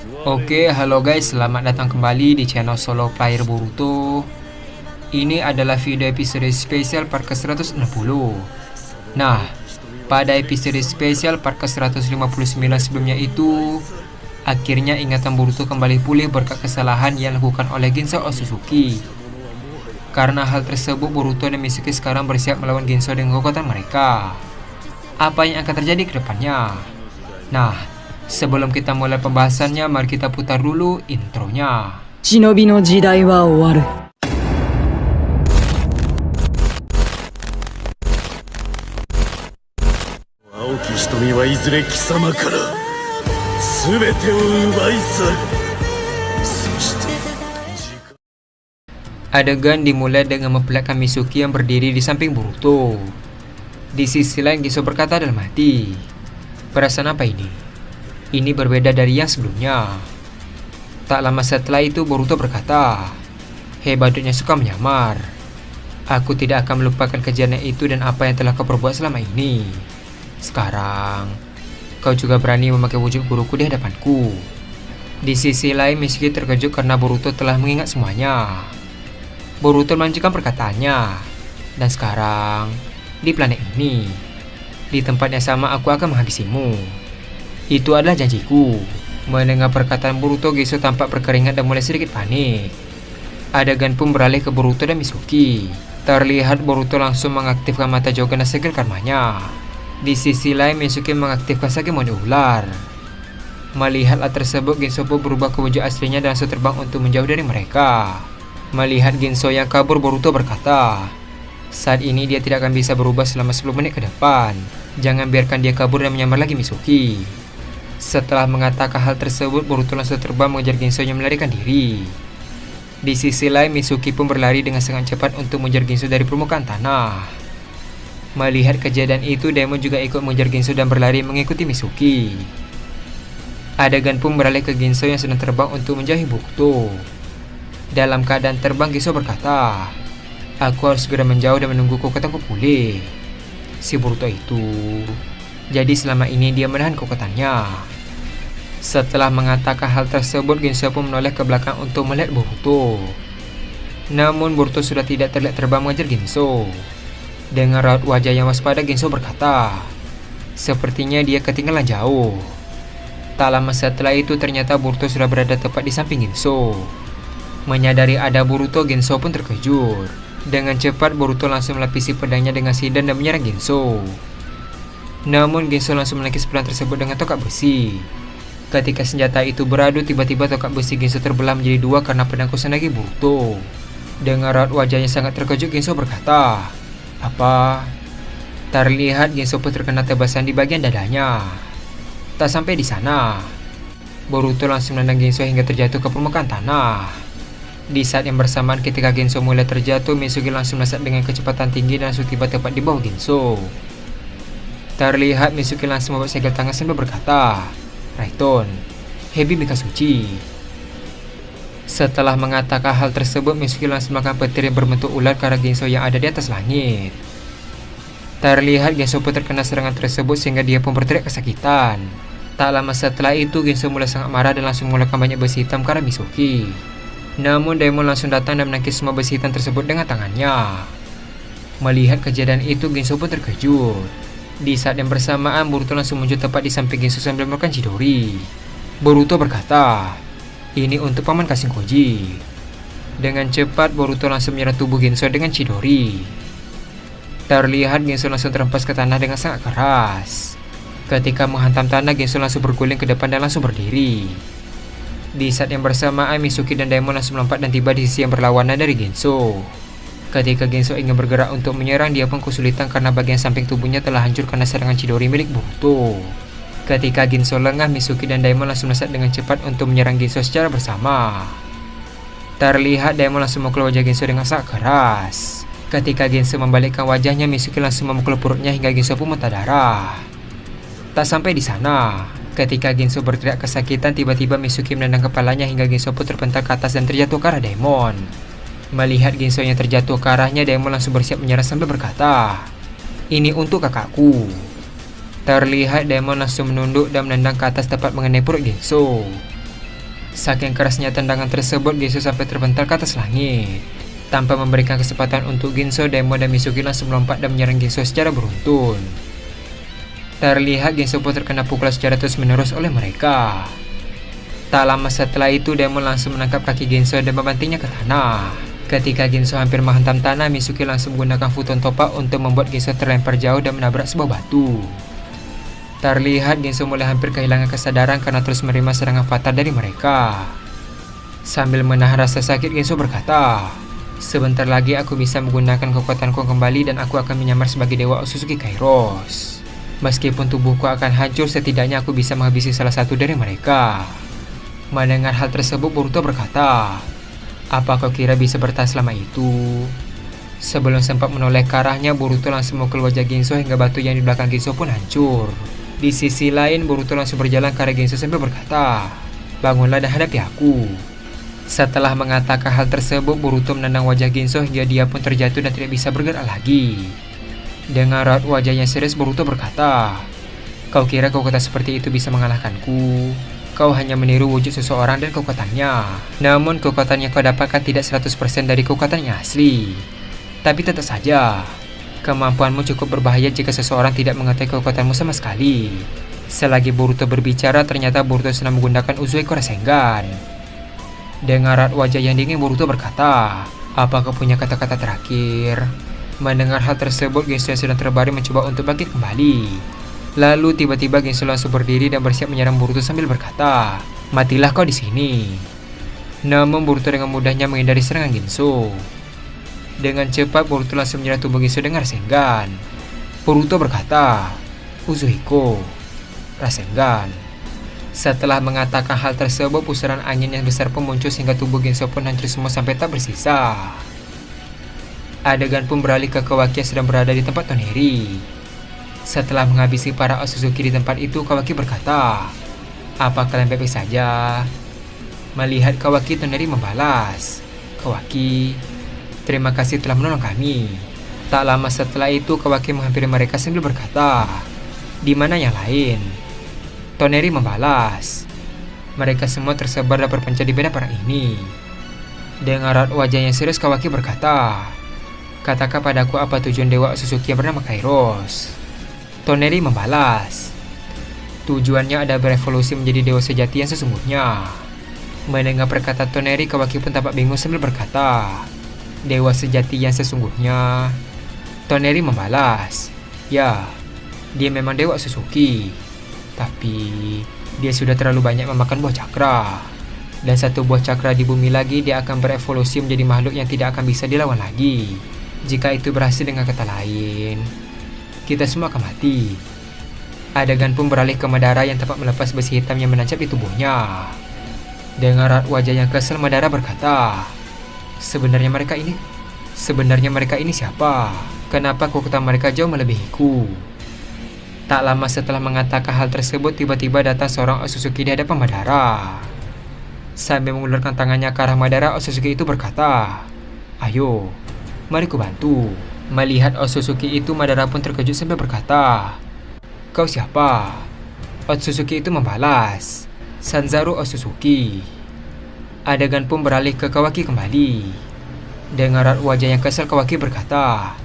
Oke, halo guys, selamat datang kembali di channel Solo Player Boruto. Ini adalah video episode spesial part ke-160. Nah, pada episode spesial part ke-159 sebelumnya itu, akhirnya ingatan Boruto kembali pulih berkat kesalahan yang dilakukan oleh Ginso Otsutsuki. Karena hal tersebut, Boruto dan Mitsuki sekarang bersiap melawan Ginso dengan kekuatan mereka. Apa yang akan terjadi ke depannya? Nah, sebelum kita mulai pembahasannya, mari kita putar dulu intronya. 忍びの時代は終わる。青き瞳はいずれ貴様から全てを奪い去る。そしてAdegan dimulai dengan memperlihatkan Mitsuki yang berdiri di samping Boruto. Di sisi lain, Ginso berkata dalam hati, "Perasaan apa ini? Ini berbeda dari yang sebelumnya." Tak lama setelah itu, Boruto berkata, "Hebatnya suka menyamar. Aku tidak akan melupakan kejadian itu dan apa yang telah kau perbuat selama ini. Sekarang, kau juga berani memakai wujud guruku di hadapanku." Di sisi lain, Mitsuki terkejut karena Boruto telah mengingat semuanya. Boruto melanjutkan perkataannya, "Dan sekarang, di planet ini, di tempat yang sama aku akan menghabisimu. Itu adalah janjiku." Mendengar perkataan Boruto, Ginso tampak berkeringat dan mulai sedikit panik. Adegan pun beralih ke Boruto dan Mitsuki. Terlihat Boruto langsung mengaktifkan mata Jogan dan segel karmanya. Di sisi lain, Mitsuki mengaktifkan Sage mode ular. Melihat hal tersebut, Ginso pun berubah ke wujud aslinya dan langsung terbang untuk menjauh dari mereka. Melihat Ginso yang kabur, Boruto berkata, "Saat ini dia tidak akan bisa berubah selama 10 menit ke depan. Jangan biarkan dia kabur dan menyamar lagi Mitsuki." Setelah mengatakan hal tersebut, Boruto langsung terbang mengejar Ginso yang melarikan diri. Di sisi lain, Mitsuki pun berlari dengan sangat cepat untuk mengejar Ginso dari permukaan tanah. Melihat kejadian itu, Daemon juga ikut mengejar Ginso dan berlari mengikuti Mitsuki. Adegan pun beralih ke Ginso yang sedang terbang untuk menjauhi Boruto. Dalam keadaan terbang, Ginso berkata, "Aku harus segera menjauh dan menunggu kekuatanku pulih." Si Boruto itu, jadi selama ini dia menahan kekuatannya. Setelah mengatakan hal tersebut, Ginso pun menoleh ke belakang untuk melihat Boruto. Namun Boruto sudah tidak terlihat terbang mengejar Ginso. Dengan raut wajah yang waspada, Ginso berkata, "Sepertinya dia ketinggalan jauh." Tak lama setelah itu, ternyata Boruto sudah berada tepat di samping Ginso. Menyadari ada Boruto, Ginso pun terkejut. Dengan cepat, Boruto langsung melapisi pedangnya dengan sidan dan menyerang Ginso. Namun Ginso langsung menangkis pedang tersebut dengan tongkat besi. Ketika senjata itu beradu, tiba-tiba tongkat besi Ginso terbelah menjadi dua karena pedang Kusanagi Boruto. Dengan raut wajahnya sangat terkejut, Ginso berkata, "Apa?" Terlihat Ginso pun terkena tebasan di bagian dadanya. Tak sampai di sana, Boruto langsung menendang Ginso hingga terjatuh ke permukaan tanah. Di saat yang bersamaan, ketika Ginso mulai terjatuh, Mitsuki langsung melesat dengan kecepatan tinggi dan langsung tiba tepat di bawah Ginso. Terlihat Mitsuki langsung membawa segel tangan sambil berkata, "Raiton, Hebi Mikasuchi." Setelah mengatakan hal tersebut, Mitsuki langsung melakukan petir yang berbentuk ular ke arah Ginso yang ada di atas langit. Terlihat Ginso pun terkena serangan tersebut sehingga dia pun berteriak kesakitan. Tak lama setelah itu, Ginso mulai sangat marah dan langsung mengeluarkan banyak besi hitam ke arah Mitsuki. Namun Daemon langsung datang dan menangkis semua besi hitam tersebut dengan tangannya. Melihat kejadian itu, Ginso pun terkejut. Di saat yang bersamaan, Boruto langsung muncul tepat di samping Ginso sambil melakukan Chidori. Boruto berkata, "Ini untuk Paman Kashinkoji." Dengan cepat, Boruto langsung menyerang tubuh Ginso dengan Chidori. Terlihat Ginso langsung terhempas ke tanah dengan sangat keras. Ketika menghantam tanah, Ginso langsung berguling ke depan dan langsung berdiri. Di saat yang bersamaan, Mitsuki dan Daemon langsung melompat dan tiba di sisi yang berlawanan dari Ginso. Ketika Ginso ingin bergerak untuk menyerang, dia pun kesulitan karena bagian samping tubuhnya telah hancur karena serangan Chidori milik Boruto. Ketika Ginso lengah, Mitsuki dan Daemon langsung melesat dengan cepat untuk menyerang Ginso secara bersama. Terlihat Daemon langsung memukul wajah Ginso dengan sangat keras. Ketika Ginso membalikkan wajahnya, Mitsuki langsung memukul perutnya hingga Ginso pun muntah darah. Tak sampai di sana, ketika Ginso berteriak kesakitan, tiba-tiba Mitsuki menendang kepalanya hingga Ginso pun terpental ke atas dan terjatuh ke arah Daemon. Melihat Ginso yang terjatuh ke arahnya, Daemon langsung bersiap menyerang sambil berkata, "Ini untuk kakakku." Terlihat Daemon langsung menunduk dan menendang ke atas tepat mengenai perut Ginso. Saking kerasnya tendangan tersebut, Ginso sampai terbental ke atas langit. Tanpa memberikan kesempatan untuk Ginso, Daimon dan Mitsuki langsung melompat dan menyerang Ginso secara beruntun. Terlihat Ginso pun terkena pukulan secara terus-menerus oleh mereka. Tak lama setelah itu, Daimon langsung menangkap kaki Ginso dan membantingnya ke tanah. Ketika Ginso hampir menghantam tanah, Mitsuki langsung menggunakan futon topak untuk membuat Ginso terlempar jauh dan menabrak sebuah batu. Terlihat Ginso mulai hampir kehilangan kesadaran karena terus menerima serangan fatal dari mereka. Sambil menahan rasa sakit, Ginso berkata, "Sebentar lagi aku bisa menggunakan kekuatanku kembali dan aku akan menyamar sebagai Dewa Otsutsuki Kairos. Meskipun tubuhku akan hancur, setidaknya aku bisa menghabisi salah satu dari mereka." Mendengar hal tersebut, Boruto berkata, "Apa kau kira bisa bertahan selama itu?" Sebelum sempat menoleh ke arahnya, Boruto langsung memukul wajah Ginso hingga batu yang di belakang Ginso pun hancur. Di sisi lain, Boruto langsung berjalan ke arah Ginso sambil berkata, "Bangunlah dan hadapi aku." Setelah mengatakan hal tersebut, Boruto menendang wajah Ginso hingga dia pun terjatuh dan tidak bisa bergerak lagi. Dengan raut wajah yang serius, Boruto berkata, "Kau kira kekuatan seperti itu bisa mengalahkanku? Kau hanya meniru wujud seseorang dan kekuatannya. Namun kekuatan yang kau dapatkan tidak 100% dari kekuatan yang asli. Tapi tetap saja, kemampuanmu cukup berbahaya jika seseorang tidak mengetahui kekuatanmu sama sekali." Selagi Boruto berbicara, ternyata Boruto sedang menggunakan Uzui Rasengan. Dengan raut wajah yang dingin, Boruto berkata, "Apa kau punya kata-kata terakhir?" Mendengar hal tersebut, Ginso yang sedang terbaring mencoba untuk bangkit kembali. Lalu tiba-tiba Ginso langsung berdiri dan bersiap menyerang Boruto sambil berkata, "Matilah kau di sini." Namun Boruto dengan mudahnya menghindari serangan Ginso. Dengan cepat Boruto langsung menyerang tubuh Ginso dengan Rasengan. Boruto berkata, "Uzuhiko Rasengan." Setelah mengatakan hal tersebut, pusaran angin yang besar pun muncul sehingga tubuh Ginso pun hancur semua sampai tak bersisa. Adegan pun beralih ke Kawaki yang sedang berada di tempat Toneri. Setelah menghabisi para Otsutsuki di tempat itu, Kawaki berkata, "Apa kalian baik-baik saja?" Melihat Kawaki, Toneri membalas, "Kawaki, terima kasih telah menolong kami." Tak lama setelah itu, Kawaki menghampiri mereka sambil berkata, "Di mana yang lain?" Toneri membalas, "Mereka semua tersebar dan berpencar di beda perang ini." Dengan raut wajah yang serius, Kawaki berkata, "Katakan padaku apa tujuan Dewa Otsutsuki yang bernama Kairos?" Toneri membalas, "Tujuannya ada berevolusi menjadi dewa sejati yang sesungguhnya." Mendengar perkataan Toneri, Kawaki pun tampak bingung sambil berkata, "Dewa sejati yang sesungguhnya?" Toneri membalas, "Ya, dia memang Dewa Otsutsuki. Tapi dia sudah terlalu banyak memakan buah cakra. Dan satu buah cakra di bumi lagi, dia akan berevolusi menjadi makhluk yang tidak akan bisa dilawan lagi. Jika itu berhasil, dengan kata lain, kita semua akan mati." Adegan pun beralih ke Madara yang tampak melepas besi hitam yang menancap di tubuhnya. Dengan raut wajah yang kesal, Madara berkata, Sebenarnya mereka ini siapa? Kenapa kekuatan mereka jauh melebihiku?" Tak lama setelah mengatakan hal tersebut, tiba-tiba datang seorang Otsutsuki di hadapan Madara. Sambil mengulurkan tangannya ke arah Madara, Otsutsuki itu berkata, "Ayo, mari ku bantu." Melihat Otsutsuki itu, Madara pun terkejut sambil berkata, "Kau siapa?" Otsutsuki itu membalas, "Sanzaru Otsutsuki." Adegan pun beralih ke Kawaki kembali. Dengan raut wajah yang kesal, Kawaki berkata,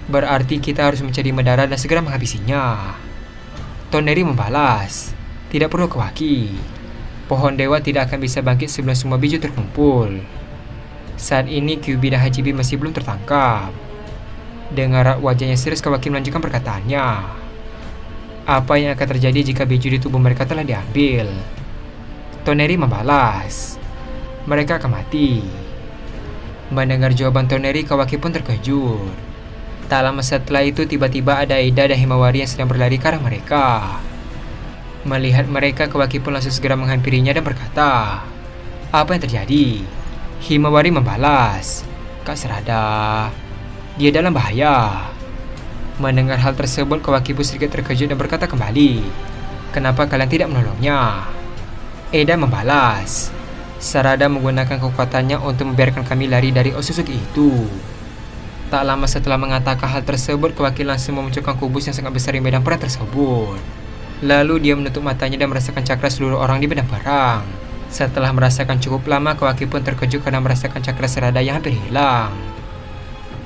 "Berarti kita harus mencari Madara dan segera menghabisinya." Toneri membalas, "Tidak perlu Kawaki. Pohon dewa tidak akan bisa bangkit sebelum semua biju terkumpul. Saat ini Kyuubi dan Hachibi masih belum tertangkap." Dengan raut wajah yang serius, Kawaki melanjutkan perkataannya, "Apa yang akan terjadi jika biju di tubuh mereka telah diambil?" Toneri membalas, "Mereka akan mati." Mendengar jawaban Toneri, Kawaki pun terkejut. Tak lama setelah itu, tiba-tiba ada Eida dan Himawari yang sedang berlari ke arah mereka. Melihat mereka, Kawaki pun langsung segera menghampirinya dan berkata, "Apa yang terjadi?" Himawari membalas, "Kak Sarada, dia dalam bahaya." Mendengar hal tersebut, Kawaki pun sedikit terkejut dan berkata kembali, "Kenapa kalian tidak menolongnya?" Eida membalas, "Sarada menggunakan kekuatannya untuk membiarkan kami lari dari Otsutsuki itu." Tak lama setelah mengatakan hal tersebut, Kawaki langsung memunculkan kubus yang sangat besar di medan perang tersebut. Lalu dia menutup matanya dan merasakan cakra seluruh orang di medan perang. Setelah merasakan cukup lama, Kawaki pun terkejut karena merasakan cakra serada yang hampir hilang.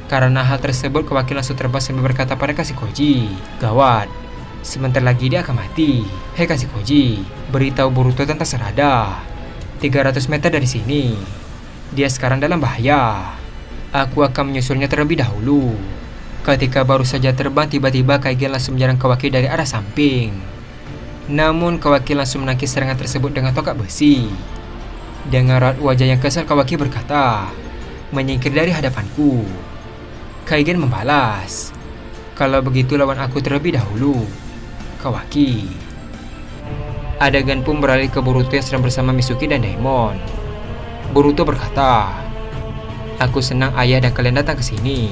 Karena hal tersebut, Kawaki langsung terbang sambil berkata pada Kashikoji, "Gawat, sebentar lagi dia akan mati. Hei Kashikoji, beritahu Boruto tentang serada. 300 meter dari sini. Dia sekarang dalam bahaya. Aku akan menyusulnya terlebih dahulu." Ketika baru saja terbang, tiba-tiba Kaigen langsung menyerang Kawaki dari arah samping. Namun Kawaki langsung menangkis serangan tersebut dengan tongkat besi. Dengan raut wajah yang kesal, Kawaki berkata, "Menyingkir dari hadapanku." Kaigen membalas, "Kalau begitu lawan aku terlebih dahulu, Kawaki." Adegan pun beralih ke Boruto yang sedang bersama Mitsuki dan Daimon. Boruto berkata, "Aku senang ayah dan kalian datang ke sini."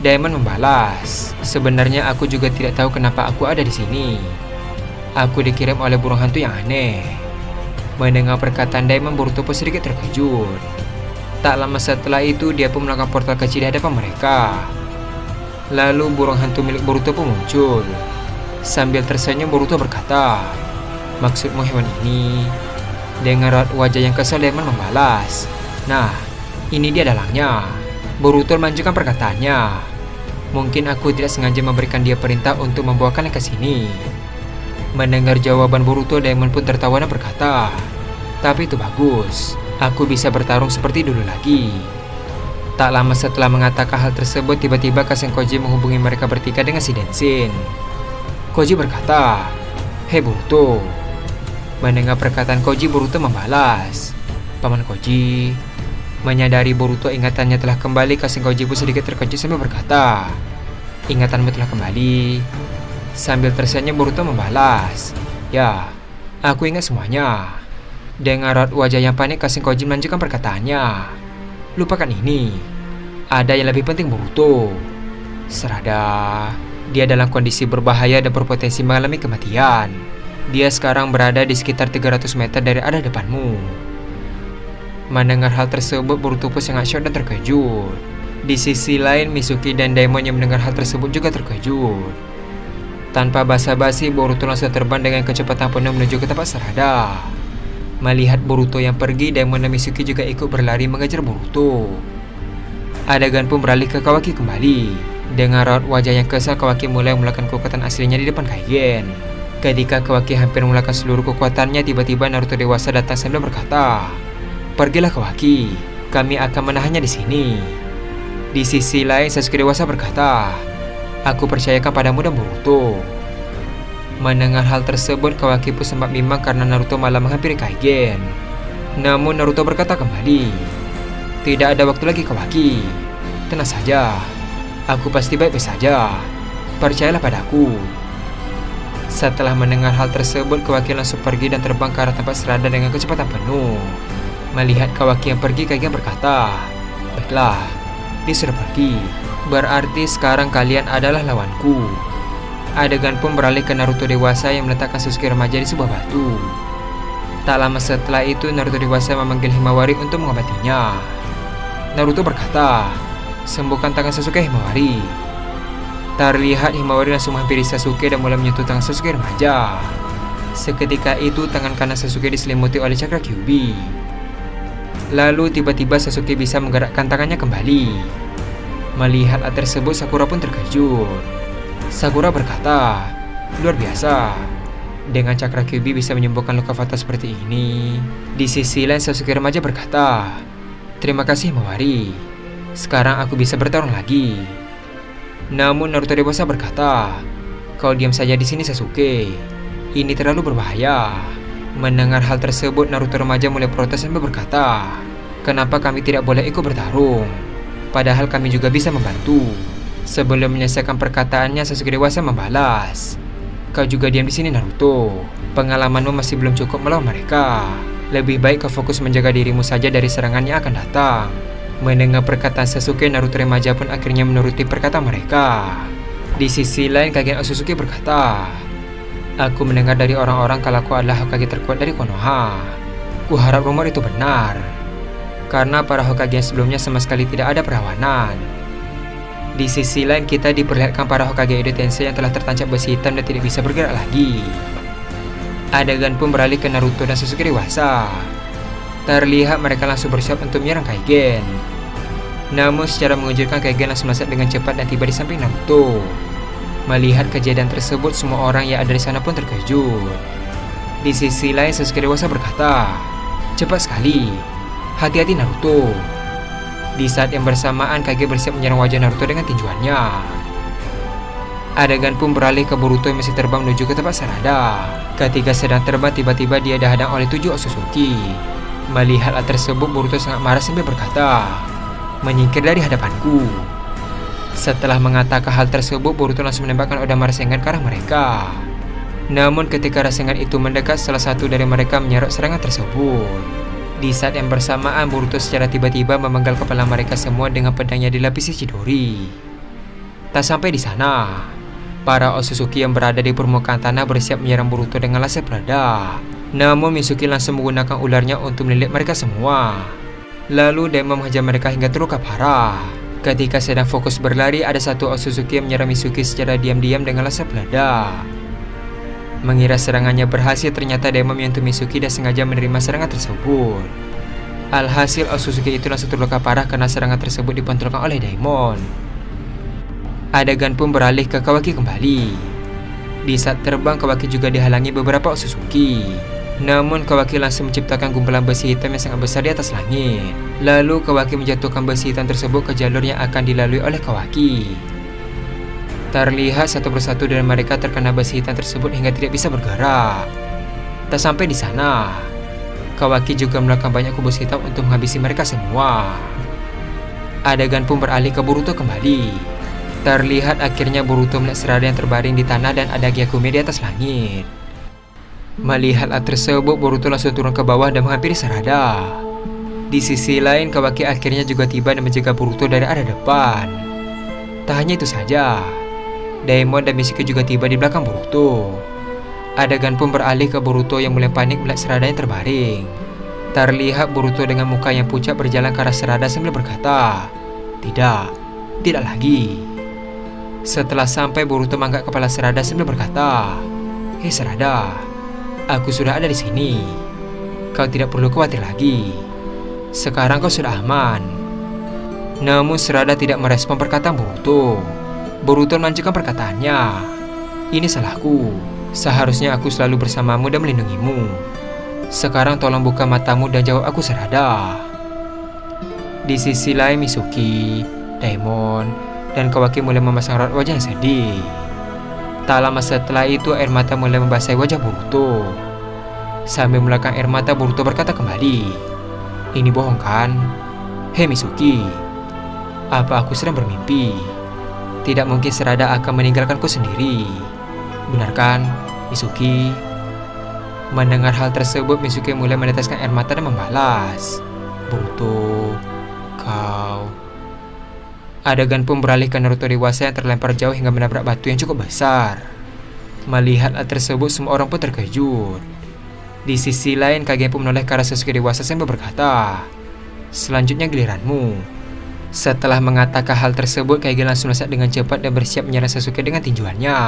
Daimon membalas, "Sebenarnya aku juga tidak tahu kenapa aku ada di sini. Aku dikirim oleh burung hantu yang aneh." Mendengar perkataan Daimon, Boruto pun sedikit terkejut. Tak lama setelah itu, dia pun melakukan portal kecil di hadapan mereka. Lalu burung hantu milik Boruto pun muncul. Sambil tersenyum, Boruto berkata, "Maksudmu hewan ini?" Dengan raut wajah yang kesal, Daimon membalas, "Nah, ini dia dalangnya." Boruto melanjutkan perkataannya, "Mungkin aku tidak sengaja memberikan dia perintah untuk membawa kalian ke sini." Mendengar jawaban Boruto, Daimon pun tertawa dan berkata, "Tapi itu bagus. Aku bisa bertarung seperti dulu lagi." Tak lama setelah mengatakan hal tersebut, tiba-tiba Koji menghubungi mereka bertiga dengan si Denshin. Koji berkata, "Hei Boruto." Mendengar perkataan Koji, Boruto membalas, "Paman Koji." Menyadari Boruto ingatannya telah kembali, Koji pun sedikit terkejut sambil berkata, "Ingatanmu telah kembali." Sambil tersenyum, Boruto membalas, "Ya, aku ingat semuanya." Dengan raut wajah yang panik, Koji melanjutkan perkataannya, "Lupakan ini. Ada yang lebih penting, Boruto. Serada. Dia dalam kondisi berbahaya dan berpotensi mengalami kematian. Dia sekarang berada di sekitar 300 meter dari arah depanmu." Mendengar hal tersebut, Boruto pun sangat syok dan terkejut. Di sisi lain, Mitsuki dan Daimon yang mendengar hal tersebut juga terkejut. Tanpa basa-basi, Boruto langsung terbang dengan kecepatan penuh menuju ke tempat serada. Melihat Boruto yang pergi, Daimon dan Mitsuki juga ikut berlari mengejar Boruto. Adegan pun beralih ke Kawaki kembali. Dengan raut wajah yang kesal, Kawaki mulai memulakan kekuatan aslinya di depan Kaigen. Ketika Kawaki hampir memulakan seluruh kekuatannya, tiba-tiba Naruto dewasa datang sambil berkata, "Pergilah Kawaki, kami akan menahannya di sini." Di sisi lain, Sasuke dewasa berkata, "Aku percayakan padamu dan Boruto." Mendengar hal tersebut, Kawaki pun sempat bimbang karena Naruto malah menghampiri Kaigen. Namun Naruto berkata kembali, "Tidak ada waktu lagi Kawaki. Tenang saja, aku pasti baik-baik saja. Percayalah padaku." Setelah mendengar hal tersebut, Kawaki langsung pergi dan terbang ke arah tempat serada dengan kecepatan penuh. Melihat Kawaki yang pergi, Kaigen berkata, "Baiklah, dia sudah pergi. Berarti sekarang kalian adalah lawanku." Adegan pun beralih ke Naruto dewasa yang meletakkan Sasuke remaja di sebuah batu. Tak lama setelah itu, Naruto dewasa memanggil Himawari untuk mengobatinya. Naruto berkata, "Sembuhkan tangan Sasuke, Himawari." Terlihat Himawari langsung menghampiri Sasuke dan mulai menyentuh tangan Sasuke remaja. Seketika itu, tangan kanan Sasuke diselimuti oleh cakra Kyuubi. Lalu tiba-tiba Sasuke bisa menggerakkan tangannya kembali. Melihat hal tersebut, Sakura pun terkejut. Sakura berkata, "Luar biasa. Dengan cakra Kyuubi bisa menyembuhkan luka fatal seperti ini." Di sisi lain, Sasuke remaja berkata, "Terima kasih Himawari. Sekarang aku bisa bertarung lagi." Namun Naruto dewasa berkata, "Kau diam saja di sini Sasuke. Ini terlalu berbahaya." Mendengar hal tersebut, Naruto remaja mulai protes sambil berkata, "Kenapa kami tidak boleh ikut bertarung? Padahal kami juga bisa membantu." Sebelum menyelesaikan perkataannya, Sasuke dewasa membalas, "Kau juga diam di sini Naruto. Pengalamanmu masih belum cukup melawan mereka. Lebih baik kau fokus menjaga dirimu saja dari serangan yang akan datang." Mendengar perkataan Sasuke, Naruto remaja pun akhirnya menuruti perkataan mereka. Di sisi lain, Kage Otsutsuki berkata, "Aku mendengar dari orang-orang kalau aku adalah Hokage terkuat dari Konoha. Kuharap rumor itu benar, karena para Hokage sebelumnya sama sekali tidak ada perawanan." Di sisi lain, kita diperlihatkan para Hokage Edo Tensei yang telah tertancap besi hitam dan tidak bisa bergerak lagi. Adegan pun beralih ke Naruto dan Sasuke dewasa. Terlihat mereka langsung bersiap untuk menyerang Kaigen. Namun secara mengejutkan Kaigen langsung melesat dengan cepat dan tiba di samping Naruto. Melihat kejadian tersebut, semua orang yang ada di sana pun terkejut. Di sisi lain Sasuke dewasa berkata, "Cepat sekali, hati-hati Naruto." Di saat yang bersamaan Kaigen bersiap menyerang wajah Naruto dengan tinjuannya. Adegan pun beralih ke Boruto yang masih terbang menuju ke tempat Sarada. Ketika sedang terbang, tiba-tiba dia dihadang oleh 7 Otsutsuki. Melihat hal tersebut, Boruto sangat marah sambil berkata, "Menyingkir dari hadapanku." Setelah mengatakan hal tersebut, Boruto langsung menembakkan Odama Rasengan ke arah mereka. Namun ketika Rasengan itu mendekat, salah satu dari mereka menyerok serangan tersebut. Di saat yang bersamaan, Boruto secara tiba-tiba memenggal kepala mereka semua dengan pedangnya dilapisi Chidori. Tak sampai di sana, para Otsutsuki yang berada di permukaan tanah bersiap menyerang Boruto dengan laser peledak. Namun Mitsuki langsung menggunakan ularnya untuk melilit mereka semua. Lalu Daimon menghajar mereka hingga terluka parah. Ketika sedang fokus berlari, ada satu Otsutsuki yang menyerang Mitsuki secara diam-diam dengan laser peledak. Mengira serangannya berhasil, ternyata Daimon menyentuh Mitsuki dan sengaja menerima serangan tersebut. Alhasil Otsutsuki itu langsung terluka parah karena serangan tersebut dipontolkan oleh Daimon. Adegan pun beralih ke Kawaki kembali. Di saat terbang, Kawaki juga dihalangi beberapa Otsutsuki. Namun Kawaki langsung menciptakan gumpalan besi hitam yang sangat besar di atas langit. Lalu Kawaki menjatuhkan besi hitam tersebut ke jalur yang akan dilalui oleh Kawaki. Terlihat satu persatu dari mereka terkena besi hitam tersebut hingga tidak bisa bergerak. Tak sampai di sana, Kawaki juga melakukan banyak kubus hitam untuk menghabisi mereka semua. Adegan pun beralih ke Boruto kembali. Terlihat akhirnya Boruto melihat Sarada yang terbaring di tanah dan ada Gyakume di atas langit. Melihat hal tersebut, Boruto langsung turun ke bawah dan menghampiri Sarada. Di sisi lain, Kawaki akhirnya juga tiba dan menjaga Boruto dari arah depan. Tak hanya itu saja, Daimon dan Mitsuki juga tiba di belakang Boruto. Adegan pun beralih ke Boruto yang mulai panik melihat Sarada yang terbaring. Terlihat Boruto dengan muka yang pucat berjalan ke arah Sarada sambil berkata, Tidak lagi." Setelah sampai, Boruto mengangkat kepala Sarada sambil berkata, "Hei Sarada, aku sudah ada di sini. Kau tidak perlu khawatir lagi. Sekarang kau sudah aman." Namun Sarada tidak merespon perkataan Boruto. Boruto melanjutkan perkataannya, "Ini salahku. Seharusnya aku selalu bersamamu dan melindungimu. Sekarang tolong buka matamu dan jawab aku, Sarada." Di sisi lain, Mitsuki, Daimon, dan Kawaki mulai memasang raut wajah yang sedih. Tak lama setelah itu, air mata mulai membasahi wajah Boruto. Sambil mengeluarkan air mata, Boruto berkata kembali, "Ini bohong kan? Hei Mitsuki, apa aku sedang bermimpi? Tidak mungkin Sarada akan meninggalkanku sendiri. Benar kan, Mitsuki?" Mendengar hal tersebut, Mitsuki mulai meneteskan air mata dan membalas, "Boruto, kau..." Adegan pun beralih ke Naruto dewasa yang terlempar jauh hingga menabrak batu yang cukup besar. Melihat hal tersebut, semua orang pun terkejut. Di sisi lain, Kage pun menoleh ke arah Sasuke dewasa sambil berkata, "Selanjutnya giliranmu." Setelah mengatakan hal tersebut, Kage langsung melesat dengan cepat dan bersiap menyerang Sasuke dengan tinjuannya.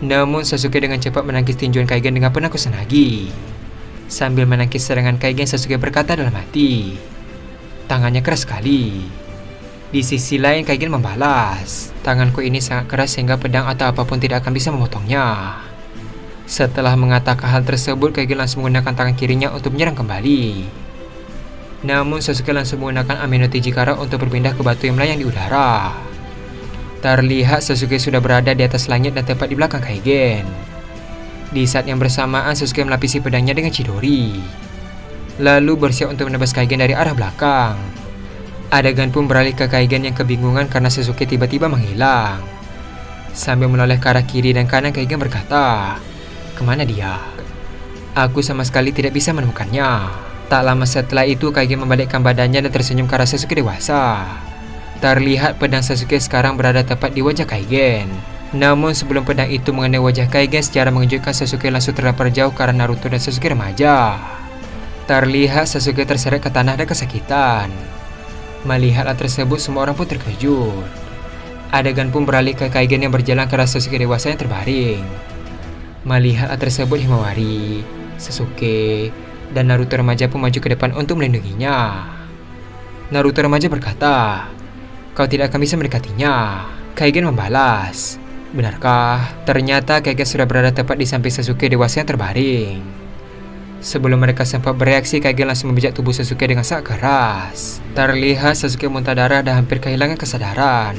Namun Sasuke dengan cepat menangkis tinjuan Kage dengan penuh kesenagi. Sambil menangkis serangan Kage, Sasuke berkata dalam hati, "Tangannya keras sekali." Di sisi lain, Kaigen membalas, "Tanganku ini sangat keras sehingga pedang atau apapun tidak akan bisa memotongnya." Setelah mengatakan hal tersebut, Kaigen langsung menggunakan tangan kirinya untuk menyerang kembali. Namun Sasuke langsung menggunakan Ame no Tejikara untuk berpindah ke batu yang melayang di udara. Terlihat Sasuke sudah berada di atas langit dan tepat di belakang Kaigen. Di saat yang bersamaan, Sasuke melapisi pedangnya dengan Chidori, lalu bersiap untuk menebas Kaigen dari arah belakang. Adegan pun beralih ke Kaigen yang kebingungan karena Sasuke tiba-tiba menghilang. Sambil menoleh ke arah kiri dan kanan, Kaigen berkata, "Kemana dia? Aku sama sekali tidak bisa menemukannya." Tak lama setelah itu, Kaigen membalikkan badannya dan tersenyum ke arah Sasuke dewasa. Terlihat pedang Sasuke sekarang berada tepat di wajah Kaigen. Namun sebelum pedang itu mengenai wajah Kaigen, secara mengejutkan Sasuke langsung terlempar jauh ke arah Naruto dan Sasuke remaja. Terlihat Sasuke terseret ke tanah dan kesakitan. Melihat hal tersebut, semua orang pun terkejut. Adegan pun beralih ke Kaigen yang berjalan ke arah Sasuke dewasa yang terbaring. Melihat hal tersebut, Himawari, Sasuke, dan Naruto remaja pun maju ke depan untuk melindunginya. Naruto remaja berkata, "Kau tidak akan bisa mendekatinya." Kaigen membalas, "Benarkah?" Ternyata Kaigen sudah berada tepat di samping Sasuke dewasa yang terbaring. Sebelum mereka sempat bereaksi, Kaigen langsung membijak tubuh Sasuke dengan sangat keras. Terlihat Sasuke muntah darah dan hampir kehilangan kesadaran.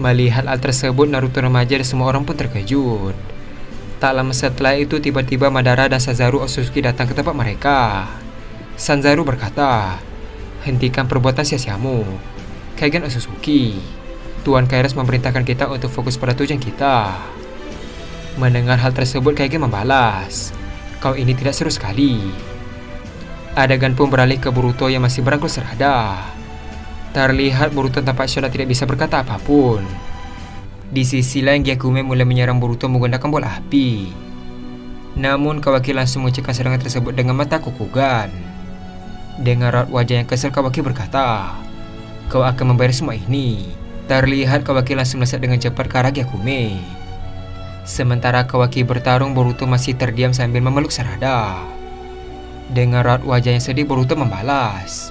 Melihat hal tersebut, Naruto remaja dan semua orang pun terkejut. Tak lama setelah itu, tiba-tiba Madara dan Sanzaru Otsutsuki datang ke tempat mereka. Sanzaru berkata, "Hentikan perbuatan sia-siamu, Kaigen Otsutsuki. Tuan Kairas memerintahkan kita untuk fokus pada tujuan kita." Mendengar hal tersebut, Kaigen membalas, "Kau ini tidak seru sekali." Adegan pun beralih ke Boruto yang masih berangkul serada. Terlihat Boruto tampak syok dan tidak bisa berkata apapun. Di sisi lain, Gyakume mulai menyerang Boruto menggunakan bola api. Namun Kawaki langsung mengucapkan serangan tersebut dengan mata Kokugan. Dengan raut wajah yang kesal, Kawaki berkata, "Kau akan membayar semua ini." Terlihat Kawaki langsung melesat dengan cepat ke arah Gyakume. Sementara Kawaki bertarung, Boruto masih terdiam sambil memeluk Sarada. Dengan raut wajah yang sedih, Boruto membalas,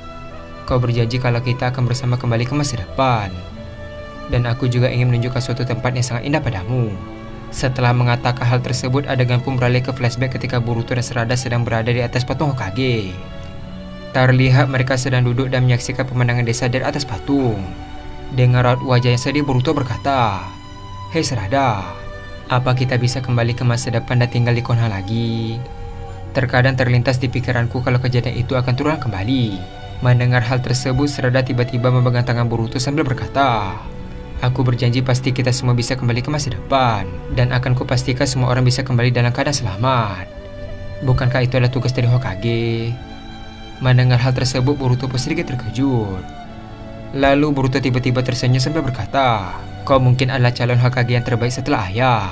"Kau berjanji kalau kita akan bersama kembali ke masa depan. Dan aku juga ingin menunjukkan suatu tempat yang sangat indah padamu." Setelah mengatakan hal tersebut, adegan pun beralih ke flashback ketika Boruto dan Sarada sedang berada di atas patung Hokage. Terlihat mereka sedang duduk dan menyaksikan pemandangan desa dari atas patung. Dengan raut wajah yang sedih, Boruto berkata, "Hei Sarada, apa kita bisa kembali ke masa depan dan tinggal di Konoha lagi? Terkadang terlintas di pikiranku kalau kejadian itu akan terulang kembali." Mendengar hal tersebut, Sarada tiba-tiba memegang tangan Boruto sambil berkata, "Aku berjanji pasti kita semua bisa kembali ke masa depan, dan akan kupastikan semua orang bisa kembali dalam keadaan selamat. Bukankah itu adalah tugas dari Hokage?" Mendengar hal tersebut, Boruto pun sedikit terkejut. Lalu Boruto tiba-tiba tersenyum sambil berkata, "Kau mungkin adalah calon Hokage yang terbaik setelah ayah."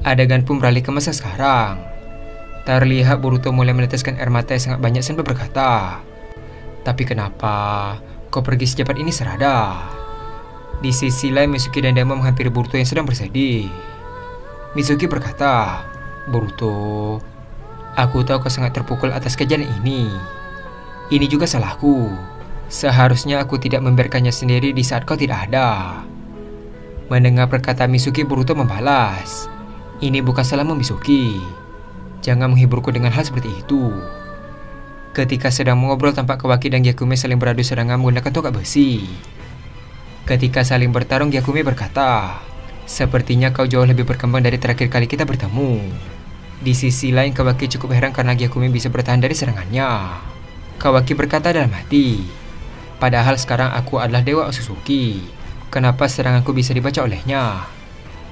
Adegan pun beralih ke masa sekarang. Terlihat Boruto mulai meneteskan air mata yang sangat banyak sambil berkata, "Tapi kenapa kau pergi secepat ini, Sarada?" Di sisi lain, Mitsuki dan Daima menghampiri Boruto yang sedang bersedih. Mitsuki berkata, "Boruto, aku tahu kau sangat terpukul atas kejadian ini. Ini juga salahku. Seharusnya aku tidak membiarkannya sendiri di saat kau tidak ada." Mendengar perkataan Mitsuki, Boruto membalas, "Ini bukan salahmu, Mitsuki. Jangan menghiburku dengan hal seperti itu." Ketika sedang mengobrol, tampak Kawaki dan Gyakume saling beradu serangan menggunakan tongkat besi. Ketika saling bertarung, Gyakume berkata, "Sepertinya kau jauh lebih berkembang dari terakhir kali kita bertemu." Di sisi lain, Kawaki cukup heran karena Gyakume bisa bertahan dari serangannya. Kawaki berkata dalam hati, "Padahal sekarang aku adalah Dewa Otsutsuki. Kenapa seranganku bisa dibaca olehnya?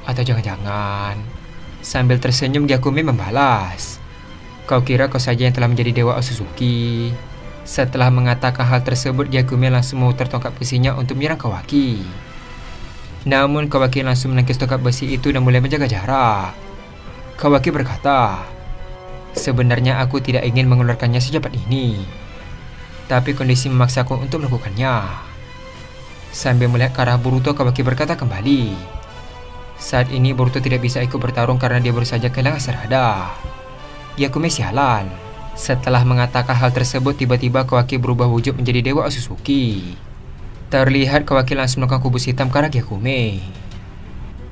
Atau jangan-jangan..." Sambil tersenyum, Gyakume membalas, "Kau kira kau saja yang telah menjadi Dewa Otsutsuki?" Setelah mengatakan hal tersebut, Gyakume langsung memutar tongkat besinya untuk menyerang Kawaki. Namun Kawaki langsung menangkis tongkat besi itu dan mulai menjaga jarak. Kawaki berkata, "Sebenarnya aku tidak ingin mengeluarkannya secepat ini, tapi kondisi memaksaku untuk melakukannya." Sambil melihat ke arah Boruto, Kawaki berkata kembali, "Saat ini Boruto tidak bisa ikut bertarung karena dia baru saja kehilangan Sarada. Gyakume sialan." Setelah mengatakan hal tersebut, tiba-tiba Kawaki berubah wujud menjadi Dewa Otsutsuki. Terlihat Kawaki langsung melakukan kubus hitam ke arah Gyakume.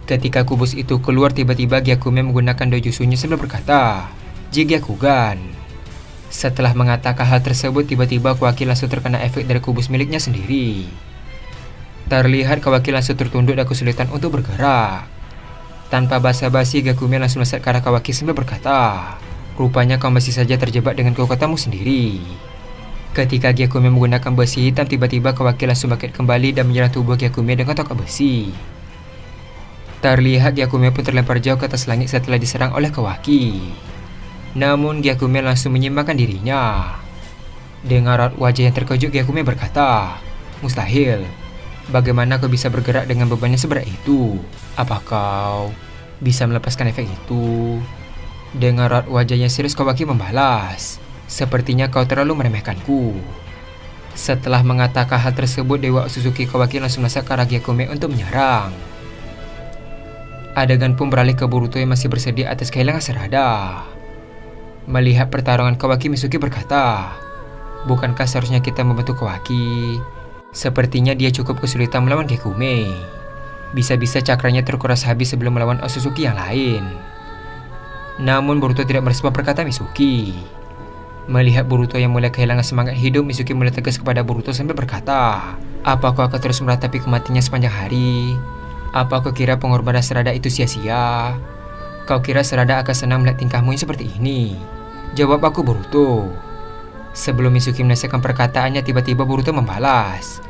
Ketika kubus itu keluar, tiba-tiba Gyakume menggunakan dojutsunya sambil berkata, "Jigyakugan." Setelah mengatakan hal tersebut, tiba-tiba Kawaki langsung terkena efek dari kubus miliknya sendiri. Terlihat Kawaki langsung tertunduk dan kesulitan untuk bergerak. Tanpa basa-basi, Gyakume langsung melesat ke arah Kawaki sambil berkata, "Rupanya kau masih saja terjebak dengan kekuatanmu sendiri." Ketika Gyakume menggunakan besi hitam, tiba-tiba Kawaki langsung bangkit kembali dan menyerang tubuh Gyakume dengan tongkat besi. Terlihat Gyakume pun terlempar jauh ke atas langit setelah diserang oleh Kawaki. Namun Gyakume langsung menyeimbangkan dirinya. Dengan raut wajah yang terkejut, Gyakume berkata, "Mustahil. Bagaimana kau bisa bergerak dengan beban yang seberat itu? Apa kau bisa melepaskan efek itu?" Dengan raut wajahnya serius, Kawaki membalas, "Sepertinya kau terlalu meremehkanku." Setelah mengatakan hal tersebut, Dewa Otsutsuki Kawaki langsung melesat ke arah Gyakume untuk menyerang. Adegan pun beralih ke Boruto yang masih bersedih atas kehilangan Sarada. Melihat pertarungan Kawaki, Mitsuki berkata, "Bukankah seharusnya kita membantu Kawaki? Sepertinya dia cukup kesulitan melawan Gekume. Bisa-bisa cakranya terkuras habis sebelum melawan Otsutsuki yang lain." Namun Boruto tidak merespon perkataan Mitsuki. Melihat Boruto yang mulai kehilangan semangat hidup, Mitsuki mulai tegas kepada Boruto sambil berkata, "Apa kau akan terus meratapi kematiannya sepanjang hari? Apa kau kira pengorbanan Sarada itu sia-sia? Kau kira Sarada akan senang melihat tingkahmu yang seperti ini? Jawab aku, Boruto." Sebelum Mitsuki menyelesaikan perkataannya, tiba-tiba Boruto membalas,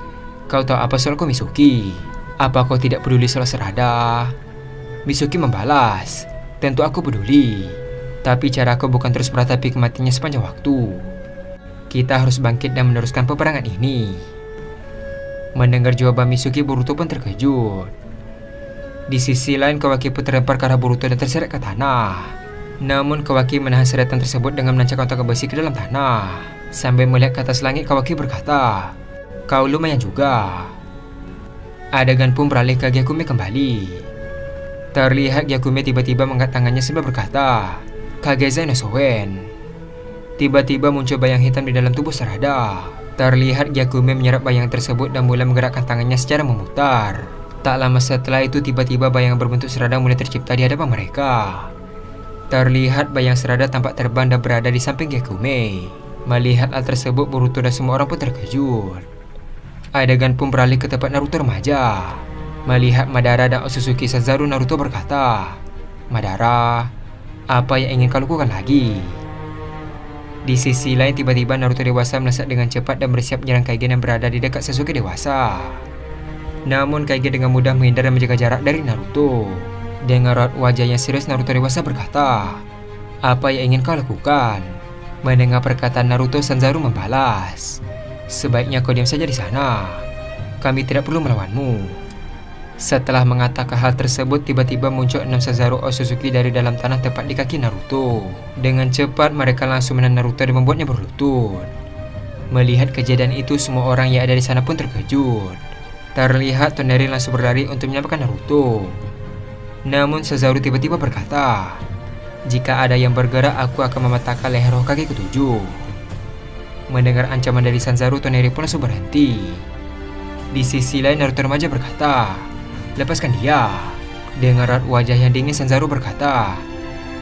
"Kau tahu apa soalku, Mitsuki? Apa kau tidak peduli soal Sarada?" Mitsuki membalas, "Tentu aku peduli. Tapi caraku bukan terus meratapi kematiannya sepanjang waktu. Kita harus bangkit dan meneruskan peperangan ini." Mendengar jawaban Mitsuki, Boruto pun terkejut. Di sisi lain, Kawaki pun terlempar ke arah Boruto dan terseret ke tanah. Namun Kawaki menahan seretan tersebut dengan menancapkan tongkat besi ke dalam tanah. Sambil melihat ke atas langit, Kawaki berkata, "Kau lumayan juga." Adegan pun beralih ke Gyakume kembali. Terlihat Gyakume tiba-tiba mengangkat tangannya sambil berkata, "Kagezai no Soen." Tiba-tiba muncul bayang hitam di dalam tubuh Sarada. Terlihat Gyakume menyerap bayang tersebut dan mulai menggerakkan tangannya secara memutar. Tak lama setelah itu, tiba-tiba bayang berbentuk Sarada mulai tercipta di hadapan mereka. Terlihat bayang Sarada tampak terbang dan berada di samping Gyakume. Melihat hal tersebut, Boruto dan semua orang pun terkejut. Adegan pun beralih ke tempat Naruto remaja. Melihat Madara dan Otsutsuki Sanzaru, Naruto berkata, "Madara, apa yang ingin kau lakukan lagi?" Di sisi lain, tiba-tiba Naruto dewasa melesat dengan cepat dan bersiap menyerang Kaigen yang berada di dekat Sasuke dewasa. Namun Kaigen dengan mudah menghindar dan menjaga jarak dari Naruto. Dengan raut wajah yang serius, Naruto dewasa berkata, "Apa yang ingin kau lakukan?" Mendengar perkataan Naruto, Sanzaru membalas, "Sebaiknya kau diam saja di sana. Kami tidak perlu melawanmu." Setelah mengatakan hal tersebut, tiba-tiba muncul 6 Sanzaru Otsutsuki dari dalam tanah tepat di kaki Naruto. Dengan cepat mereka langsung menahan Naruto dan membuatnya berlutut. Melihat kejadian itu, semua orang yang ada di sana pun terkejut. Terlihat Toneri langsung berlari untuk menyelamatkan Naruto. Namun Sanzaru tiba-tiba berkata, "Jika ada yang bergerak, aku akan mematahkan leher Hokage ke-7." Mendengar ancaman dari Sanzaru, Toneri pun langsung berhenti. Di sisi lain, Naruto remaja berkata, "Lepaskan dia." Dengan raut wajah yang dingin, Sanzaru berkata,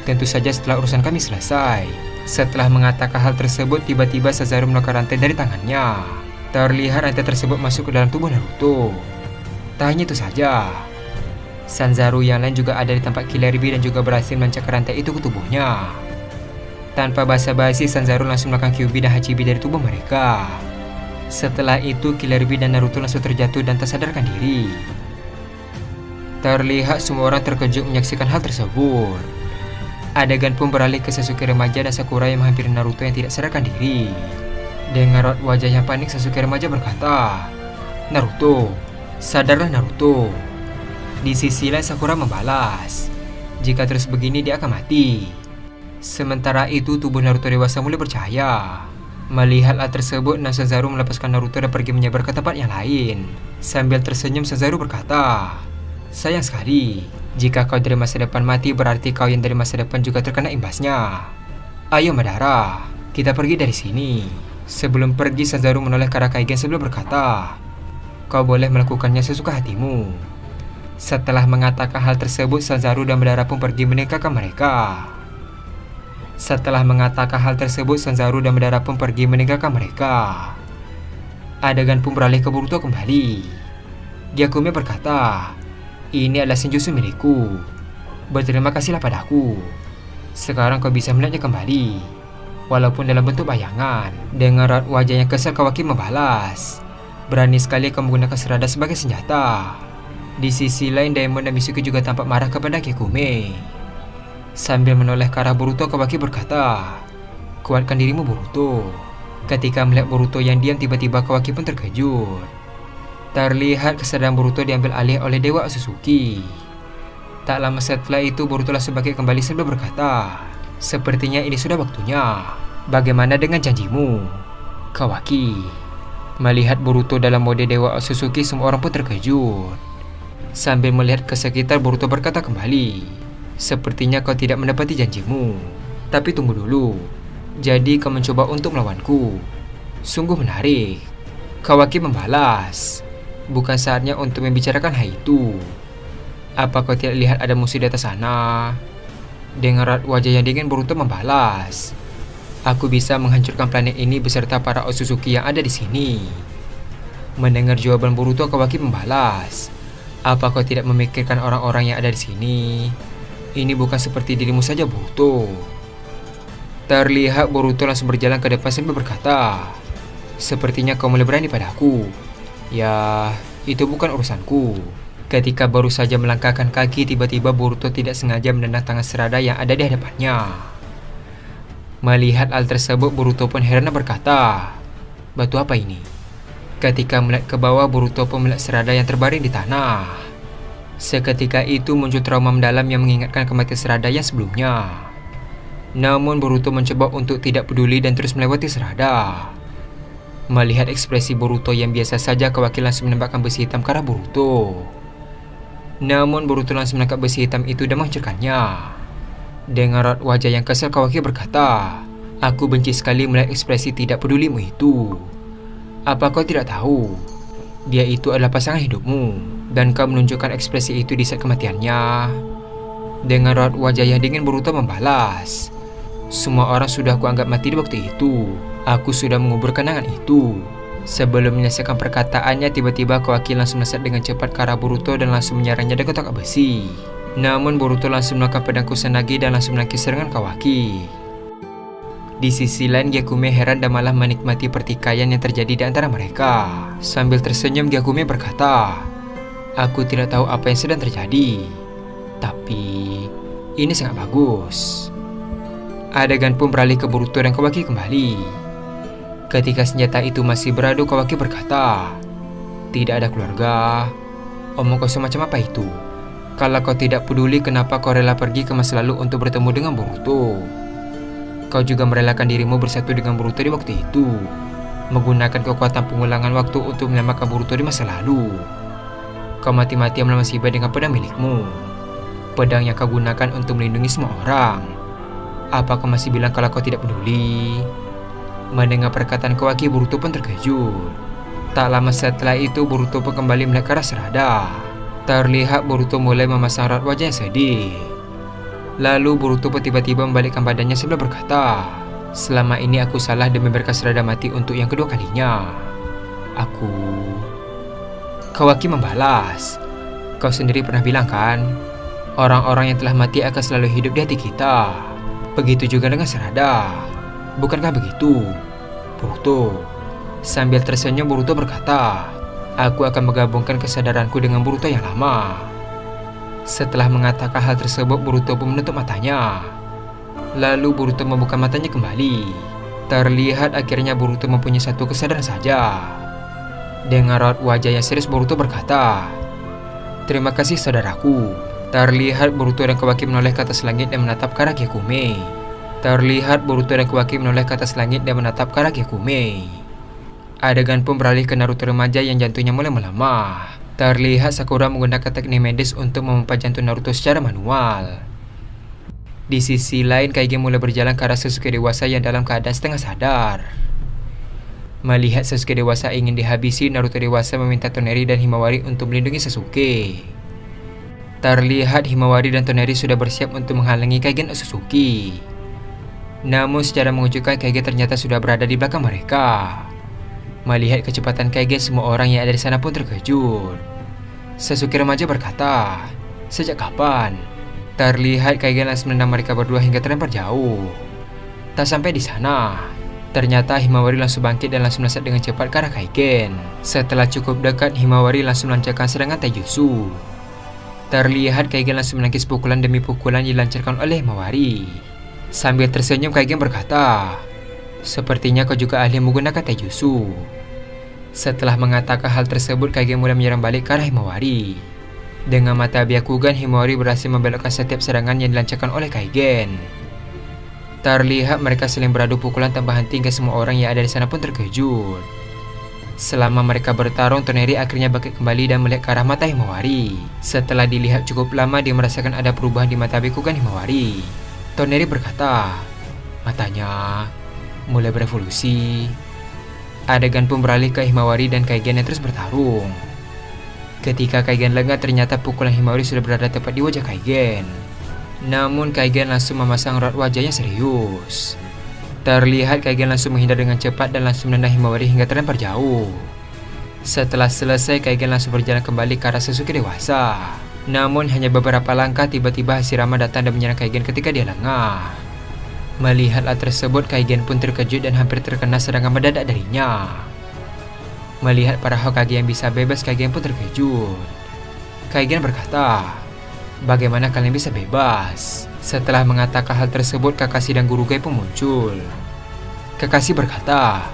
"Tentu saja setelah urusan kami selesai." Setelah mengatakan hal tersebut, tiba-tiba Sanzaru menukar rantai dari tangannya. Terlihat rantai tersebut masuk ke dalam tubuh Naruto. Tak hanya itu saja, Sanzaru yang lain juga ada di tempat Killer Bee dan juga berhasil mencakar rantai itu ke tubuhnya. Tanpa basa-basi, Sanzaru langsung melakukan Kyuubi dan Hachibi dari tubuh mereka. Setelah itu, Killer Bee dan Naruto langsung terjatuh dan tak sadarkan diri. Terlihat semua orang terkejut menyaksikan hal tersebut. Adegan pun beralih ke Sasuke remaja dan Sakura yang menghampiri Naruto yang tidak sadarkan diri. Dengan raut wajah yang panik, Sasuke remaja berkata, "Naruto, sadarlah Naruto." Di sisi lain, Sakura membalas, "Jika terus begini dia akan mati." Sementara itu, tubuh Naruto dewasa mulai bercahaya. Melihat hal tersebut, Sanzaru melepaskan Naruto dan pergi menyebar ke tempat yang lain. Sambil tersenyum, Sanzaru berkata, "Sayang sekali, jika kau dari masa depan mati, berarti kau yang dari masa depan juga terkena imbasnya. Ayo Madara, kita pergi dari sini." Sebelum pergi, Sanzaru menoleh ke arah Kaigen sebelum berkata, "Kau boleh melakukannya sesuka hatimu." Setelah mengatakan hal tersebut, Sanzaru dan Madara pun pergi meninggalkan mereka. Adegan pun beralih ke Boruto kembali. Gyakume berkata, "Ini adalah senjutsu milikku. Berterima kasihlah padaku. Sekarang kau bisa melihatnya kembali, walaupun dalam bentuk bayangan." Dengan raut wajah yang kesal, Kawaki membalas, "Berani sekali kau menggunakan Sarada sebagai senjata." Di sisi lain, Daemon dan Mitsuki juga tampak marah kepada Gyakume. Sambil menoleh ke arah Boruto, Kawaki berkata, "Kuatkan dirimu, Boruto." Ketika melihat Boruto yang diam, tiba-tiba Kawaki pun terkejut. Terlihat kesadaran Boruto diambil alih oleh Dewa Otsutsuki. Tak lama setelah itu, Boruto langsung bangkit kembali sambil berkata, "Sepertinya ini sudah waktunya. Bagaimana dengan janjimu, Kawaki?" Melihat Boruto dalam mode Dewa Otsutsuki, semua orang pun terkejut. Sambil melihat ke sekitar, Boruto berkata kembali, "Sepertinya kau tidak menepati janjimu." Tapi tunggu dulu. Jadi kau mencoba untuk melawanku? Sungguh menarik. Kawaki membalas. Bukan saatnya untuk membicarakan hal itu. Apa kau tidak lihat ada musuh di atas sana? Dengan raut wajah yang dingin, Boruto membalas. Aku bisa menghancurkan planet ini beserta para Otsutsuki yang ada di sini. Mendengar jawaban Boruto, Kawaki membalas. Apa kau tidak memikirkan orang-orang yang ada di sini? Ini bukan seperti dirimu saja, Boruto. Terlihat Boruto langsung berjalan ke depan sambil berkata, sepertinya kau mulai berani padaku. Ya, itu bukan urusanku. Ketika baru saja melangkahkan kaki, tiba-tiba Boruto tidak sengaja menendang tangan Sarada yang ada di hadapannya. Melihat hal tersebut, Boruto pun heran dan berkata, batu apa ini? Ketika melihat ke bawah, Boruto pun melihat Sarada yang terbaring di tanah. Seketika itu muncul trauma mendalam yang mengingatkan kematian Sarada yang sebelumnya. Namun Boruto mencoba untuk tidak peduli dan terus melewati Sarada. Melihat ekspresi Boruto yang biasa saja, Kawaki langsung menembakkan besi hitam ke arah Boruto. Namun Boruto langsung menangkap besi hitam itu dan menghancurkannya. Dengan raut wajah yang kesal, Kawaki berkata, aku benci sekali melihat ekspresi tidak pedulimu itu. Apa kau tidak tahu? Dia itu adalah pasangan hidupmu, dan kau menunjukkan ekspresi itu di saat kematiannya. Dengan raut wajah yang dingin, Boruto membalas, semua orang sudah kuanggap mati di waktu itu. Aku sudah mengubur kenangan itu. Sebelum menyelesaikan perkataannya, tiba-tiba Kawaki langsung melesat dengan cepat ke arah Boruto dan langsung menyerangnya dengan tongkat besi. Namun Boruto langsung melakukan pedang Kusanagi dan langsung menangkis serangan Kawaki. Di sisi lain, Gyakume heran dan malah menikmati pertikaian yang terjadi di antara mereka. Sambil tersenyum, Gyakume berkata, aku tidak tahu apa yang sedang terjadi, tapi ini sangat bagus. Adegan pun beralih ke Boruto dan Kawaki kembali. Ketika senjata itu masih beradu, Kawaki berkata, tidak ada keluarga. Omong kosong macam apa itu? Kalau kau tidak peduli, kenapa kau rela pergi ke masa lalu untuk bertemu dengan Boruto? Kau juga merelakan dirimu bersatu dengan Boruto di waktu itu, menggunakan kekuatan pengulangan waktu untuk menyelamatkan Boruto di masa lalu. Kau mati-matian melawan Shiba dengan pedang milikmu, pedang yang kau gunakan untuk melindungi semua orang. Apa kau masih bilang kalau kau tidak peduli? Mendengar perkataan Kawaki, Boruto pun terkejut. Tak lama setelah itu, Boruto pun kembali melihat ke arah Sarada. Terlihat Boruto mulai memasang raut wajah yang sedih. Lalu Boruto pun tiba-tiba membalikkan badannya sambil berkata, selama ini aku salah dan membiarkan Sarada mati untuk yang kedua kalinya. Kawaki membalas, kau sendiri pernah bilang kan, orang-orang yang telah mati akan selalu hidup di hati kita. Begitu juga dengan Sarada. Bukankah begitu, Boruto? Sambil tersenyum, Boruto berkata, aku akan menggabungkan kesadaranku dengan Boruto yang lama. Setelah mengatakan hal tersebut, Boruto pun menutup matanya. Lalu Boruto membuka matanya kembali. Terlihat akhirnya Boruto mempunyai satu kesadaran saja. Dengan raut wajah yang serius, Boruto berkata, terima kasih saudaraku. Terlihat Boruto dan Kawaki menoleh ke atas langit dan menatap ke arah Gyakume. Adegan pun beralih ke Naruto remaja yang jantungnya mulai melemah. Terlihat Sakura menggunakan teknik medis untuk memompa jantung Naruto secara manual. Di sisi lain, Kaige mulai berjalan ke arah Sasuke dewasa yang dalam keadaan setengah sadar. Melihat Sasuke dewasa ingin dihabisi, Naruto dewasa meminta Toneri dan Himawari untuk melindungi Sasuke. Terlihat Himawari dan Toneri sudah bersiap untuk menghalangi Kaige Otsutsuki. Namun secara mengejutkan, Kaige ternyata sudah berada di belakang mereka. Melihat kecepatan Kaige, semua orang yang ada di sana pun terkejut. Sasuke remaja berkata, sejak kapan? Terlihat Kaige langsung menendang mereka berdua hingga terlempar jauh. Tak sampai di sana, ternyata Himawari langsung bangkit dan langsung melesat dengan cepat ke arah Kaigen. Setelah cukup dekat, Himawari langsung melancarkan serangan taijutsu. Terlihat Kaigen langsung menangkis pukulan demi pukulan yang dilancarkan oleh Himawari. Sambil tersenyum, Kaigen berkata, sepertinya kau juga ahli menggunakan taijutsu. Setelah mengatakan hal tersebut, Kaigen mulai menyerang balik ke arah Himawari. Dengan mata Byakugan, Himawari berhasil membelokkan setiap serangan yang dilancarkan oleh Kaigen. Terlihat mereka saling beradu pukulan tanpa henti hingga semua orang yang ada di sana pun terkejut. Selama mereka bertarung, Toneri akhirnya bangkit kembali dan melihat ke arah mata Himawari. Setelah dilihat cukup lama, dia merasakan ada perubahan di mata Byakugan Himawari. Toneri berkata, Matanya mulai berevolusi. Adegan pun beralih ke Himawari dan Kaigen yang terus bertarung. Ketika Kaigen lengah, ternyata pukulan Himawari sudah berada tepat di wajah Kaigen. Namun Kaigen langsung memasang raut wajahnya serius. Terlihat Kaigen langsung menghindar dengan cepat dan langsung menendang Himawari hingga terlempar jauh. Setelah selesai, Kaigen langsung berjalan kembali ke arah Sasuke dewasa. Namun hanya beberapa langkah, tiba-tiba Hashirama datang dan menyerang Kaigen ketika dia lengah. Melihat hal tersebut, Kaigen pun terkejut dan hampir terkena serangan mendadak darinya. Melihat para Hokage yang bisa bebas, Kaigen pun terkejut. Kaigen berkata, "Bagaimana kalian bisa bebas?" Setelah mengatakan hal tersebut, Kakashi dan Guru Gai pun muncul. Kakashi berkata,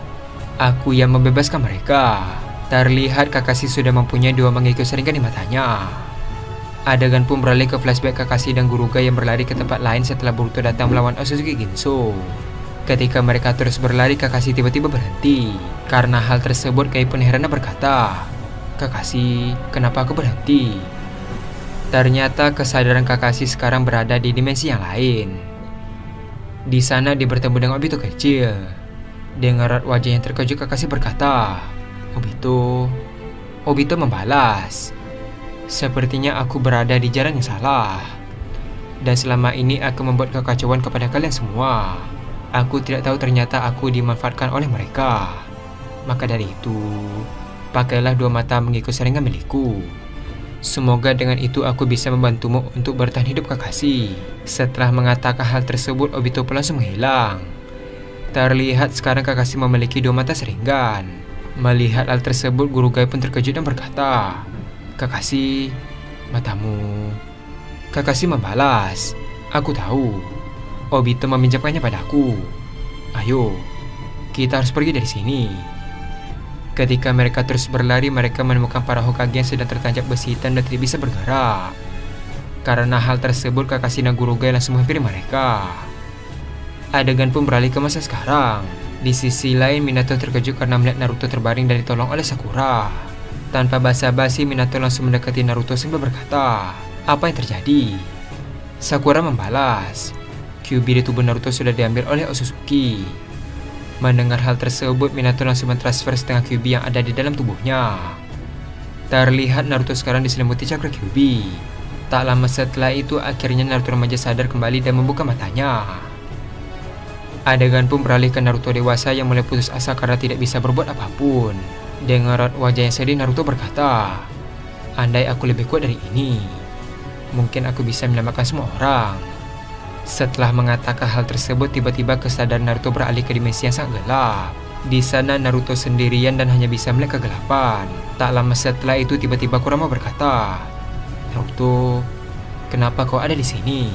"Aku yang membebaskan mereka." Terlihat Kakashi sudah mempunyai 2 mengikut Sharingan di matanya. Adegan pun beralih ke flashback Kakashi dan Guru Gai yang berlari ke tempat lain setelah Boruto datang melawan Otsutsuki Ginso. Ketika mereka terus berlari, Kakashi tiba-tiba berhenti. Karena hal tersebut, Gai pun heran dan berkata, "Kakashi, kenapa aku berhenti?" Ternyata kesadaran Kakashi sekarang berada di dimensi yang lain. Di sana dia bertemu dengan Obito kecil. Dengan raut wajah yang terkejut, Kakashi berkata, "Obito." Obito membalas, "Sepertinya aku berada di jalan yang salah. Dan selama ini aku membuat kekacauan kepada kalian semua. Aku tidak tahu ternyata aku dimanfaatkan oleh mereka. Maka dari itu, pakailah 2 mata mengikut Sharingan milikku. Semoga dengan itu aku bisa membantumu untuk bertahan hidup, Kakashi." Setelah mengatakan hal tersebut, Obito pun langsung menghilang. Terlihat sekarang Kakashi memiliki 2 mata Sharingan. Melihat hal tersebut, Guru Gai pun terkejut dan berkata, "Kakashi, matamu." Kakashi membalas, "Aku tahu." Obito meminjamkannya padaku. "Ayo, kita harus pergi dari sini." Ketika mereka terus berlari, mereka menemukan para Hokage yang sedang tertancap besi hitam dan tidak bisa bergerak. Karena hal tersebut, Kakashi dan Guru Gai langsung menghampiri mereka. Adegan pun beralih ke masa sekarang. Di sisi lain, Minato terkejut karena melihat Naruto terbaring dan ditolong oleh Sakura. Tanpa basa-basi, Minato langsung mendekati Naruto sambil berkata, "Apa yang terjadi?" Sakura membalas, "Kyuubi di tubuh Naruto sudah diambil oleh Otsutsuki." Mendengar hal tersebut, Minato langsung mentransfer setengah Kyuubi yang ada di dalam tubuhnya. Terlihat Naruto sekarang diselimuti cakra Kyuubi. Tak lama setelah itu, akhirnya Naruto remaja sadar kembali dan membuka matanya. Adegan pun beralih ke Naruto dewasa yang mulai putus asa karena tidak bisa berbuat apapun. Dengan raut wajah yang sedih, Naruto berkata, "Andai aku lebih kuat dari ini, mungkin aku bisa menyelamatkan semua orang." Setelah mengatakan hal tersebut, tiba-tiba kesadaran Naruto beralih ke dimensi yang sangat gelap. Di sana Naruto sendirian dan hanya bisa melihat kegelapan. Tak lama setelah itu, tiba-tiba Kurama berkata, "Naruto, kenapa kau ada di sini?"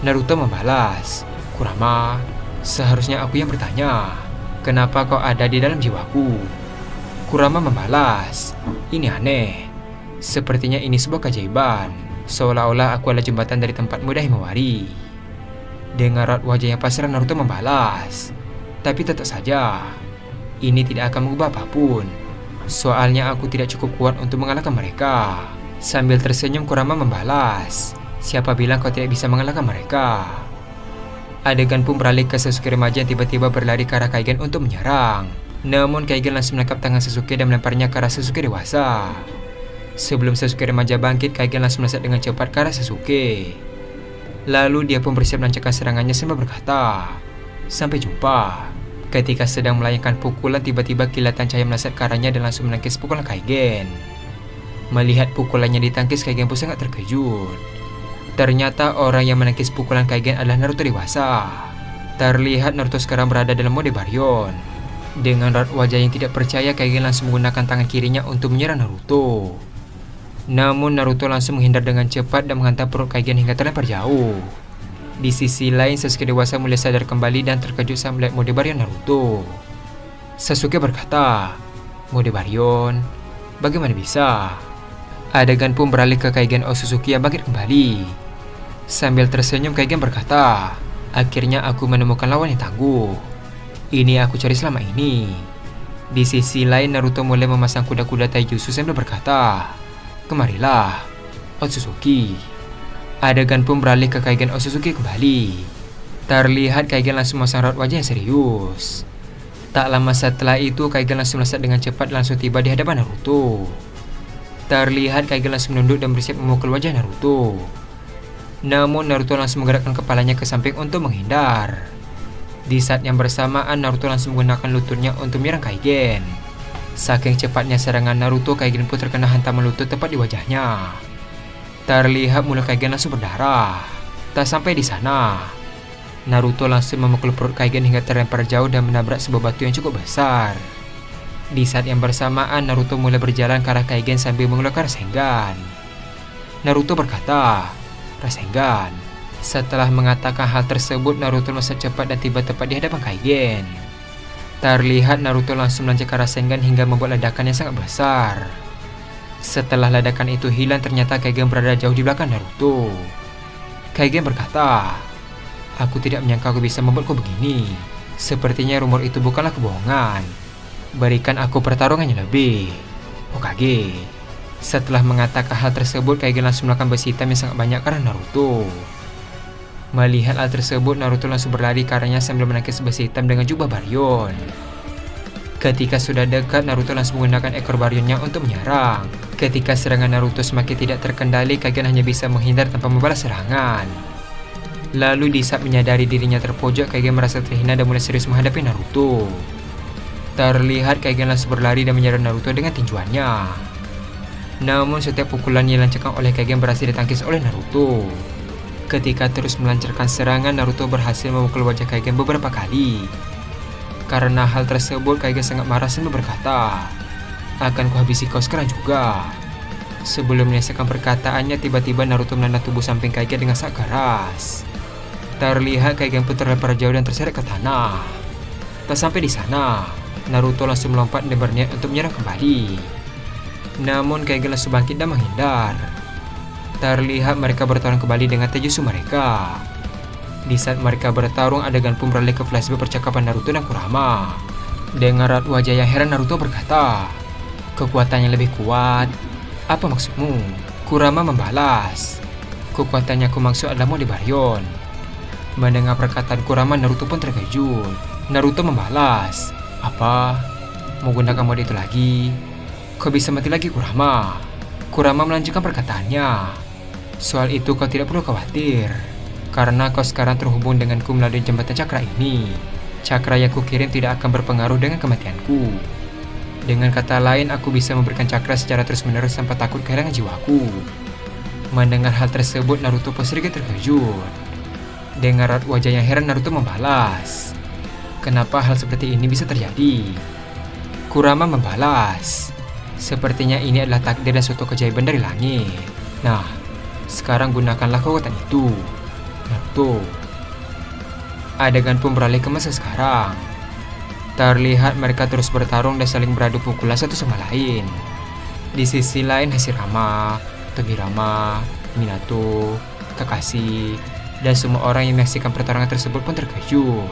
Naruto membalas, "Kurama, seharusnya aku yang bertanya, kenapa kau ada di dalam jiwaku?" Kurama membalas, "Ini aneh. Sepertinya ini sebuah keajaiban. Seolah-olah aku adalah jembatan dari tempat muda Himawari." Dengan raut wajah yang pasrah, Naruto membalas, "Tapi tetap saja, ini tidak akan mengubah apapun. Soalnya aku tidak cukup kuat untuk mengalahkan mereka." Sambil tersenyum, Kurama membalas, "Siapa bilang kau tidak bisa mengalahkan mereka?" Adegan pun beralih ke Sasuke remaja yang tiba-tiba berlari ke arah Kaigen untuk menyerang. Namun Kaigen langsung menangkap tangan Sasuke dan melemparnya ke arah Sasuke dewasa. Sebelum Sasuke remaja bangkit, Kaigen langsung melesat dengan cepat ke arah Sasuke. Lalu dia pun bersiap melancarkan serangannya sambil berkata, "Sampai jumpa." Ketika sedang melayangkan pukulan, tiba-tiba kilatan cahaya melesat ke arahnya dan langsung menangkis pukulan Kaigen. Melihat pukulannya ditangkis, Kaigen pun sangat terkejut. Ternyata orang yang menangkis pukulan Kaigen adalah Naruto dewasa. Terlihat Naruto sekarang berada dalam mode Baryon. Dengan raut wajah yang tidak percaya, Kaigen langsung menggunakan tangan kirinya untuk menyerang Naruto. Namun Naruto langsung menghindar dengan cepat dan menghantam perut Kaigen hingga terlempar jauh. Di sisi lain, Sasuke dewasa mulai sadar kembali dan terkejut saat melihat mode Baryon Naruto. Sasuke berkata, "Mode Baryon? Bagaimana bisa?" Adegan pun beralih ke Kaigen Otsutsuki yang bangkit kembali. Sambil tersenyum, Kaigen berkata, "Akhirnya aku menemukan lawan yang tangguh. Ini aku cari selama ini." Di sisi lain, Naruto mulai memasang kuda-kuda taijutsu sambil berkata, "Kemarilah, Otsutsuki." Adegan pun beralih ke Kaigen Otsutsuki kembali. Terlihat Kaigen langsung memasang raut wajah yang serius. Tak lama setelah itu, Kaigen langsung melesat dengan cepat dan langsung tiba di hadapan Naruto. Terlihat Kaigen langsung menunduk dan bersiap memukul wajah Naruto. Namun Naruto langsung menggerakkan kepalanya ke samping untuk menghindar. Di saat yang bersamaan, Naruto langsung menggunakan lututnya untuk menyerang Kaigen. Saking cepatnya serangan Naruto, Kaigen pun terkena hantaman lutut tepat di wajahnya. Terlihat mulut Kaigen langsung berdarah. Tak sampai di sana, Naruto langsung memukul perut Kaigen hingga terlempar jauh dan menabrak sebuah batu yang cukup besar. Di saat yang bersamaan, Naruto mulai berjalan ke arah Kaigen sambil mengeluarkan Rasengan. Naruto berkata, "Rasengan." Setelah mengatakan hal tersebut, Naruto melesat cepat dan tiba tepat di hadapan Kaigen. Terlihat Naruto langsung melancarkan Rasengan hingga membuat ledakan yang sangat besar. Setelah ledakan itu hilang, ternyata Kaigen berada jauh di belakang Naruto. Kaigen berkata, "Aku tidak menyangka aku bisa membuatku begini. Sepertinya rumor itu bukanlah kebohongan. Berikan aku pertarungannya lebih, Hokage." Setelah mengatakan hal tersebut, Kaigen langsung melakukan besi hitam yang sangat banyak ke arah Naruto. Melihat hal tersebut, Naruto langsung berlari ke arahnya sambil menangkis besi hitam dengan jubah Baryon. Ketika sudah dekat, Naruto langsung menggunakan ekor Baryonnya untuk menyerang. Ketika serangan Naruto semakin tidak terkendali, Kaigen hanya bisa menghindar tanpa membalas serangan. Lalu di saat menyadari dirinya terpojok, Kaigen merasa terhina dan mulai serius menghadapi Naruto. Terlihat Kaigen langsung berlari dan menyerang Naruto dengan tinjuannya. Namun setiap pukulan yang dilancarkan oleh Kaigen berhasil ditangkis oleh Naruto. Ketika terus melancarkan serangan, Naruto berhasil memukul wajah Kaigen beberapa kali. Karena hal tersebut, Kaigen sangat marah sambil berkata, "Akan kuhabisi kau sekarang juga." Sebelum menyelesaikan perkataannya, tiba-tiba Naruto menendang tubuh samping Kaigen dengan sangat keras. Terlihat Kaigen pun terlempar jauh dan terseret ke tanah. Tak sampai di sana, Naruto langsung melompat dan berniat untuk menyerang kembali. Namun Kaigen langsung bangkit dan menghindar. Terlihat mereka bertarung kembali dengan taijutsu mereka. Di saat mereka bertarung, adegan pun beralih ke flashback percakapan Naruto dan Kurama. Dengan raut wajah yang heran, Naruto berkata, "Kekuatan yang lebih kuat? Apa maksudmu?" Kurama membalas, "Kekuatan yang aku maksud adalah mode Baryon." Mendengar perkataan Kurama, Naruto pun terkejut. Naruto membalas, "Apa? Menggunakan mode itu lagi? Kau bisa mati lagi, Kurama?" Kurama melanjutkan perkataannya, "Soal itu kau tidak perlu khawatir, karena kau sekarang terhubung denganku melalui jembatan cakra ini. Cakra yang kukirim tidak akan berpengaruh dengan kematianku. Dengan kata lain, aku bisa memberikan cakra secara terus-menerus tanpa takut kehilangan jiwaku." Mendengar hal tersebut, Naruto pun sedikit terkejut. Dengan raut wajah yang heran, Naruto membalas, "Kenapa hal seperti ini bisa terjadi?" Kurama membalas, "Sepertinya ini adalah takdir dan suatu keajaiban dari langit. Nah, sekarang gunakanlah kekuatan itu, Naruto." Adegan pun beralih ke masa sekarang. Terlihat mereka terus bertarung dan saling beradu pukulan satu sama lain. Di sisi lain, Hashirama, Tobirama, Minato, Kakashi, dan semua orang yang menyaksikan pertarungan tersebut pun terkejut.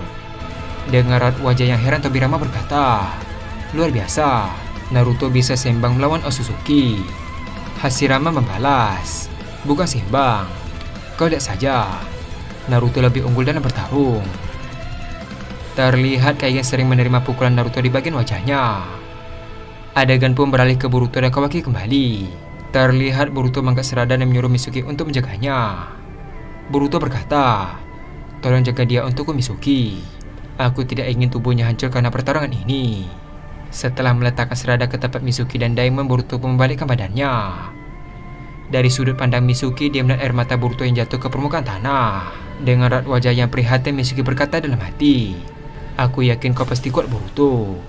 Dengan raut wajah yang heran, Tobirama berkata, "Luar biasa, Naruto bisa seimbang melawan Otsutsuki." Hashirama membalas, "Bukan seimbang. Kau lihat saja, Naruto lebih unggul dalam bertarung." Terlihat Kaigen sering menerima pukulan Naruto di bagian wajahnya. Adegan pun beralih ke Boruto dan Kawaki kembali. Terlihat Boruto mengangkat serada dan menyuruh Mitsuki untuk menjaganya. Boruto berkata, "Tolong jaga dia untukku, Mitsuki. Aku tidak ingin tubuhnya hancur karena pertarungan ini." Setelah meletakkan serada ke tempat Mitsuki dan Daimon, Boruto pun membalikkan badannya. Dari sudut pandang Mitsuki, dia melihat air mata Boruto yang jatuh ke permukaan tanah. Dengan raut wajah yang prihatin, Mitsuki berkata dalam hati, "Aku yakin kau pasti kuat, Boruto."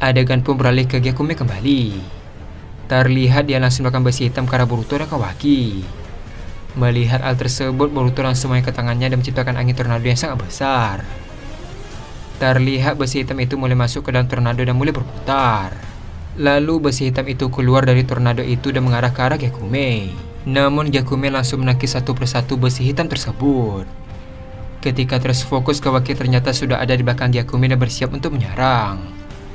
Adegan pun beralih ke Gyakumi kembali. Terlihat dia langsung melakukan besi hitam ke arah Boruto dan Kawaki. Melihat hal tersebut, Boruto langsung mengangkat tangannya dan menciptakan angin tornado yang sangat besar. Terlihat besi hitam itu mulai masuk ke dalam tornado dan mulai berputar. Lalu besi hitam itu keluar dari tornado itu dan mengarah ke arah Gyakumi. Namun Gyakumi langsung menangkis satu persatu besi hitam tersebut. Ketika terus fokus, Kawaki ternyata sudah ada di belakang Gyakumi dan bersiap untuk menyerang.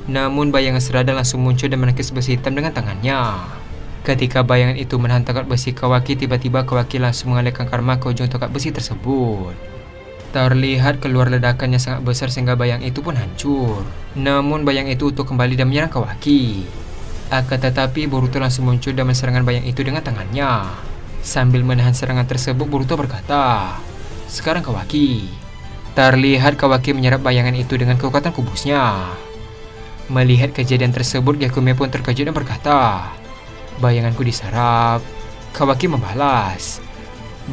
Namun bayangan serada langsung muncul dan menangkis besi hitam dengan tangannya. Ketika bayangan itu menahan tongkat besi Kawaki, tiba-tiba Kawaki langsung mengalirkan karma ke ujung tongkat besi tersebut. Terlihat keluar ledakan yang sangat besar sehingga bayang itu pun hancur. Namun bayang itu utuh kembali dan menyerang Kawaki. Akan tetapi Boruto langsung muncul dan menserangkan bayang itu dengan tangannya. Sambil menahan serangan tersebut, Boruto berkata, "Sekarang Kawaki." Terlihat Kawaki menyerap bayangan itu dengan kekuatan kubusnya. Melihat kejadian tersebut, Gyakume pun terkejut dan berkata, "Bayanganku diserap." Kawaki membalas,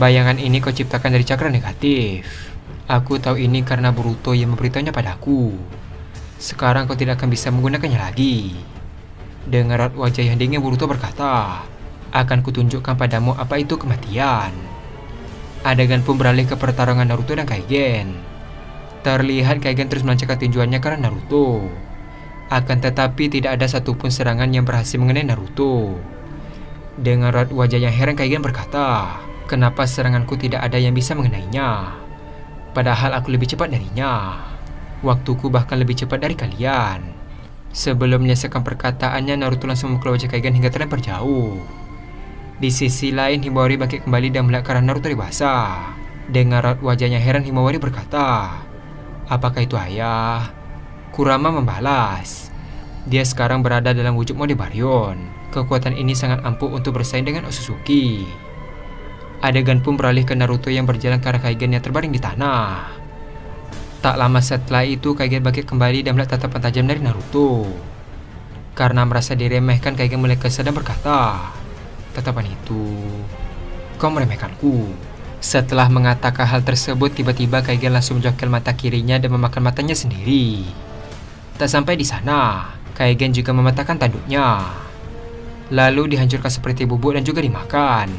"Bayangan ini kau ciptakan dari cakra negatif. Aku tahu ini karena Boruto yang memberitahunya padaku. Sekarang kau tidak akan bisa menggunakannya lagi." Dengan raut wajah yang dingin, Boruto berkata, "Akan kutunjukkan padamu apa itu kematian." Adegan pun beralih ke pertarungan Naruto dan Kaigen. Terlihat Kaigen terus melancarkan tinjuannya ke arah Naruto. Akan tetapi tidak ada satupun serangan yang berhasil mengenai Naruto. Dengan raut wajah yang heran, Kaigen berkata, "Kenapa seranganku tidak ada yang bisa mengenainya? Padahal aku lebih cepat darinya. Waktuku bahkan lebih cepat dari kalian." Sebelum menyelesaikan perkataannya, Naruto langsung memukul wajah Kaigen hingga terlempar jauh. Di sisi lain, Himawari bangkit kembali dan melihat ke arah Naruto dewasa. Dengan raut wajahnya heran, Himawari berkata, "Apakah itu ayah?" Kurama membalas, "Dia sekarang berada dalam wujud mode Baryon. Kekuatan ini sangat ampuh untuk bersaing dengan Otsutsuki." Adegan pun beralih ke Naruto yang berjalan ke arah Kaigen yang terbaring di tanah. Tak lama setelah itu, Kaigen bangkit kembali dan melihat tatapan tajam dari Naruto. Karena merasa diremehkan, Kaigen mulai kesal dan berkata, "Tatapan itu, kau meremehkanku." Setelah mengatakan hal tersebut, tiba-tiba Kaigen langsung menjokkel mata kirinya dan memakan matanya sendiri. Tak sampai di sana, Kaigen juga mematahkan tanduknya. Lalu dihancurkan seperti bubuk dan juga dimakan.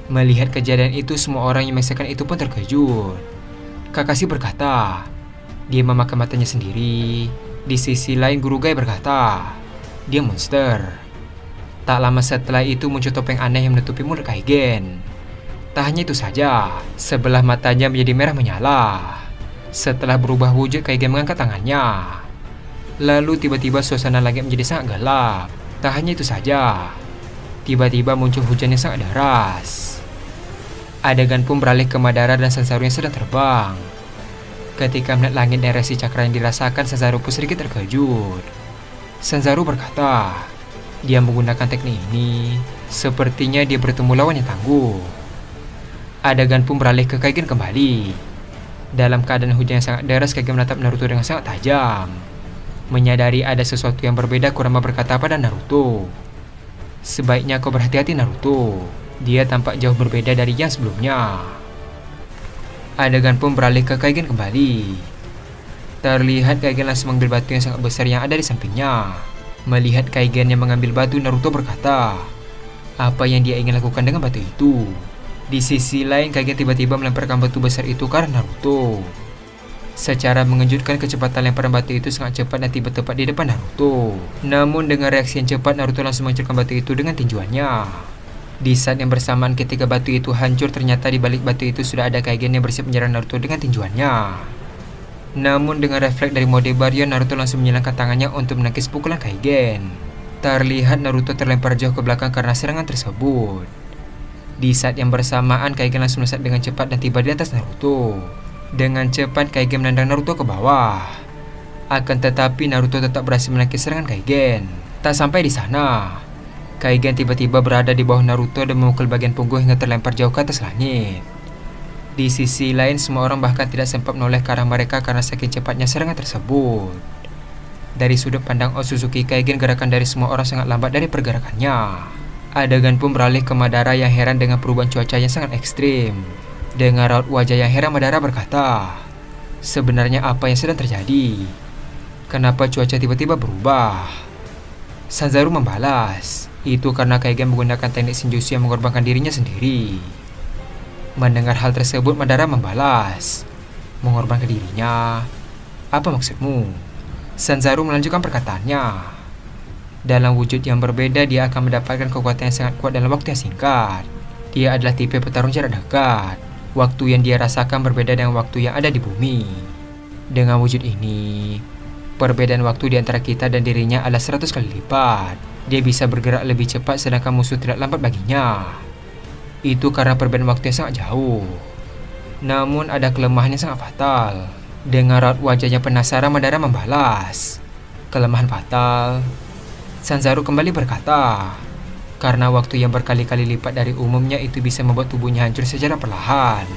Melihat kejadian itu, semua orang yang menyaksikan itu pun terkejut. Kakashi berkata, "Dia memakan matanya sendiri." Di sisi lain, Guru Gai berkata, "Dia monster." Tak lama setelah itu muncul topeng aneh yang menutupi mulut Kaigen. Tak hanya itu saja, sebelah matanya menjadi merah menyala. Setelah berubah wujud, Kaigen mengangkat tangannya. Lalu tiba-tiba suasana langit menjadi sangat gelap. Tak hanya itu saja, tiba-tiba muncul hujan yang sangat deras. Adegan pun beralih ke Madara dan Sanzaru yang sedang terbang. Ketika melihat langit dan reaksi cakra yang dirasakan, Sanzaru pun sedikit terkejut. Sanzaru berkata, "Dia menggunakan teknik ini. Sepertinya dia bertemu lawan yang tangguh." Adegan pun beralih ke Kaigen kembali. Dalam keadaan hujan yang sangat deras, Kaigen menatap Naruto dengan sangat tajam. Menyadari ada sesuatu yang berbeda, Kurama berkata pada Naruto, "Sebaiknya kau berhati-hati Naruto. Dia tampak jauh berbeda dari yang sebelumnya." Adegan pun beralih ke Kaigen kembali. Terlihat Kaigen langsung mengambil batu yang sangat besar yang ada di sampingnya. Melihat Kaigen yang mengambil batu, Naruto berkata, "Apa yang dia ingin lakukan dengan batu itu?" Di sisi lain, Kaigen tiba-tiba melemparkan batu besar itu ke arah Naruto. Secara mengejutkan, kecepatan lemparan batu itu sangat cepat dan tiba tepat di depan Naruto. Namun dengan reaksi yang cepat, Naruto langsung menghancurkan batu itu dengan tinjuannya. Di saat yang bersamaan ketika batu itu hancur, ternyata di balik batu itu sudah ada Kaigen yang bersiap menyerang Naruto dengan tinjuannya. Namun dengan refleks dari mode Baryon, Naruto langsung menyilangkan tangannya untuk menangkis pukulan Kaigen. Terlihat Naruto terlempar jauh ke belakang karena serangan tersebut. Di saat yang bersamaan, Kaigen langsung melesat dengan cepat dan tiba di atas Naruto. Dengan cepat, Kaigen menendang Naruto ke bawah. Akan tetapi Naruto tetap berhasil menangkis serangan Kaigen. Tak sampai di sana, Kaigen tiba-tiba berada di bawah Naruto dan memukul bagian punggung hingga terlempar jauh ke atas langit. Di sisi lain, semua orang bahkan tidak sempat menoleh ke arah mereka karena saking cepatnya serangan tersebut. Dari sudut pandang Otsutsuki Kaigen, gerakan dari semua orang sangat lambat dari pergerakannya. Adegan pun beralih ke Madara yang heran dengan perubahan cuaca yang sangat ekstrim. Dengan raut wajah yang heran, Madara berkata, "Sebenarnya apa yang sedang terjadi? Kenapa cuaca tiba-tiba berubah?" Sanzaru membalas, "Itu karena Kaigen menggunakan teknik Shinjutsu yang mengorbankan dirinya sendiri." Mendengar hal tersebut, Madara membalas, "Mengorbankan dirinya? Apa maksudmu?" Sanzaru melanjutkan perkataannya, "Dalam wujud yang berbeda, dia akan mendapatkan kekuatan yang sangat kuat dalam waktu yang singkat. Dia adalah tipe petarung jarak dekat. Waktu yang dia rasakan berbeda dengan waktu yang ada di bumi. Dengan wujud ini, perbedaan waktu di antara kita dan dirinya adalah 100 kali lipat. Dia bisa bergerak lebih cepat sedangkan musuh tidak lambat baginya. Itu karena perbedaan waktu yang sangat jauh." Namun ada kelemahan yang sangat fatal. Dengan raut wajahnya penasaran, Madara membalas. Kelemahan fatal? Sanzaru kembali berkata, karena waktu yang berkali-kali lipat dari umumnya itu bisa membuat tubuhnya hancur secara perlahan.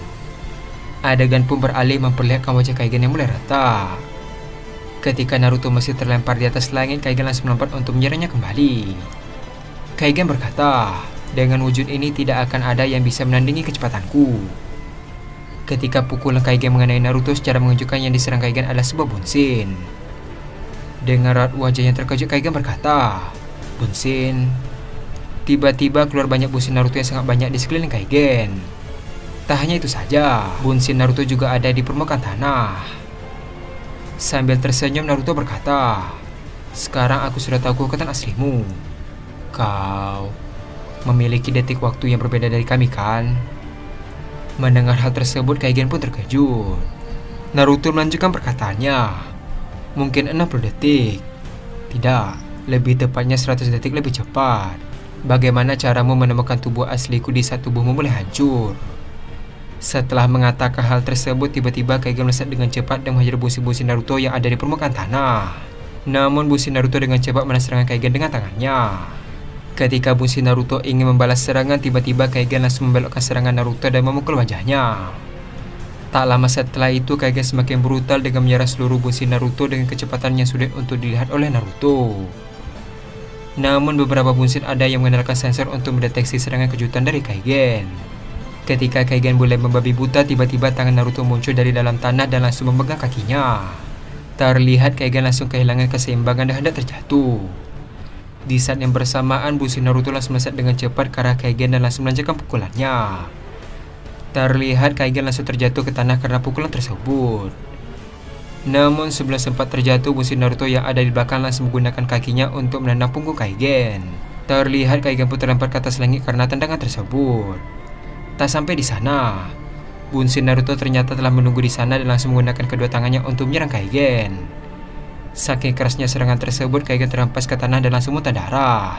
Adegan pun beralih memperlihatkan wajah Kaigen yang mulai retak. Ketika Naruto masih terlempar di atas langit, Kaigen langsung melompat untuk menyerangnya kembali. Kaigen berkata, dengan wujud ini tidak akan ada yang bisa menandingi kecepatanku. Ketika pukulan Kaigen mengenai Naruto, secara mengejutkan yang diserang Kaigen adalah sebuah bunsin. Dengan raut wajah yang terkejut, Kaigen berkata, bunsin. Tiba-tiba keluar banyak bunsin Naruto yang sangat banyak di sekeliling Kaigen. Tak hanya itu saja, bunsin Naruto juga ada di permukaan tanah. Sambil tersenyum, Naruto berkata, sekarang aku sudah tahu kekuatan aslimu. Kau memiliki detik waktu yang berbeda dari kami, kan? Mendengar hal tersebut, Kaigen pun terkejut. Naruto melanjutkan perkataannya. Mungkin 60 detik. Tidak, lebih tepatnya 100 detik lebih cepat. Bagaimana caramu menemukan tubuh asliku di saat tubuhmu mulai hancur? Setelah mengatakan hal tersebut, tiba-tiba Kaigen melesat dengan cepat dan menghajar busi-busi Naruto yang ada di permukaan tanah. Namun busi Naruto dengan cepat menahan serangan Kaigen dengan tangannya. Ketika busi Naruto ingin membalas serangan, tiba-tiba Kaigen langsung membelokkan serangan Naruto dan memukul wajahnya. Tak lama setelah itu, Kaigen semakin brutal dengan menyerang seluruh busi Naruto dengan kecepatan yang sulit untuk dilihat oleh Naruto. Namun beberapa bunsin ada yang mengandalkan sensor untuk mendeteksi serangan kejutan dari Kaigen. Ketika Kaigen mulai membabi buta, tiba-tiba tangan Naruto muncul dari dalam tanah dan langsung memegang kakinya. Terlihat Kaigen langsung kehilangan keseimbangan dan hendak terjatuh. Di saat yang bersamaan, busi Naruto langsung melesat dengan cepat ke arah Kaigen dan langsung melancarkan pukulannya. Terlihat Kaigen langsung terjatuh ke tanah karena pukulan tersebut. Namun sebelum sempat terjatuh, busi Naruto yang ada di belakang langsung menggunakan kakinya untuk menendang punggung Kaigen. Terlihat Kaigen pun terlempar ke atas langit karena tendangan tersebut. Tak sampai di sana, bunsin Naruto ternyata telah menunggu di sana dan langsung menggunakan kedua tangannya untuk menyerang Kaigen. Saking kerasnya serangan tersebut, Kaigen terhempas ke tanah dan langsung muntah darah.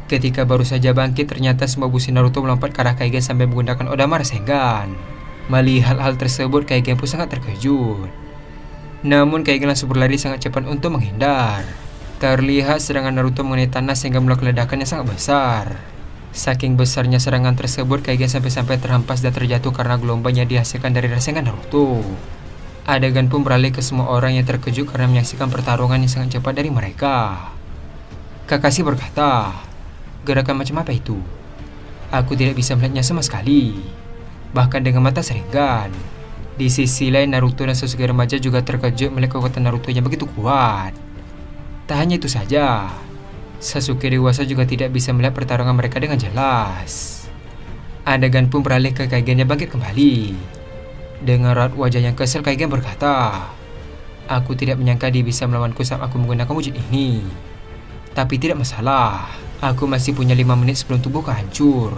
Ketika baru saja bangkit, ternyata semua bunsin Naruto melompat ke arah Kaigen sambil menggunakan Odama Rasengan. Melihat hal tersebut, Kaigen pun sangat terkejut. Namun Kaigen langsung berlari sangat cepat untuk menghindar. Terlihat serangan Naruto mengenai tanah sehingga melakukan ledakan yang sangat besar. Saking besarnya serangan tersebut, Kaigen sampai-sampai terhempas dan terjatuh karena gelombang yang dihasilkan dari Rasengan Naruto. Adegan pun beralih ke semua orang yang terkejut karena menyaksikan pertarungan yang sangat cepat dari mereka. Kakashi berkata, gerakan macam apa itu? Aku tidak bisa melihatnya sama sekali, bahkan dengan mata Sharingan. Di sisi lain, Naruto dan Sasuke remaja juga terkejut melihat kekuatan Naruto yang begitu kuat. Tak hanya itu saja, Sasuke dewasa juga tidak bisa melihat pertarungan mereka dengan jelas. Adegan pun beralih ke Kaigen yang bangkit kembali. Dengan raut wajah yang kesal, Kaigen berkata, aku tidak menyangka dia bisa melawanku saat aku menggunakan wujud ini. Tapi tidak masalah, aku masih punya 5 menit sebelum tubuhku hancur.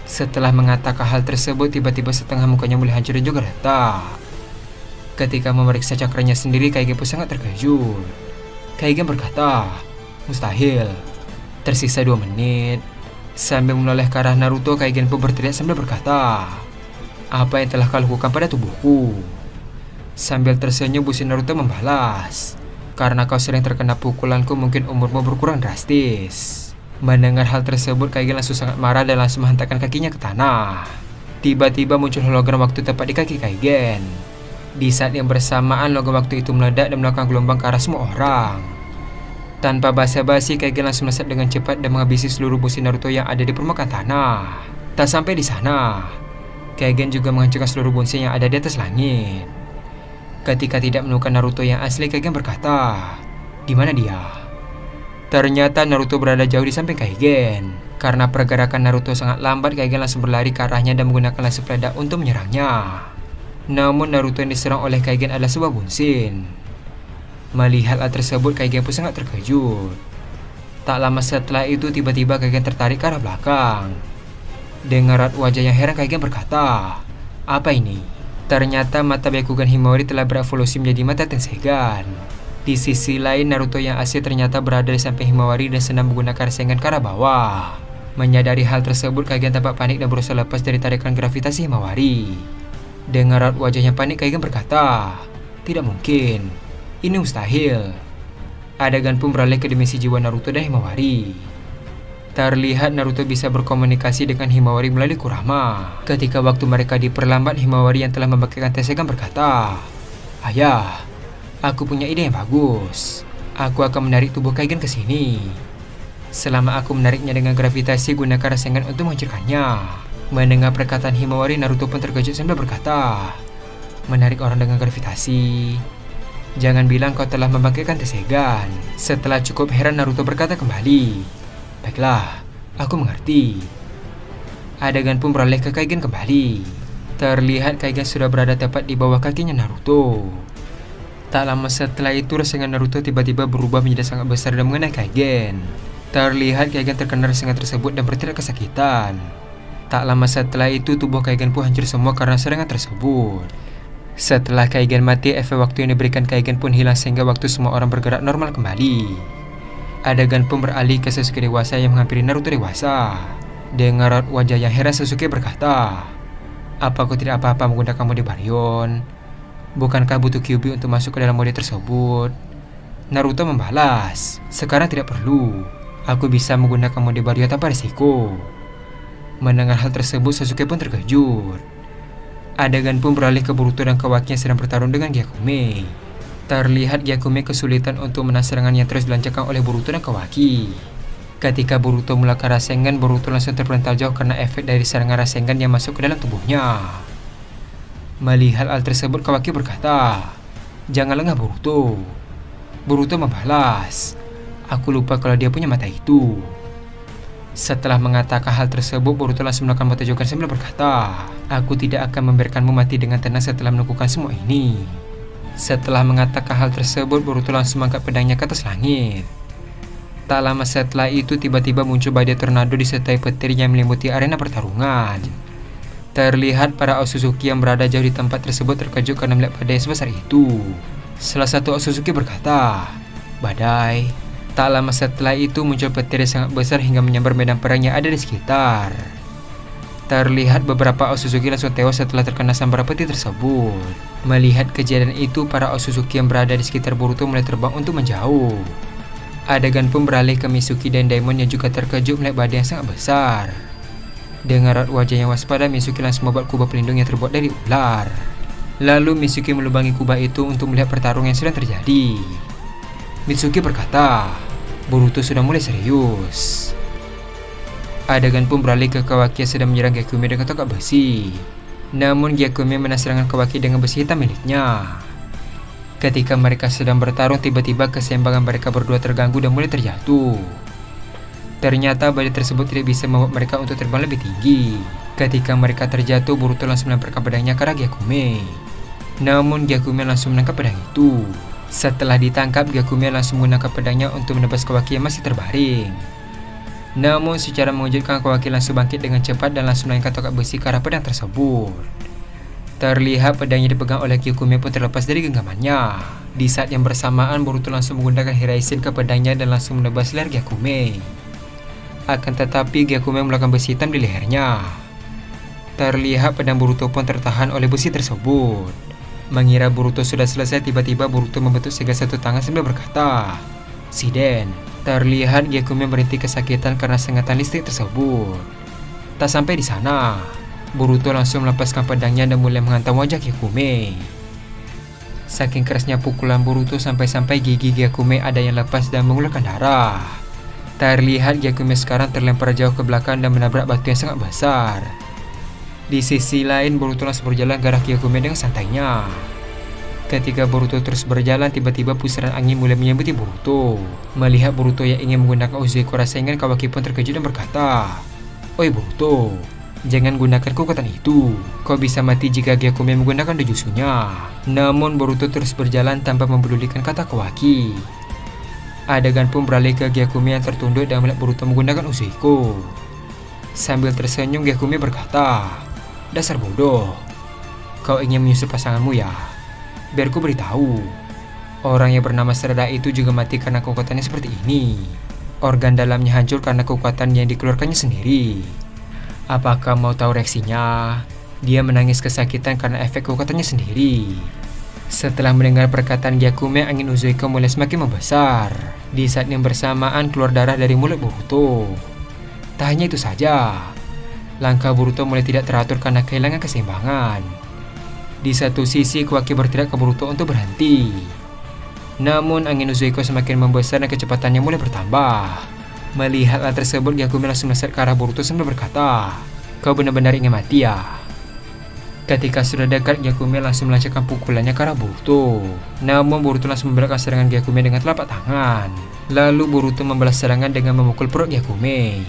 Setelah mengatakan hal tersebut, tiba-tiba setengah mukanya mulai hancur dan juga retak. Ketika memeriksa cakranya sendiri, Kaigen pun sangat terkejut. Kaigen berkata, mustahil. Tersisa 2 menit. Sambil menoleh ke arah Naruto, Kaigen pun berteriak sambil berkata, apa yang telah kau lakukan pada tubuhku? Sambil tersenyum, busi Naruto membalas, karena kau sering terkena pukulanku, mungkin umurmu berkurang drastis. Mendengar hal tersebut, Kaigen langsung sangat marah dan langsung menghantarkan kakinya ke tanah. Tiba-tiba muncul hologram waktu tepat di kaki Kaigen. Di saat yang bersamaan, logam waktu itu meledak dan melakukan gelombang ke arah semua orang. Tanpa basa-basi, Kaigen langsung melesat dengan cepat dan menghabisi seluruh busi Naruto yang ada di permukaan tanah. Tak sampai di sana, Kaigen juga menghancurkan seluruh bunsin yang ada di atas langit. Ketika tidak menemukan Naruto yang asli, Kaigen berkata, di mana dia? Ternyata Naruto berada jauh di samping Kaigen. Karena pergerakan Naruto sangat lambat, Kaigen langsung berlari ke arahnya dan menggunakan laser peledak untuk menyerangnya. Namun Naruto yang diserang oleh Kaigen adalah sebuah bunsin. Melihat hal tersebut, Kaigen pun sangat terkejut. Tak lama setelah itu, tiba-tiba Kaigen tertarik ke arah belakang. Dengan raut wajah yang heran, Kaigen berkata, apa ini? Ternyata mata Byakugan Himawari telah berevolusi menjadi mata Tensegan. Di sisi lain, Naruto yang asli ternyata berada di samping Himawari dan sedang menggunakan Rasengan ke arah bawah. Menyadari hal tersebut, Kaigen tampak panik dan berusaha lepas dari tarikan gravitasi Himawari. Dengan raut wajahnya panik, Kaigen berkata, "Tidak mungkin, ini mustahil." Adegan pun beralih ke dimensi jiwa Naruto dan Himawari. Terlihat Naruto bisa berkomunikasi dengan Himawari melalui Kurama. Ketika waktu mereka diperlambat, Himawari yang telah membangkitkan Tenseigan berkata, "Ayah, aku punya ide yang bagus. Aku akan menarik tubuh Kaigen ke sini. Selama aku menariknya dengan gravitasi, gunakan Rasengan untuk menghancurkannya." Mendengar perkataan Himawari, Naruto pun terkejut sambil berkata, "Menarik orang dengan gravitasi? Jangan bilang kau telah membangkitkan Tenseigan." Setelah cukup heran, Naruto berkata kembali, "Baiklah, aku mengerti." Adegan pun beralih ke Kaigen kembali. Terlihat Kaigen sudah berada tepat di bawah kakinya Naruto. Tak lama setelah itu, Rasengan Naruto tiba-tiba berubah menjadi sangat besar dan mengenai Kaigen. Terlihat Kaigen terkena Rasengan tersebut dan berteriak kesakitan. Tak lama setelah itu, tubuh Kaigen pun hancur semua karena serangan tersebut. Setelah Kaigen mati, efek waktu yang diberikan Kaigen pun hilang sehingga waktu semua orang bergerak normal kembali. Adegan pun beralih ke Sasuke dewasa yang menghampiri Naruto dewasa. Dengan raut wajah yang heran, Sasuke berkata, "Apa kau tidak apa-apa menggunakan mode Baryon? Bukankah butuh Kyuubi untuk masuk ke dalam mode tersebut?" Naruto membalas, "Sekarang tidak perlu. Aku bisa menggunakan mode Baryon tanpa risiko." Mendengar hal tersebut, Sasuke pun terkejut. Adegan pun beralih ke Boruto dan Kawaki yang sedang bertarung dengan Gyakome. Terlihat Gyakome kesulitan untuk menahan serangan yang terus dilancarkan oleh Boruto dan Kawaki. Ketika Boruto melakukan Rasengan, Boruto langsung terpental jauh karena efek dari serangan Rasengan yang masuk ke dalam tubuhnya. Melihat hal tersebut, Kawaki berkata, "Jangan lengah Boruto." Boruto membalas, "Aku lupa kalau dia punya mata itu." Setelah mengatakan hal tersebut, Boruto langsung melakukan potojokan sambil berkata, "Aku tidak akan membiarkanmu mati dengan tenang setelah melakukan semua ini." Setelah mengatakan hal tersebut, Boruto langsung mengangkat pedangnya ke atas langit. Tak lama setelah itu, tiba-tiba muncul badai tornado disertai petir yang menyelimuti arena pertarungan. Terlihat para Otsutsuki yang berada jauh di tempat tersebut terkejut karena melihat badai sebesar itu. Salah satu Otsutsuki berkata, "Badai." Tak lama setelah itu muncul petir yang sangat besar hingga menyambar medan perang yang ada di sekitar. Terlihat beberapa Otsutsuki langsung tewas setelah terkena sambaran petir tersebut. Melihat kejadian itu, para Otsutsuki yang berada di sekitar Boruto mulai terbang untuk menjauh. Adegan pun beralih ke Mitsuki dan Daimon yang juga terkejut melihat badai yang sangat besar. Dengan raut wajah yang waspada, Mitsuki langsung membuat kubah pelindung yang terbuat dari ular. Lalu Mitsuki melubangi kubah itu untuk melihat pertarungan yang sedang terjadi. Mitsuki berkata, "Boruto sudah mulai serius." Adegan pun beralih ke Kawaki yang sedang menyerang Gyakome dengan tongkat besi. Namun Gyakome menahan serangan Kawaki dengan besi hitam miliknya. Ketika mereka sedang bertarung, tiba-tiba keseimbangan mereka berdua terganggu dan mulai terjatuh. Ternyata badai tersebut tidak bisa membuat mereka untuk terbang lebih tinggi. Ketika mereka terjatuh, Boruto langsung melemparkan pedangnya ke arah Gyakome. Namun Gyakome langsung menangkap pedang itu. Setelah ditangkap, Gyakome langsung menggunakan pedangnya untuk menebas Kawaki yang masih terbaring. Namun secara mengejutkan, Kawaki langsung bangkit dengan cepat dan langsung melayangkan tongkat besi ke arah pedang tersebut. Terlihat pedang yang dipegang oleh Gyakome pun terlepas dari genggamannya. Di saat yang bersamaan, Boruto langsung menggunakan Hiraisen ke pedangnya dan langsung menebas leher Gyakome. Akan tetapi Gyakome melakukan besi hitam di lehernya. Terlihat pedang Boruto pun tertahan oleh besi tersebut. Mengira Boruto sudah selesai, tiba-tiba Boruto membentuk segala satu tangan sambil berkata, "Shiden." Terlihat Gyakome berhenti kesakitan karena sengatan listrik tersebut. Tak sampai di sana, Boruto langsung melepaskan pedangnya dan mulai menghantam wajah Gyakome. Saking kerasnya pukulan Boruto sampai-sampai gigi Gyakome ada yang lepas dan mengeluarkan darah. Terlihat Gyakome sekarang terlempar jauh ke belakang dan menabrak batu yang sangat besar. Di sisi lain, Boruto langsung berjalan ke arah Gyakome dengan santainya. Ketika Boruto terus berjalan, tiba-tiba pusaran angin mulai menyambuti Boruto. Melihat Boruto yang ingin menggunakan Uzui Rasengan, Kawaki pun terkejut dan berkata, "Oi Boruto, jangan gunakan kekuatan itu. Kau bisa mati jika Gyakome menggunakan dojutsunya." Namun Boruto terus berjalan tanpa mempedulikan kata Kawaki. Adegan pun beralih ke Gyakome yang tertunduk dan melihat Boruto menggunakan Uzuiko. Sambil tersenyum, Gyakome berkata, "Dasar bodoh, kau ingin menyusul pasanganmu ya? Biar ku beritahu, orang yang bernama Sarada itu juga mati karena kekuatannya seperti ini. Organ dalamnya hancur karena kekuatan yang dikeluarkannya sendiri. Apakah mau tahu reaksinya?" Dia menangis kesakitan karena efek kekuatannya sendiri. Setelah mendengar perkataan Gyakume, angin Uzueko mulai semakin membesar. Di saat yang bersamaan keluar darah dari mulut Boruto. Tak hanya itu saja, langkah Boruto mulai tidak teratur karena kehilangan keseimbangan. Di satu sisi, Kawaki berteriak ke Boruto untuk berhenti. Namun angin Uzueko semakin membesar dan kecepatannya mulai bertambah. Melihat hal tersebut, Gyakume langsung melesat ke arah Boruto sambil berkata, "Kau benar-benar ingin mati ya?" Ketika sudah dekat, Gyakume langsung melancarkan pukulannya ke arah Boruto. Namun Boruto langsung membelakang serangan Gyakume dengan telapak tangan. Lalu Boruto membalas serangan dengan memukul perut Gyakume.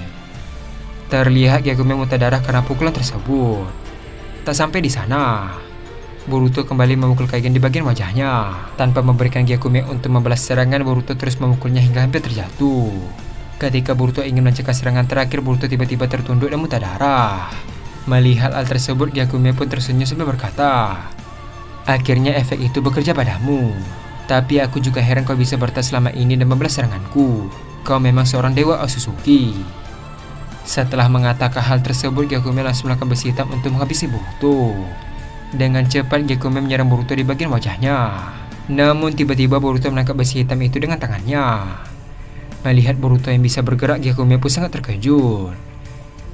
Terlihat Gyakume muntah darah karena pukulan tersebut. Tak sampai di sana, Boruto kembali memukul Kaigen di bagian wajahnya. Tanpa memberikan Gyakume untuk membalas serangan, Boruto terus memukulnya hingga hampir terjatuh. Ketika Boruto ingin melancarkan serangan terakhir, Boruto tiba-tiba tertunduk dan muntah darah. Melihat hal tersebut, Gyakume pun tersenyum sambil berkata, "Akhirnya efek itu bekerja padamu. Tapi aku juga heran kau bisa bertahan selama ini dan membalas seranganku. Kau memang seorang dewa Otsutsuki." Setelah mengatakan hal tersebut, Gyakume langsung melakukan besi hitam untuk menghabisi Boruto. Dengan cepat, Gyakume menyerang Boruto di bagian wajahnya. Namun tiba-tiba Boruto menangkap besi hitam itu dengan tangannya. Melihat Boruto yang bisa bergerak, Gyakume pun sangat terkejut.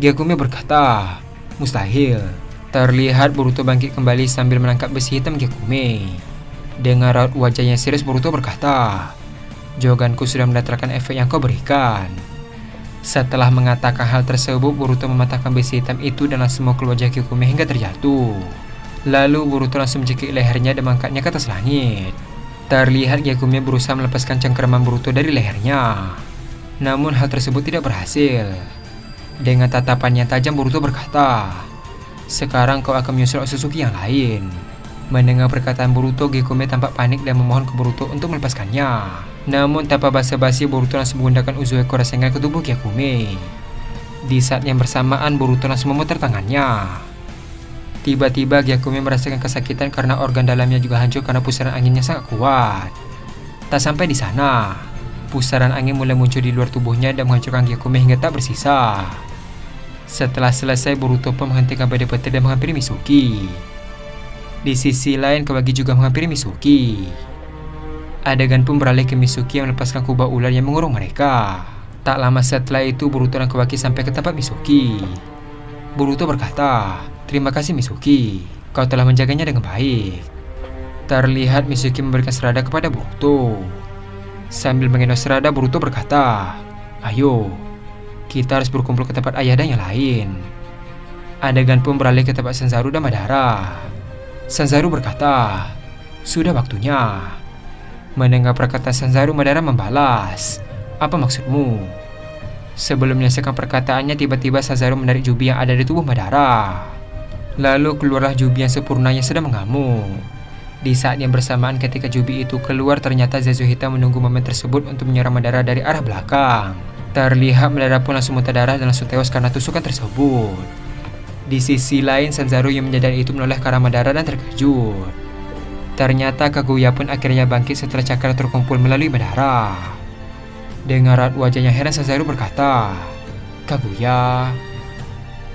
Gyakume berkata, "Mustahil." Terlihat Boruto bangkit kembali sambil menangkap besi hitam Gyakume. Dengan raut wajah yang serius, Boruto berkata, "Jawabanku sudah mendatangkan efek yang kau berikan." Setelah mengatakan hal tersebut, Boruto mematahkan besi hitam itu dan langsung memukul wajah Gyakume hingga terjatuh. Lalu Boruto langsung mencekik lehernya dan mengangkatnya ke atas langit. Terlihat Gyakume berusaha melepaskan cengkeraman Boruto dari lehernya. Namun hal tersebut tidak berhasil. Dengan tatapan yang tajam, Boruto berkata, "Sekarang kau akan menyusul Otsutsuki yang lain." Mendengar perkataan Boruto, Gyakume tampak panik dan memohon ke Boruto untuk melepaskannya. Namun tanpa basa-basi, Boruto langsung menggunakan Uzueko Rasengan ke tubuh Gyakume. Di saat yang bersamaan, Boruto langsung memutar tangannya. Tiba-tiba Gyakume merasakan kesakitan karena organ dalamnya juga hancur karena pusaran anginnya sangat kuat. Tak sampai di sana, pusaran angin mulai muncul di luar tubuhnya dan menghancurkan Gyakume hingga tak bersisa. Setelah selesai, Boruto pun menghentikan badai petir dan menghampiri Mitsuki. Di sisi lain, Kawaki juga menghampiri Mitsuki. Adegan pun beralih ke Mitsuki yang melepaskan kubah ular yang mengurung mereka. Tak lama setelah itu, Boruto dan Kawaki sampai ke tempat Mitsuki. Boruto berkata, "Terima kasih Mitsuki, kau telah menjaganya dengan baik." Terlihat Mitsuki memberikan serada kepada Boruto. Sambil mengendong serada, Boruto berkata, "Ayo, kita harus berkumpul ke tempat ayah dan yang lain." Adegan pun beralih ke tempat Sanzaru dan Madara. Sanzaru berkata, "Sudah waktunya." Mendengar perkataan Sanzaru, Madara membalas, "Apa maksudmu?" Sebelum menyelesaikan perkataannya, tiba-tiba Sanzaru menarik jubi yang ada di tubuh Madara. Lalu keluarlah jubi yang sempurna yang sedang mengamuk. Di saat yang bersamaan ketika jubi itu keluar, ternyata Zezouhita menunggu momen tersebut untuk menyerang Madara dari arah belakang. Terlihat Madara pun langsung muntah darah dan langsung tewas karena tusukan tersebut. Di sisi lain, Sanzaru yang menyadari itu menoleh ke arah Madara dan terkejut. Ternyata Kaguya pun akhirnya bangkit setelah cakra terkumpul melalui Madara. Dengan raut wajahnya heran, Sanzaru berkata, "Kaguya."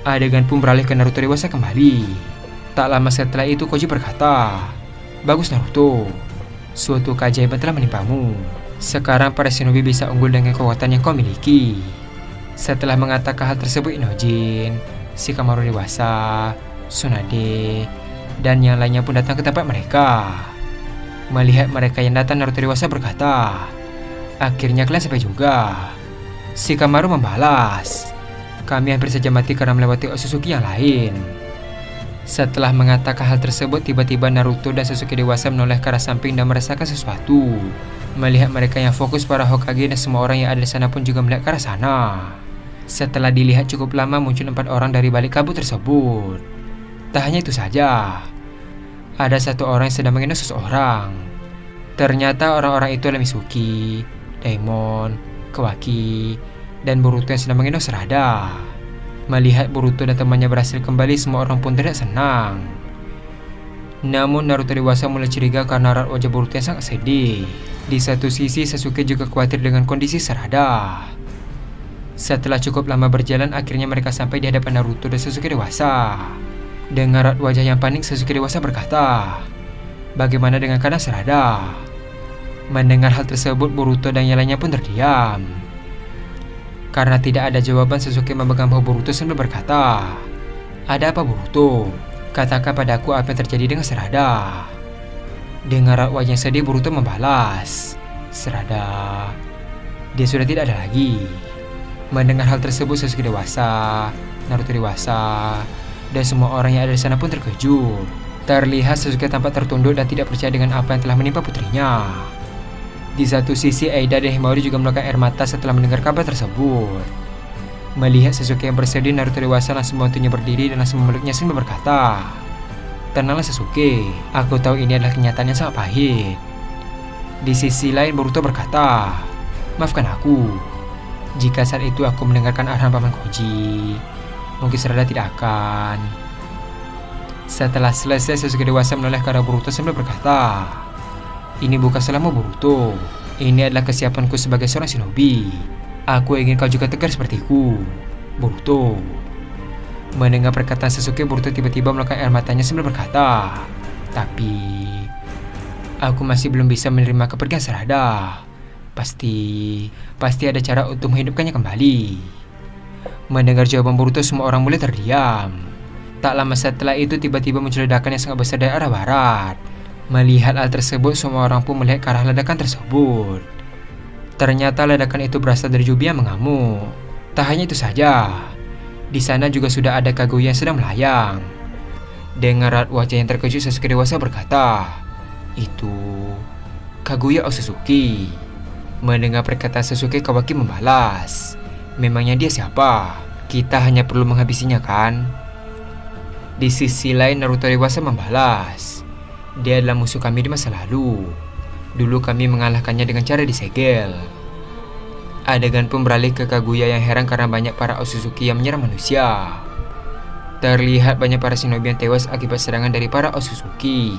Adegan pun beralih ke Naruto dewasa kembali. Tak lama setelah itu, Koji berkata, "Bagus Naruto, suatu keajaiban telah menimpamu. Sekarang para shinobi bisa unggul dengan kekuatan yang kau miliki." Setelah mengatakan hal tersebut, Inojin, Shikamaru dewasa, Tsunade, dan yang lainnya pun datang ke tempat mereka. Melihat mereka yang datang, Naruto dewasa berkata, "Akhirnya kalian sampai juga." Shikamaru membalas, "Kami hampir saja mati karena melewati Otsutsuki yang lain." Setelah mengatakan hal tersebut, tiba-tiba Naruto dan Sasuke dewasa menoleh ke arah samping dan merasakan sesuatu. Melihat mereka yang fokus, para Hokage dan semua orang yang ada di sana pun juga melihat ke arah sana. Setelah dilihat cukup lama, muncul 4 orang dari balik kabut tersebut. Tak hanya itu saja, ada 1 orang yang sedang mengendong seseorang. Ternyata orang-orang itu adalah Mitsuki, Daimon, Kawaki, dan Boruto yang sedang mengendong serada. Melihat Boruto dan temannya berhasil kembali, semua orang pun tidak senang. Namun Naruto dewasa mulai curiga karena raut wajah Boruto yang sangat sedih. Di satu sisi, Sasuke juga khawatir dengan kondisi serada. Setelah cukup lama berjalan, akhirnya mereka sampai di hadapan Naruto dan Sasuke dewasa. Dengan raut wajah yang panik, Sasuke dewasa berkata, "Bagaimana dengan keadaan Sarada?" Mendengar hal tersebut, Boruto dan yang lainnya pun terdiam. Karena tidak ada jawaban, Sasuke memegang bahu Boruto sambil berkata, "Ada apa Boruto? Katakan padaku apa yang terjadi dengan Sarada." Dengan raut wajah yang sedih, Boruto membalas, "Sarada, dia sudah tidak ada lagi." Mendengar hal tersebut, Sasuke dewasa, Naruto dewasa, dan semua orang yang ada di sana pun terkejut. Terlihat Sasuke tampak tertunduk dan tidak percaya dengan apa yang telah menimpa putrinya. Di satu sisi, Aida dan Himawari juga mengeluarkan air mata setelah mendengar kabar tersebut. Melihat Sasuke yang bersedih, Naruto dewasa langsung membantunya berdiri dan langsung memeluknya sambil berkata, "Tenanglah Sasuke, aku tahu ini adalah kenyataan yang sangat pahit." Di sisi lain, Boruto berkata, "Maafkan aku. Jika saat itu aku mendengarkan arahan Paman Koji, mungkin Sarada tidak akan." Setelah selesai, Sasuke dewasa menoleh ke arah Boruto sambil berkata, "Ini bukan salahmu Boruto. Ini adalah kesiapanku sebagai seorang shinobi. Aku ingin kau juga tegar sepertiku, Boruto." Mendengar perkataan Sasuke, Boruto tiba-tiba mengeluarkan air matanya sambil berkata, "Tapi aku masih belum bisa menerima kepergian Sarada. Pasti ada cara untuk menghidupkannya kembali." Mendengar jawaban Boruto, semua orang mulai terdiam. Tak lama setelah itu, tiba-tiba muncul ledakan yang sangat besar dari arah barat. Melihat hal tersebut, semua orang pun melihat ke arah ledakan tersebut. Ternyata ledakan itu berasal dari Yubi yang mengamuk. Tak hanya itu saja, di sana juga sudah ada Kaguya yang sedang melayang. Dengan raut wajah yang terkejut, Sasuke dewasa berkata, "Itu Kaguya Otsutsuki." Mendengar perkataan Sasuke, Kawaki membalas, "Memangnya dia siapa? Kita hanya perlu menghabisinya kan?" Di sisi lain, Naruto dewasa membalas, "Dia adalah musuh kami di masa lalu. Dulu kami mengalahkannya dengan cara disegel." Adegan pun beralih ke Kaguya yang heran karena banyak para Otsutsuki yang menyerang manusia. Terlihat banyak para shinobi yang tewas akibat serangan dari para Otsutsuki.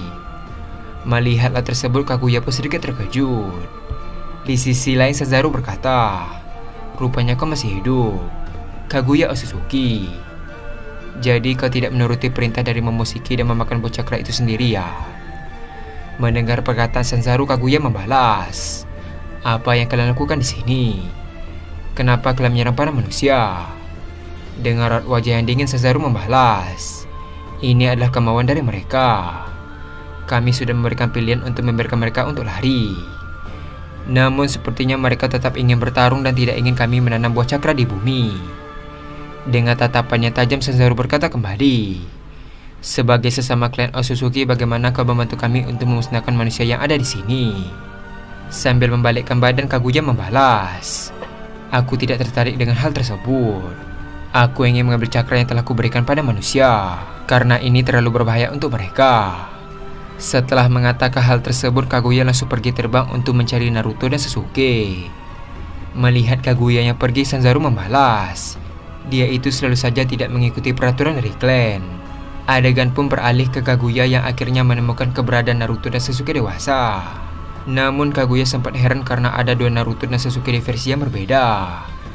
Melihat hal tersebut, Kaguya pun sedikit terkejut. Di sisi lain, Sanzaru berkata, "Rupanya kau masih hidup, Kaguya Otsutsuki. Jadi kau tidak menuruti perintah dari Momoshiki dan memakan buah cakra itu sendiri ya?" Mendengar perkataan Sanzaru, Kaguya membalas, "Apa yang kalian lakukan di sini? Kenapa kalian menyerang para manusia?" Dengan raut wajah yang dingin, Sanzaru membalas, "Ini adalah kemauan dari mereka. Kami sudah memberikan pilihan untuk membiarkan mereka untuk lari. Namun sepertinya mereka tetap ingin bertarung dan tidak ingin kami menanam buah cakra di bumi." Dengan tatapannya tajam, Sanzaru berkata kembali, "Sebagai sesama klan Otsutsuki, bagaimana kau membantu kami untuk memusnahkan manusia yang ada di sini?" Sambil membalikkan badan, Kaguya membalas, "Aku tidak tertarik dengan hal tersebut. Aku ingin mengambil cakra yang telah kuberikan pada manusia, karena ini terlalu berbahaya untuk mereka." Setelah mengatakan hal tersebut, Kaguya langsung pergi terbang untuk mencari Naruto dan Sasuke. Melihat Kaguya yang pergi, Sanzaru membalas, "Dia itu selalu saja tidak mengikuti peraturan dari klan." Adegan pun beralih ke Kaguya yang akhirnya menemukan keberadaan Naruto dan Sasuke dewasa. Namun Kaguya sempat heran karena ada dua Naruto dan Sasuke di versi yang berbeda.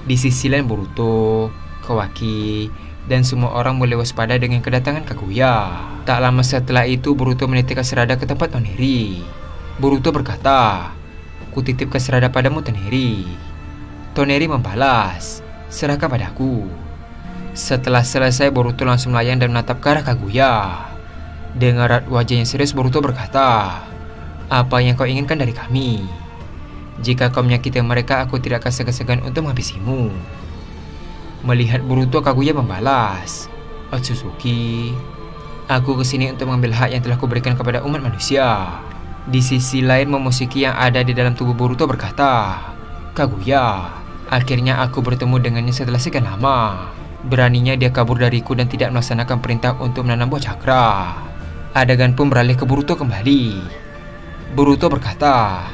Di sisi lain, Boruto, Kawaki, dan semua orang mulai waspada dengan kedatangan Kaguya. Tak lama setelah itu, Boruto menitipkan Sarada ke tempat Toneri. Boruto berkata, "Kutitipkan Sarada padamu, Toneri." Toneri membalas, "Serahkan padaku." Setelah selesai, Boruto langsung melayang dan menatap ke arah Kaguya. Dengan raut wajah yang serius, Boruto berkata, "Apa yang kau inginkan dari kami? Jika kau menyakiti mereka, aku tidak akan segan-segan untuk menghabisimu." Melihat Boruto, Kaguya membalas, "Otsutsuki, aku kesini untuk mengambil hak yang telah kuberikan kepada umat manusia." Di sisi lain, Momoshiki yang ada di dalam tubuh Boruto berkata, "Kaguya, akhirnya aku bertemu dengannya setelah sekian lama. Beraninya dia kabur dariku dan tidak melaksanakan perintah untuk menanam buah cakra." Adegan pun beralih ke Boruto kembali. Boruto berkata,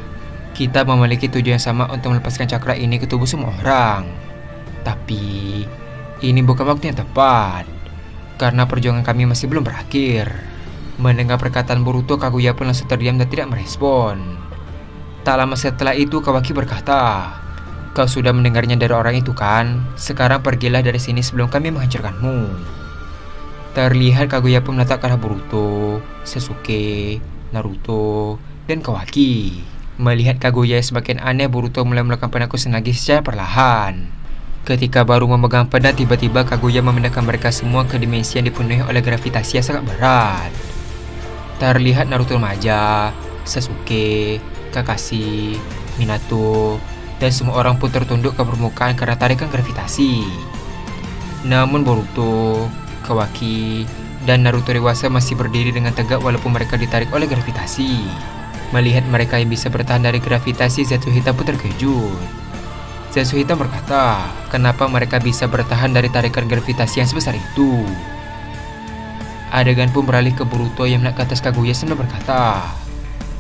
"Kita memiliki tujuan yang sama untuk melepaskan cakra ini ke tubuh semua orang. Tapi ini bukan waktu yang tepat, karena perjuangan kami masih belum berakhir." Mendengar perkataan Boruto, Kaguya pun langsung terdiam dan tidak merespon. Tak lama setelah itu, Kawaki berkata, "Kau sudah mendengarnya dari orang itu kan? Sekarang pergilah dari sini sebelum kami menghancurkanmu." Terlihat Kaguya pun menatap ke arah Boruto, Sasuke, Naruto, dan Kawaki. Melihat Kaguya semakin aneh, Boruto mulai melakukan penakusan lagi secara perlahan. Ketika baru memegang pedang, tiba-tiba Kaguya memindahkan mereka semua ke dimensi yang dipenuhi oleh gravitasi yang sangat berat. Terlihat Naruto remaja, Sasuke, Kakashi, Minato, dan semua orang pun tertunduk ke permukaan karena tarikan gravitasi. Namun Boruto, Kawaki, dan Naruto dewasa masih berdiri dengan tegak walaupun mereka ditarik oleh gravitasi. Melihat mereka yang bisa bertahan dari gravitasi, Zetsuhita pun terkejut. Zetsuhita berkata, kenapa mereka bisa bertahan dari tarikan gravitasi yang sebesar itu? Adegan pun beralih ke Boruto yang melihat ke atas Kaguya sambil berkata,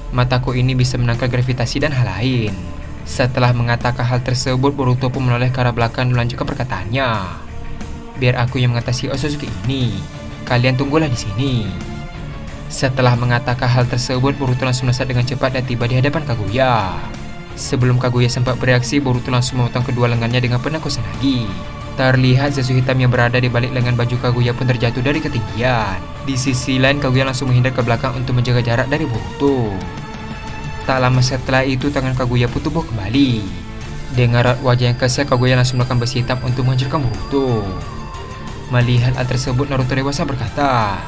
mataku ini bisa menangkal gravitasi dan hal lain. Setelah mengatakan hal tersebut, Boruto pun menoleh ke arah belakang dan melanjutkan perkataannya. Biar aku yang mengatasi Otsutsuki ini. Kalian tunggulah di sini. Setelah mengatakan hal tersebut, Boruto langsung melesat dengan cepat dan tiba di hadapan Kaguya. Sebelum Kaguya sempat bereaksi, Boruto langsung memotong kedua lengannya dengan pedang Kusanagi. Terlihat zazu hitam yang berada di balik lengan baju Kaguya pun terjatuh dari ketinggian. Di sisi lain, Kaguya langsung menghindar ke belakang untuk menjaga jarak dari Boruto. Tak lama setelah itu, tangan Kaguya pun tumbuh kembali. Dengan raut wajah yang kesal, Kaguya langsung melakukan besi hitam untuk menghancurkan Boruto. Melihat hal tersebut, Naruto dewasa berkata,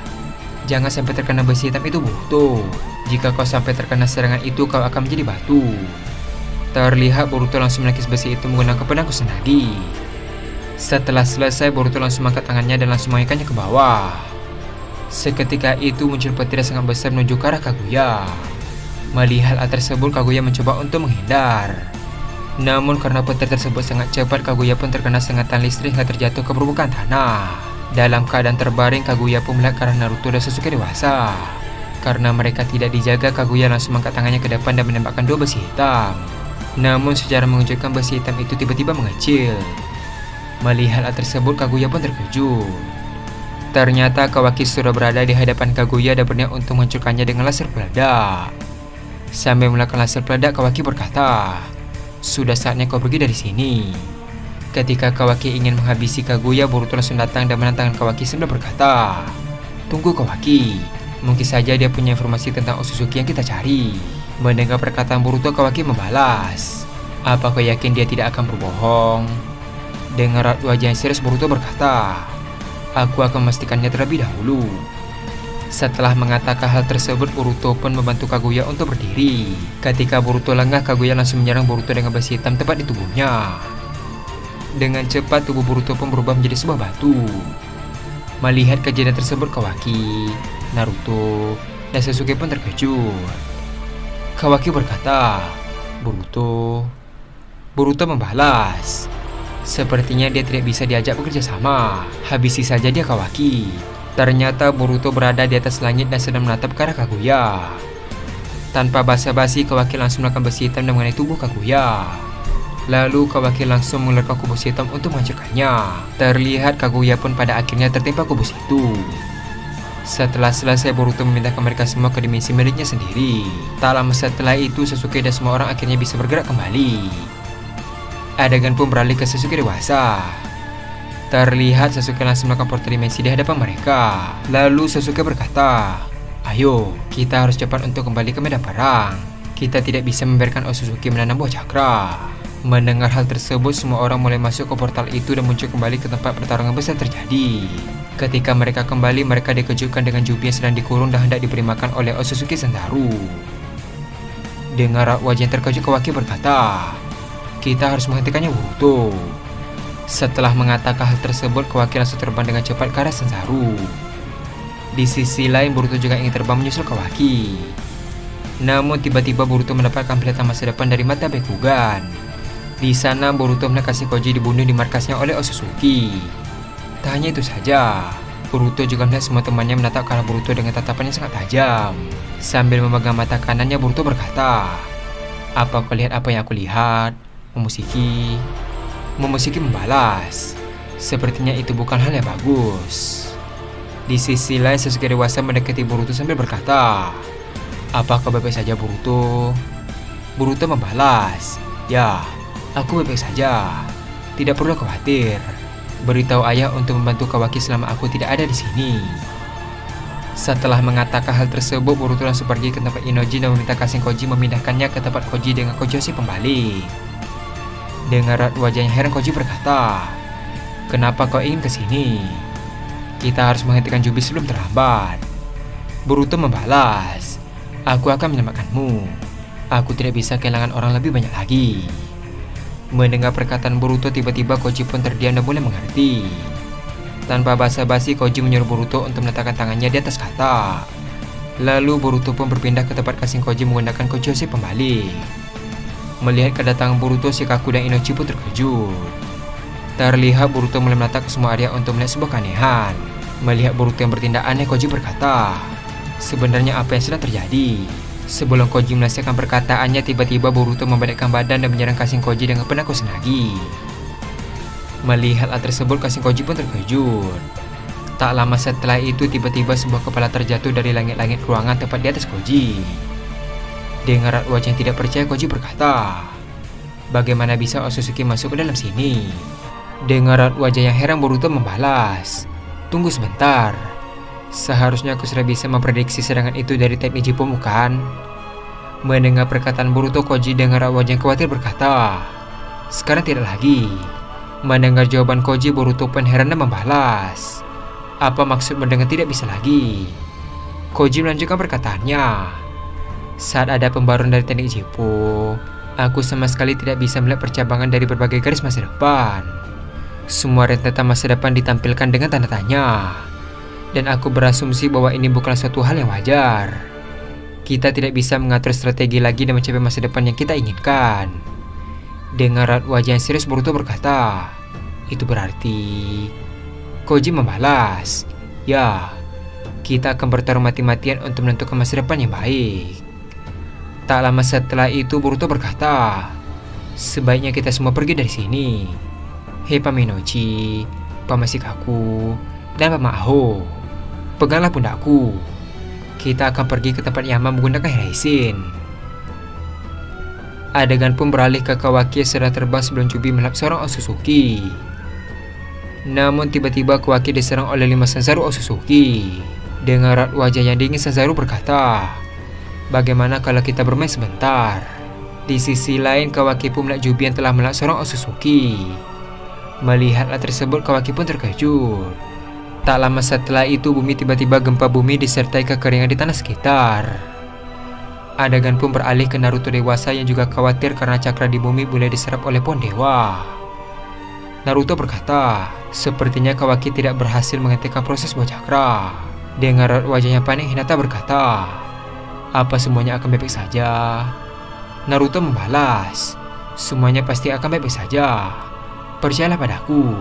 jangan sampai terkena besi hitam itu, Boruto. Jika kau sampai terkena serangan itu, kau akan menjadi batu. Terlihat Boruto langsung menangkis besi itu menggunakan pedang Kusanagi. Setelah selesai, Boruto langsung mengangkat tangannya dan langsung mengaitkannya ke bawah. Seketika itu muncul petir sangat besar menuju ke arah Kaguya. Melihat hal tersebut, Kaguya mencoba untuk menghindar. Namun karena petir tersebut sangat cepat, Kaguya pun terkena sengatan listrik hingga terjatuh ke permukaan tanah. Dalam keadaan terbaring, Kaguya pun melihat ke arah Naruto dan Sasuke dewasa. Karena mereka tidak dijaga, Kaguya langsung mengangkat tangannya ke depan dan menembakkan dua besi hitam. Namun secara mengejutkan, besi hitam itu tiba-tiba mengecil. Melihat hal tersebut, Kaguya pun terkejut. Ternyata Kawaki sudah berada di hadapan Kaguya dan berniat untuk menghancurkannya dengan laser peledak. Sambil melakukan laser peledak, Kawaki berkata, sudah saatnya kau pergi dari sini. Ketika Kawaki ingin menghabisi Kaguya, Boruto langsung datang dan menantang Kawaki sambil berkata, tunggu Kawaki, mungkin saja dia punya informasi tentang Otsutsuki yang kita cari. Mendengar perkataan Boruto, Kawaki membalas, apa kau yakin dia tidak akan berbohong? Dengan raut wajah yang serius, Boruto berkata, aku akan memastikannya terlebih dahulu. Setelah mengatakan hal tersebut, Boruto pun membantu Kaguya untuk berdiri. Ketika Boruto lengah, Kaguya langsung menyerang Boruto dengan besi hitam tepat di tubuhnya. Dengan cepat, tubuh Boruto pun berubah menjadi sebuah batu. Melihat kejadian tersebut, Kawaki, Naruto, dan Sasuke pun terkejut. Kawaki berkata, Boruto membalas, sepertinya dia tidak bisa diajak bekerja sama. Habisi saja dia, Kawaki. Ternyata Boruto berada di atas langit dan sedang menatap ke arah Kaguya. Tanpa basa-basi, Kawaki langsung melakukan besi hitam dan mengenai tubuh Kaguya. Lalu Kawaki langsung mengeluarkan kubus hitam untuk menghancurkannya. Terlihat Kaguya pun pada akhirnya tertimpa kubus itu. Setelah selesai, Boruto memindahkan mereka semua ke dimensi miliknya sendiri. Tak lama setelah itu, Sasuke dan semua orang akhirnya bisa bergerak kembali. Adegan pun beralih ke Sasuke dewasa. Terlihat Sasuke langsung melakukan portal dimensi di hadapan mereka. Lalu Sasuke berkata, ayo, kita harus cepat untuk kembali ke medan perang. Kita tidak bisa membiarkan Otsutsuki menanam buah cakra. Mendengar hal tersebut, semua orang mulai masuk ke portal itu dan muncul kembali ke tempat pertarungan besar terjadi. Ketika mereka kembali, mereka dikejutkan dengan Jubi yang sedang dikurung dan hendak diberi makan oleh Otsutsuki Sendaru. Dengan raut wajah yang terkejut, Kawaki berkata, kita harus menghentikannya, Boruto. Setelah mengatakan hal tersebut, Kawaki langsung terbang dengan cepat ke arah Senzaru. Di sisi lain, Boruto juga ingin terbang menyusul Kawaki. Namun tiba-tiba Boruto mendapatkan pelita masa depan dari mata Byakugan. Di sana Boruto melihat Kashikoji dibunuh di markasnya oleh Otsutsuki. Tak hanya itu saja, Boruto juga melihat semua temannya menatap ke arah Boruto dengan tatapan yang sangat tajam. Sambil memegang mata kanannya, Boruto berkata, apa kau lihat apa yang aku lihat? Momoshiki membalas, sepertinya itu bukan hal yang bagus. Di sisi lain, Sasuke dewasa mendekati Boruto sambil berkata, apa kau baik-baik saja, Boruto? Boruto membalas, ya, aku baik-baik saja. Tidak perlu khawatir. Beritahu ayah untuk membantu Kawaki selama aku tidak ada di sini. Setelah mengatakan hal tersebut, Boruto langsung pergi ke tempat Inoji dan meminta Kashin Koji memindahkannya ke tempat Koji dengan Kojoshi pembalik. Dengan raut wajah yang heran, Koji berkata, "Kenapa kau ingin ke sini? Kita harus menghentikan Jubi sebelum terlambat." Boruto membalas, "Aku akan menyelamatkanmu. Aku tidak bisa kehilangan orang lebih banyak lagi." Mendengar perkataan Boruto, tiba-tiba Koji pun terdiam dan mulai mengerti. Tanpa basa-basi, Koji menyuruh Boruto untuk meletakkan tangannya di atas kata. Lalu Boruto pun berpindah ke tempat Kashin Koji menggunakan Kojoshi pembalik. Melihat kedatangan Boruto, Shikaku dan Inochi pun terkejut. Terlihat Boruto mulai menatap ke semua area untuk melihat sebuah keanehan. Melihat Boruto yang bertindak aneh, Koji berkata, "Sebenarnya apa yang sedang terjadi?" Sebelum Koji menyelesaikan perkataannya, tiba-tiba Boruto membalikkan badan dan menyerang Kashin Koji dengan pedang Kusanagi. Melihat hal tersebut, Kashin Koji pun terkejut. Tak lama setelah itu, tiba-tiba sebuah kepala terjatuh dari langit-langit ruangan tepat di atas Koji. Dengan raut wajah yang tidak percaya, Koji berkata, "Bagaimana bisa Otsutsuki masuk ke dalam sini?" Dengan raut wajah yang heran, Boruto membalas, "Tunggu sebentar. Seharusnya aku sudah bisa memprediksi serangan itu dari teknik Jippomu, bukan?" Mendengar perkataan Boruto, Koji dengan raut wajah yang khawatir berkata, "Sekarang tidak lagi." Mendengar jawaban Koji, Boruto pun heran dan membalas, "Apa maksud mendengar tidak bisa lagi?" Koji melanjutkan perkataannya, "Saat ada pembaruan dari teknik Jippo, aku sama sekali tidak bisa melihat percabangan dari berbagai garis masa depan. Semua rentetan masa depan ditampilkan dengan tanda tanya. Dan aku berasumsi bahwa ini bukanlah suatu hal yang wajar. Kita tidak bisa mengatur strategi lagi dan mencapai masa depan yang kita inginkan." Dengan raut wajah yang serius, Boruto berkata, "Itu berarti..." Koji membalas, "Ya, kita akan bertarung mati-matian untuk menentukan masa depan yang baik." Tak lama setelah itu, Boruto berkata, "Sebaiknya kita semua pergi dari sini. Hei Paman Inochi, Paman Shikaku, dan Paman Aho, peganglah pundakku. Kita akan pergi ke tempat Yama menggunakan Hiraishin." Adegan pun beralih ke Kawaki yang sedang terbang sebelum Jubi melap seorang Otsutsuki. Namun tiba-tiba Kawaki diserang oleh 5 Sanzaru Otsutsuki. Dengan raut wajah yang dingin, Sanzaru berkata, "Bagaimana kalau kita bermain sebentar?" Di sisi lain, Kawaki pun melihat Jubi yang telah melap seorang Otsutsuki. Melihat hal tersebut, Kawaki pun terkejut. Tak lama setelah itu, bumi tiba-tiba gempa bumi disertai kekeringan di tanah sekitar. Adegan pun beralih ke Naruto dewasa yang juga khawatir karena cakra di bumi mulai diserap oleh pohon dewa. Naruto berkata, "Sepertinya Kawaki tidak berhasil menghentikan proses buah cakra." Dengan raut wajah yang panik, Hinata berkata, "Apa semuanya akan baik-baik saja?" Naruto membalas, "Semuanya pasti akan baik-baik saja. Percayalah padaku.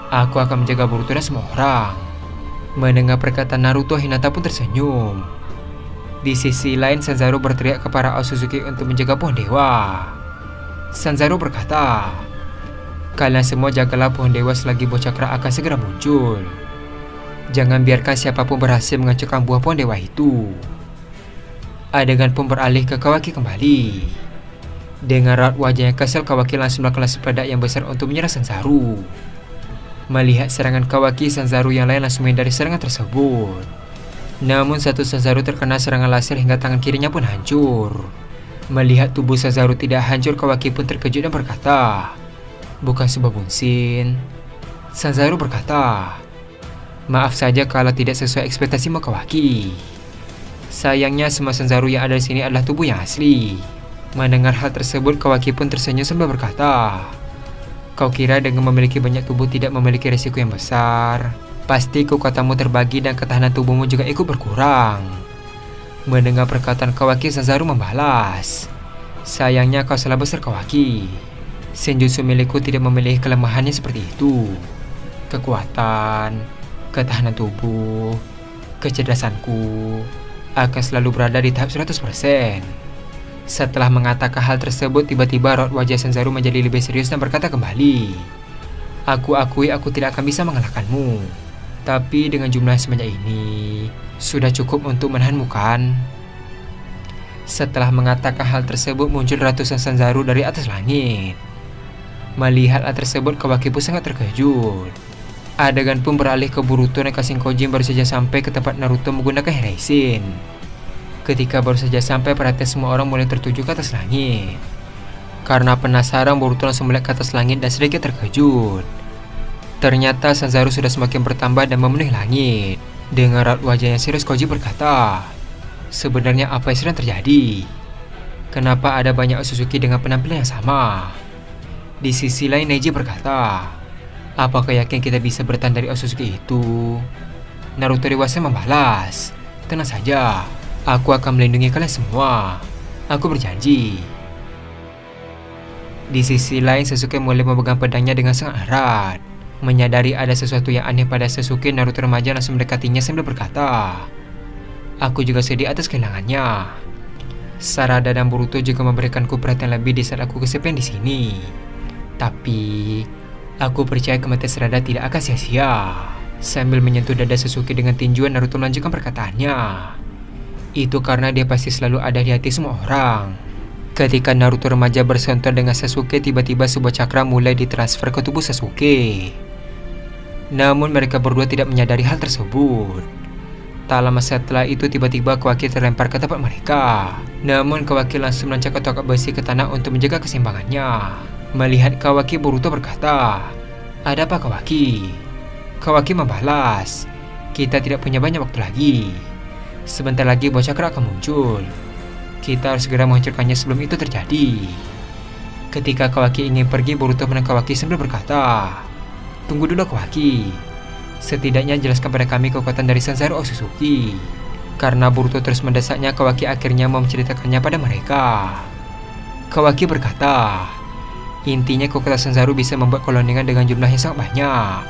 Aku akan menjaga Boruto dan semua orang." Mendengar perkataan Naruto, Hinata pun tersenyum. Di sisi lain, Sanzaru berteriak kepada Otsutsuki untuk menjaga pohon dewa. Sanzaru berkata, "Kalian semua jagalah pohon dewa selagi buah cakra akan segera muncul. Jangan biarkan siapapun berhasil menghancurkan buah pohon dewa itu." Adegan pun beralih ke Kawaki kembali. Dengan raut wajah yang kesal, Kawaki langsung melakukan ledak yang besar untuk menyerang Sanzaru. Melihat serangan Kawaki, Sanzaru yang lain langsung menghindari serangan tersebut. Namun satu Sanzaru terkena serangan laser hingga tangan kirinya pun hancur. Melihat tubuh Sanzaru tidak hancur, Kawaki pun terkejut dan berkata, "Bukan sebuah bunsin." Sanzaru berkata, "Maaf saja kalau tidak sesuai ekspektasimu, Kawaki. Sayangnya semua Sanzaru yang ada di sini adalah tubuh yang asli." Mendengar hal tersebut, Kawaki pun tersenyum sambil berkata, "Kau kira dengan memiliki banyak tubuh tidak memiliki risiko yang besar? Pasti kekuatanmu terbagi dan ketahanan tubuhmu juga ikut berkurang." Mendengar perkataan Kawaki, Sanzaru membalas, "Sayangnya kau salah besar, Kawaki. Senjutsu milikku tidak memiliki kelemahannya seperti itu. Kekuatan, ketahanan tubuh, kecerdasanku akan selalu berada di tahap 100%. Setelah mengatakan hal tersebut, tiba-tiba raut wajah Sanzaru menjadi lebih serius dan berkata kembali, "Aku akui aku tidak akan bisa mengalahkanmu. Tapi dengan jumlah sebanyak ini, sudah cukup untuk menahanmu, kan?" Setelah mengatakan hal tersebut, muncul ratusan Sanzaru dari atas langit. Melihat hal tersebut, Kawaki pun sangat terkejut. Adegan pun beralih ke Boruto dan Kashinkojin baru saja sampai ke tempat Naruto menggunakan Hiraishin. Ketika baru saja sampai, perhatian semua orang mulai tertuju ke atas langit. Karena penasaran, Boruto langsung melihat ke atas langit dan sedikit terkejut. Ternyata Sanzaru sudah semakin bertambah dan memenuhi langit. Dengan raut wajah yang serius, Koji berkata, "Sebenarnya apa yang sedang terjadi? Kenapa ada banyak Otsutsuki dengan penampilan yang sama?" Di sisi lain, Neji berkata, "Apakah yakin kita bisa bertahan dari Otsutsuki itu?" Naruto dewasa membalas, "Tenang saja, aku akan melindungi kalian semua. Aku berjanji." Di sisi lain, Sasuke mulai memegang pedangnya dengan sangat erat. Menyadari ada sesuatu yang aneh pada Sasuke, Naruto remaja langsung mendekatinya sambil berkata, "Aku juga sedih atas kehilangannya. Sarada dan Boruto juga memberikanku perhatian lebih di saat aku kesepian di sini. Tapi aku percaya kematian Sarada tidak akan sia-sia." Sambil menyentuh dada Sasuke dengan tinjuan, Naruto melanjutkan perkataannya, "Itu karena dia pasti selalu ada di hati semua orang." Ketika Naruto remaja bersentuhan dengan Sasuke, tiba-tiba sebuah cakra mulai ditransfer ke tubuh Sasuke. Namun mereka berdua tidak menyadari hal tersebut. Tak lama setelah itu, tiba-tiba Kawaki terlempar ke tempat mereka. Namun Kawaki langsung menancapkan tongkat besi ke tanah untuk menjaga keseimbangannya. Melihat Kawaki, Boruto berkata, "Ada apa, Kawaki?" Kawaki membalas, "Kita tidak punya banyak waktu lagi. Sebentar lagi buah cakra akan muncul. Kita harus segera menghancurkannya sebelum itu terjadi." Ketika Kawaki ingin pergi, Boruto menangkap Kawaki sambil berkata, "Tunggu dulu, Kawaki. Setidaknya jelaskan pada kami kekuatan dari Sanzaru Otsutsuki." Karena Boruto terus mendesaknya, Kawaki akhirnya mau menceritakannya pada mereka. Kawaki berkata, "Intinya kekuatan Sanzaru bisa membuat kolonigan dengan jumlah yang sangat banyak."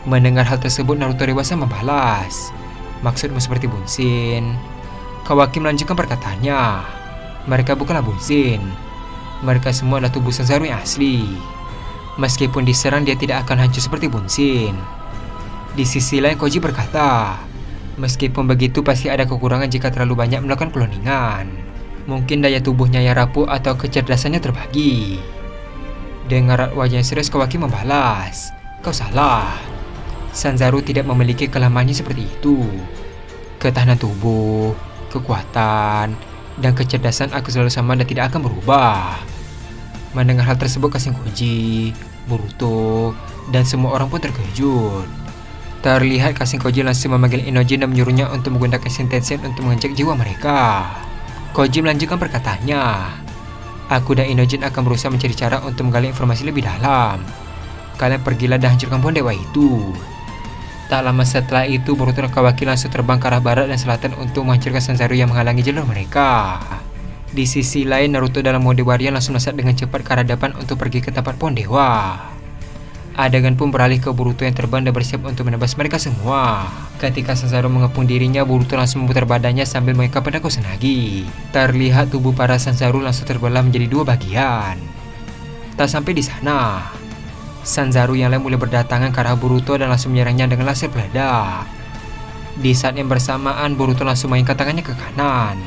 Mendengar hal tersebut, Naruto dewasa membalas, "Maksudmu seperti Bunshin?" Kawaki melanjutkan perkataannya, "Mereka bukanlah Bunshin. Mereka semua adalah tubuh Sanzaru yang asli. Meskipun diserang, dia tidak akan hancur seperti Bunshin." Di sisi lain, Koji berkata, "Meskipun begitu, pasti ada kekurangan jika terlalu banyak melakukan kloningan. Mungkin daya tubuhnya yang rapuh atau kecerdasannya terbagi." Dengan raut wajah yang serius, Kawaki membalas, "Kau salah. Sanzaru tidak memiliki kelemahannya seperti itu. Ketahanan tubuh, kekuatan, dan kecerdasan aku selalu sama dan tidak akan berubah." Mendengar hal tersebut, Kashinkojin, Boruto, dan semua orang pun terkejut. Terlihat Kashinkojin langsung memanggil Inojin dan menyuruhnya untuk menggunakan Shintensen untuk mengecek jiwa mereka. Koji melanjutkan perkataannya, "Aku dan Inojin akan berusaha mencari cara untuk menggali informasi lebih dalam. Kalian pergilah dan hancurkan pohon dewa itu." Tak lama setelah itu, Boruto dan Kawaki langsung terbang ke arah barat dan selatan untuk menghancurkan Sanzaru yang menghalangi jalur mereka. Di sisi lain, Naruto dalam mode waria langsung melesat dengan cepat ke arah depan untuk pergi ke tempat pohon dewa. Adegan pun beralih ke Boruto yang terbang dan bersiap untuk menebas mereka semua. Ketika Sanzaru mengepung dirinya, Boruto langsung memutar badannya sambil mengangkat pedang Kusanagi. Terlihat tubuh para Sanzaru langsung terbelah menjadi dua bagian. Tak sampai di sana, Sanzaru yang lain mulai berdatangan ke arah Boruto dan langsung menyerangnya dengan laser peledak. Di saat yang bersamaan, Boruto langsung mengikat tangannya ke kanan.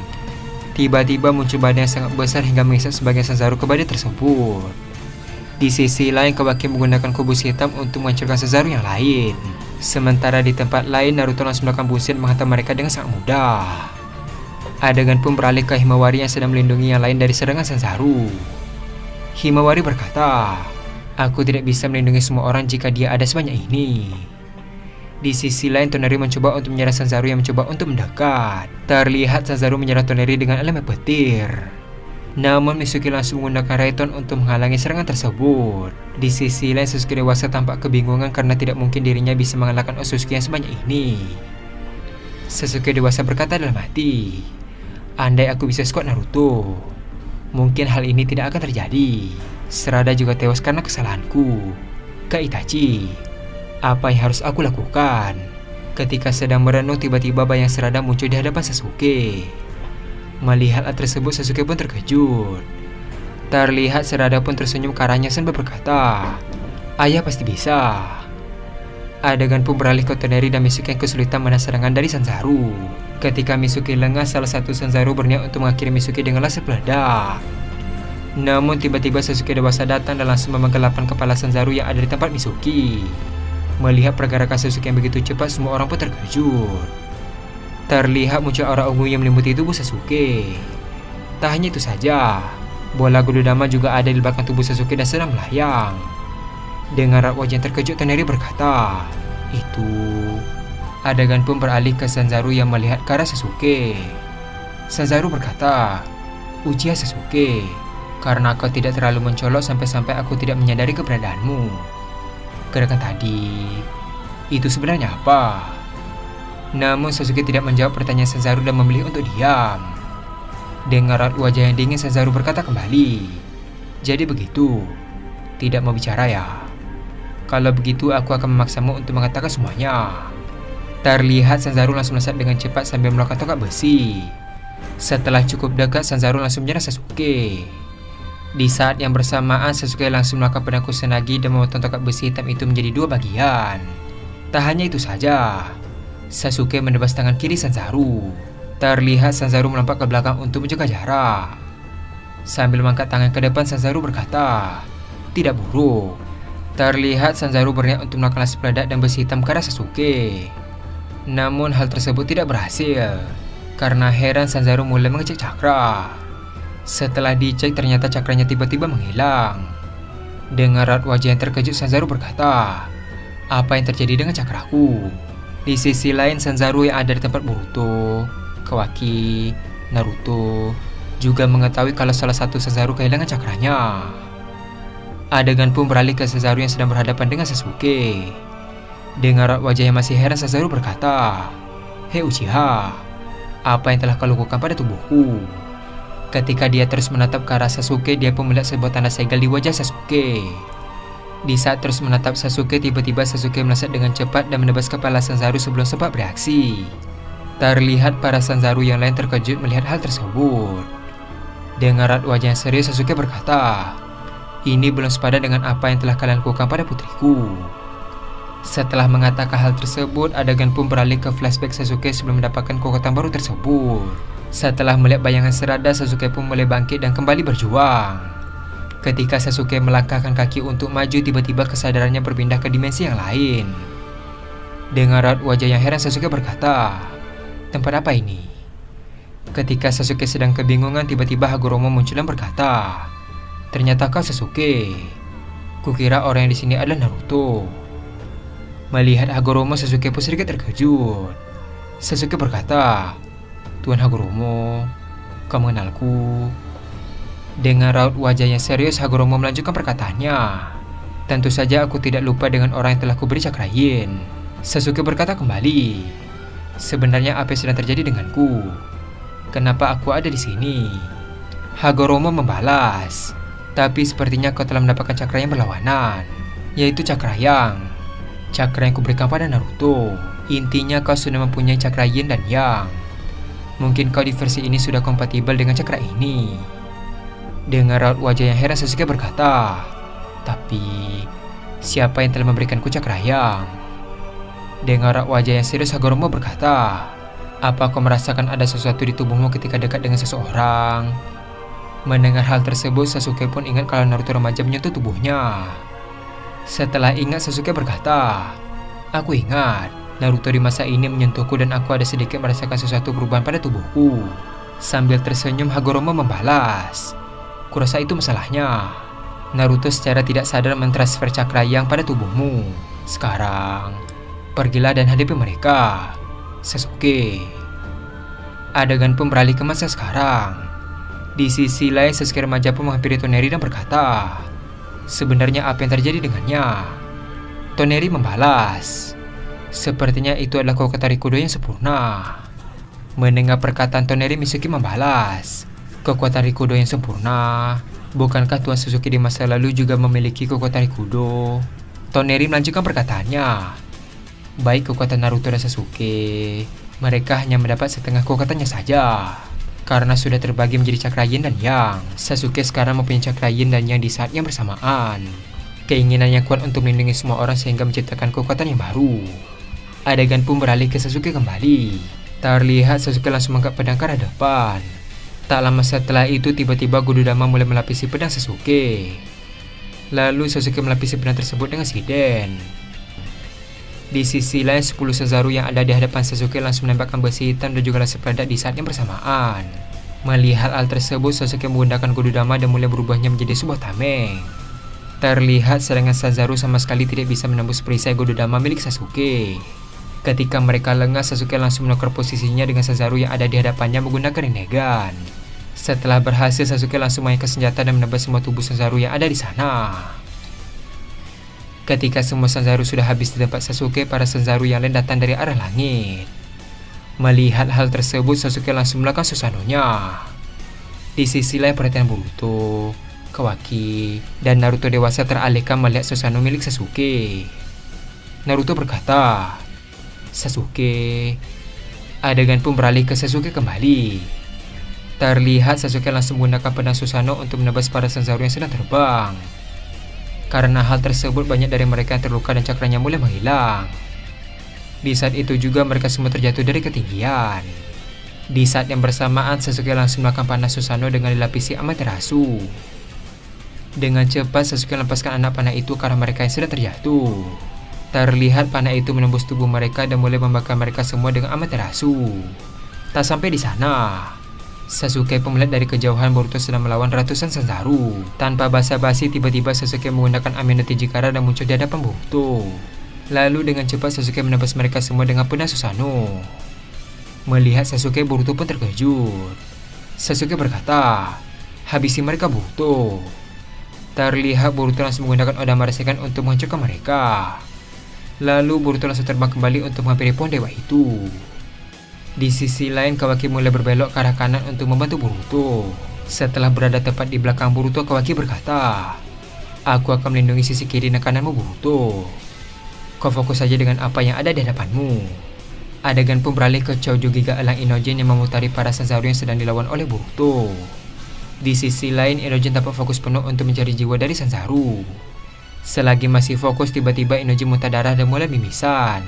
Tiba-tiba muncul badan yang sangat besar hingga mengisap sebagian Sanzaru ke badan tersebut. Di sisi lain, Kawaki menggunakan kubus hitam untuk menghancurkan Sanzaru yang lain. Sementara di tempat lain, Naruto langsung melakukan Bunshin menghantam mereka dengan sangat mudah. Adegan pun beralih ke Himawari yang sedang melindungi yang lain dari serangan Sanzaru. Himawari berkata, "Aku tidak bisa melindungi semua orang jika dia ada sebanyak ini." Di sisi lain, Toneri mencoba untuk menyerang Sanzaru yang mencoba untuk mendekat. Terlihat Sanzaru menyerang Toneri dengan elemen petir. Namun Mitsuki langsung menggunakan Raiton untuk menghalangi serangan tersebut. Di sisi lain, Sasuke dewasa tampak kebingungan karena tidak mungkin dirinya bisa mengalahkan Otsutsuki yang sebanyak ini. Sasuke dewasa berkata dalam hati, "Andai aku bisa squad Naruto, mungkin hal ini tidak akan terjadi. Sarada juga tewas karena kesalahanku. Kak Itachi, apa yang harus aku lakukan?" Ketika sedang merenung, tiba-tiba bayang Sarada muncul di hadapan Sasuke. Melihat hal tersebut, Sasuke pun terkejut. Terlihat Sarada pun tersenyum ke arahnya sambil berkata, "Ayah pasti bisa." Adegan pun beralih ke Toneri dan Mitsuki yang kesulitan menahan serangan dari Sanzaru. Ketika Mitsuki lengah, salah satu Sanzaru berniat untuk mengakhiri Mitsuki dengan laser peledak. Namun tiba-tiba Sasuke dewasa datang dan langsung memenggelapkan kepala Sanzaru yang ada di tempat Mizuki. Melihat pergerakan Sasuke yang begitu cepat, semua orang pun terkejut. Terlihat muncul aura ungu yang menyelimuti tubuh Sasuke. Tak hanya itu saja, bola Gododama juga ada di belakang tubuh Sasuke dan sedang melayang. Dengan raut wajah yang terkejut, Toneri berkata, "Itu..." Adegan pun beralih ke Sanzaru yang melihat ke arah Sasuke. Sanzaru berkata, "Uchiha Sasuke, karena kau tidak terlalu mencolok sampai-sampai aku tidak menyadari keberadaanmu. Gerakan tadi, itu sebenarnya apa?" Namun Sasuke tidak menjawab pertanyaan Sanzaru dan memilih untuk diam. Dengan raut wajah yang dingin, Sanzaru berkata kembali, "Jadi begitu, tidak mau bicara ya? Kalau begitu aku akan memaksamu untuk mengatakan semuanya." Terlihat Sanzaru langsung melesat dengan cepat sambil melakukan tongkat besi. Setelah cukup dekat, Sanzaru langsung menyerang Sasuke. Di saat yang bersamaan, Sasuke langsung melakukan pedang Kusanagi dan memotong tongkat besi hitam itu menjadi dua bagian. Tak hanya itu saja, Sasuke menebas tangan kiri Sanzaru. Terlihat Sanzaru melompat ke belakang untuk menjaga jarak. Sambil mengangkat tangan ke depan, Sanzaru berkata, "Tidak buruk." Terlihat Sanzaru berniat untuk melakukan las peledak dan besi hitam ke arah Sasuke. Namun hal tersebut tidak berhasil. Karena heran, Sanzaru mulai mengecek cakra. Setelah dicek, ternyata cakranya tiba-tiba menghilang. Dengan raut wajah yang terkejut, Sanzaru berkata, "Apa yang terjadi dengan cakraku?" Di sisi lain, Sanzaru yang ada di tempat Boruto, Kawaki, Naruto juga mengetahui kalau salah satu Sanzaru kehilangan cakranya. Adegan pun beralih ke Sanzaru yang sedang berhadapan dengan Sasuke. Dengan raut wajah yang masih heran, Sanzaru berkata, "Hei Uchiha, apa yang telah kau lakukan pada tubuhku?" Ketika dia terus menatap ke arah Sasuke, dia pun melihat sebuah tanda segel di wajah Sasuke. Di saat terus menatap Sasuke, tiba-tiba Sasuke melesat dengan cepat dan menebas kepala Sanzaru sebelum sempat bereaksi. Terlihat para Sanzaru yang lain terkejut melihat hal tersebut. Dengan raut wajah yang serius, Sasuke berkata, "Ini belum sepadan dengan apa yang telah kalian lakukan pada putriku." Setelah mengatakan hal tersebut, adegan pun beralih ke flashback Sasuke sebelum mendapatkan kekuatan baru tersebut. Setelah melihat bayangan serada, Sasuke pun mulai bangkit dan kembali berjuang. Ketika Sasuke melangkahkan kaki untuk maju, tiba-tiba kesadarannya berpindah ke dimensi yang lain. Dengan raut wajah yang heran, Sasuke berkata, "Tempat apa ini?" Ketika Sasuke sedang kebingungan, tiba-tiba Hagoromo muncul dan berkata, "Ternyata kau Sasuke. Kukira orang yang di sini adalah Naruto." Melihat Hagoromo, Sasuke pun sedikit terkejut. Sasuke berkata, "Tuan Hagoromo, kau mengenalku?" Dengan raut wajah yang serius, Hagoromo melanjutkan perkataannya, "Tentu saja aku tidak lupa dengan orang yang telah kuberi cakrayin." Sasuke berkata kembali, "Sebenarnya apa yang sedang terjadi denganku? Kenapa aku ada di sini?" Hagoromo membalas, "Tapi sepertinya kau telah mendapatkan cakra yang berlawanan, yaitu cakra yang yang kuberikan pada Naruto. Intinya kau sudah mempunyai cakra yin dan yang. Mungkin kau di versi ini sudah kompatibel dengan cakra ini." Dengan raut wajah yang heran, Sasuke berkata, "Tapi siapa yang telah memberikanku cakra yang?" Dengan raut wajah yang serius, Hagoromo berkata, "Apa kau merasakan ada sesuatu di tubuhmu ketika dekat dengan seseorang?" Mendengar hal tersebut, Sasuke pun ingat kalau Naruto remaja menyentuh tubuhnya. Setelah ingat, Sasuke berkata, "Aku ingat, Naruto di masa ini menyentuhku dan aku ada sedikit merasakan sesuatu perubahan pada tubuhku." Sambil tersenyum, Hagoromo membalas, "Kurasa itu masalahnya. Naruto secara tidak sadar mentransfer cakra yang pada tubuhmu. Sekarang, pergilah dan hadapi mereka, Sasuke." Adegan pun beralih ke masa sekarang. Di sisi lain, Sasuke remaja pun menghampiri Toneri dan berkata, "Sebenarnya apa yang terjadi dengannya?" Toneri membalas, "Sepertinya itu adalah kekuatan Rikudo yang sempurna." Mendengar perkataan Toneri, Mizuki membalas, "Kekuatan Rikudo yang sempurna? Bukankah Tuan Sasuke di masa lalu juga memiliki kekuatan Rikudo?" Toneri melanjutkan perkataannya, "Baik kekuatan Naruto dan Sasuke, mereka hanya mendapat setengah kekuatannya saja. Karena sudah terbagi menjadi cakra yin dan yang, Sasuke sekarang mempunyai cakra yin dan yang di saat yang bersamaan. Keinginan yang kuat untuk melindungi semua orang sehingga menciptakan kekuatan yang baru." Adegan pun beralih ke Sasuke kembali. Terlihat Sasuke langsung mengangkat pedang ke arah depan. Tak lama setelah itu tiba-tiba Gododama mulai melapisi pedang Sasuke. Lalu Sasuke melapisi pedang tersebut dengan siden. Di sisi lain 10 Sanzaru yang ada di hadapan Sasuke langsung menembakkan besi hitam dan juga laser peledak di saat yang bersamaan. Melihat hal tersebut, Sasuke menggunakan Gododama dan mulai berubahnya menjadi sebuah tameng. Terlihat serangan Sanzaru sama sekali tidak bisa menembus perisai Gododama milik Sasuke. Ketika mereka lengah, Sasuke langsung menukar posisinya dengan Sanzaru yang ada di hadapannya menggunakan Rinnegan. Setelah berhasil, Sasuke langsung mengangkat senjata dan menembak semua tubuh Sanzaru yang ada di sana. Ketika semua Sanzaru sudah habis di tempat Sasuke, para Sanzaru yang lain datang dari arah langit. Melihat hal tersebut, Sasuke langsung melakukan Susanoo-nya. Di sisi lain, perhatian Boruto, Kawaki, dan Naruto dewasa teralihkan melihat Susanoo milik Sasuke. Naruto berkata, "Sasuke." Adegan pun beralih ke Sasuke kembali. Terlihat Sasuke langsung menggunakan pedang Susanoo untuk menebas para Sanzaru yang sedang terbang. Karena hal tersebut, banyak dari mereka yang terluka dan cakranya mulai menghilang. Di saat itu juga mereka semua terjatuh dari ketinggian. Di saat yang bersamaan, Sasuke langsung melakukan panah Susanoo dengan dilapisi Amaterasu. Dengan cepat Sasuke lepaskan anak panah itu ke arah mereka yang sedang terjatuh. Terlihat panah itu menembus tubuh mereka dan mulai membakar mereka semua dengan Amaterasu. Tak sampai di sana, Sasuke pun melihat dari kejauhan Boruto sedang melawan ratusan Sanzaru. Tanpa basa-basi, tiba-tiba Sasuke menggunakan Ame no Tejikara dan muncul di hadapan Boruto. Lalu dengan cepat Sasuke menebas mereka semua dengan pedang Susanoo. Melihat Sasuke, Boruto pun terkejut. Sasuke berkata, "Habisi mereka, Boruto." Terlihat Boruto langsung menggunakan Odama Rasengan untuk menghancurkan mereka. Lalu Boruto langsung terbang kembali untuk menghampiri pohon dewa itu. Di sisi lain, Kawaki mulai berbelok ke arah kanan untuk membantu Boruto. Setelah berada tepat di belakang Boruto, Kawaki berkata, "Aku akan melindungi sisi kiri dan kananmu, Boruto. Kau fokus saja dengan apa yang ada di hadapanmu." Adegan pun beralih ke Choujou Giga Elang Inogen yang memutari para Sanzaru yang sedang dilawan oleh Boruto. Di sisi lain, Inogen tampak fokus penuh untuk mencari jiwa dari Sanzaru. Selagi masih fokus, tiba-tiba Inogen muntah darah dan mulai mimisan.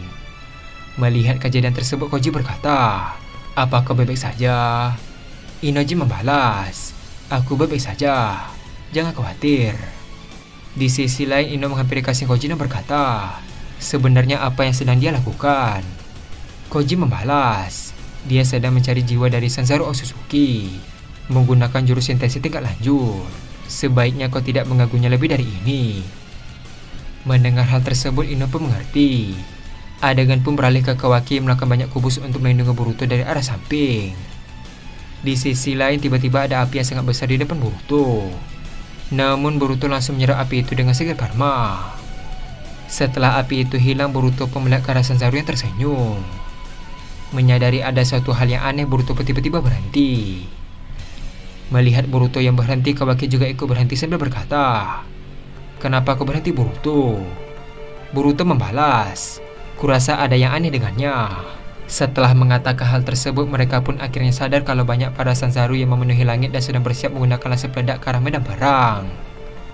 Melihat kejadian tersebut, Koji berkata, "Apa kau baik-baik saja?" Inogen membalas, "Aku baik-baik saja, jangan khawatir." Di sisi lain, Ino menghampiri kasih Koji dan berkata, "Sebenarnya apa yang sedang dia lakukan?" Koji membalas, "Dia sedang mencari jiwa dari Sanzaru Otsutsuki menggunakan jurus sintesis tingkat lanjut. Sebaiknya kau tidak mengganggunya lebih dari ini." Mendengar hal tersebut, Ino pun mengerti. Adegan pun beralih ke Kawaki melakukan banyak kubus untuk melindungi Boruto dari arah samping. Di sisi lain, tiba-tiba ada api yang sangat besar di depan Boruto. Namun Boruto langsung menyerap api itu dengan segel karma. Setelah api itu hilang, Boruto pun melihat ke arah Sanzaru yang tersenyum. Menyadari ada suatu hal yang aneh, Boruto pun tiba-tiba berhenti. Melihat Boruto yang berhenti, Kawaki juga ikut berhenti sambil berkata, "Kenapa kau berhenti, Boruto?" Boruto membalas, "Kurasa ada yang aneh dengannya." Setelah mengatakan hal tersebut, mereka pun akhirnya sadar kalau banyak para Sanzaru yang memenuhi langit dan sedang bersiap menggunakan laser peledak ke arah medan perang.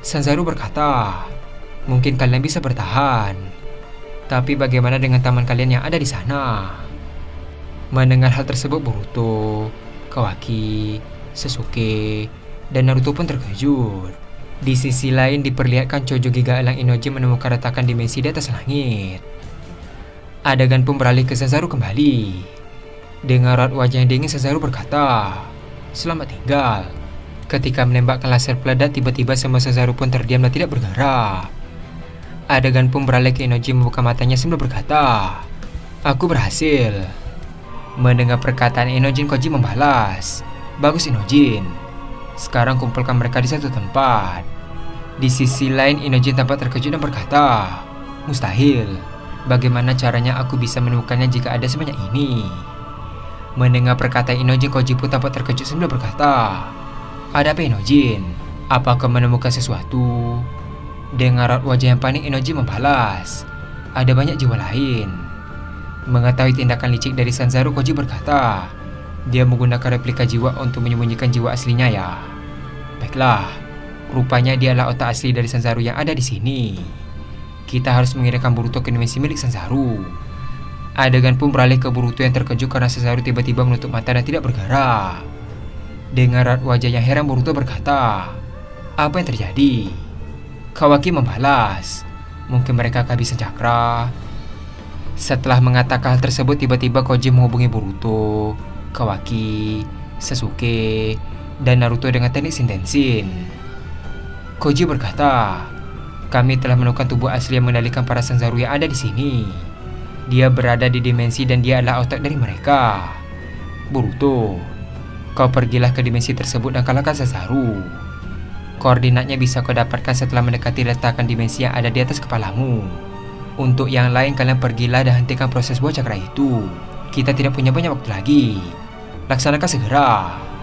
Sanzaru berkata, "Mungkin kalian bisa bertahan, tapi bagaimana dengan taman kalian yang ada di sana?" Mendengar hal tersebut, Boruto, Kawaki, Sasuke, dan Naruto pun terkejut. Di sisi lain, diperlihatkan Choujou Giga Elang Inogen menemukan retakan dimensi di atas langit. Adegan pun beralih ke Sanzaru kembali. Dengan raut wajah yang dingin, Sanzaru berkata, "Selamat tinggal." Ketika menembakkan laser peledak, tiba-tiba semua Sanzaru pun terdiam dan tidak bergerak. Adegan pun beralih ke Inogen membuka matanya sambil berkata, "Aku berhasil." Mendengar perkataan Inogen, Koji membalas, "Bagus Inogen. Sekarang kumpulkan mereka di satu tempat." Di sisi lain, Inogen tampak terkejut dan berkata, "Mustahil. Bagaimana caranya aku bisa menemukannya jika ada sebanyak ini?" Mendengar perkataan Inogen, Koji pun tampak terkejut sambil berkata, "Ada apa, Inogen? Apa kau menemukan sesuatu?" Dengan raut wajah yang panik, Inogen membalas, "Ada banyak jiwa lain." Mengetahui tindakan licik dari Sanzaru, Koji berkata, "Dia menggunakan replika jiwa untuk menyembunyikan jiwa aslinya ya. Baiklah, rupanya dia adalah otak asli dari Sanzaru yang ada di sini. Kita harus mengirimkan Boruto ke dimensi milik Sanzaru." Adegan pun beralih ke Boruto yang terkejut karena Sanzaru tiba-tiba menutup mata dan tidak bergerak. Dengan raut wajah yang heran, Boruto berkata, "Apa yang terjadi?" Kawaki membalas, "Mungkin mereka kehabisan cakra." Setelah mengatakan hal tersebut, tiba-tiba Koji menghubungi Boruto, Kawaki, Sasuke, dan Naruto dengan teknik Shindensin. Koji berkata, "Kami telah menemukan tubuh asli yang mengendalikan para Sanzaru yang ada di sini. Dia berada di dimensi dan dia adalah otak dari mereka. Boruto, kau pergilah ke dimensi tersebut dan kalahkan Sanzaru. Koordinatnya bisa kau dapatkan setelah mendekati letakan dimensi yang ada di atas kepalamu. Untuk yang lain, kalian pergilah dan hentikan proses buah cakra itu. Kita tidak punya banyak waktu lagi. Laksanakan segera."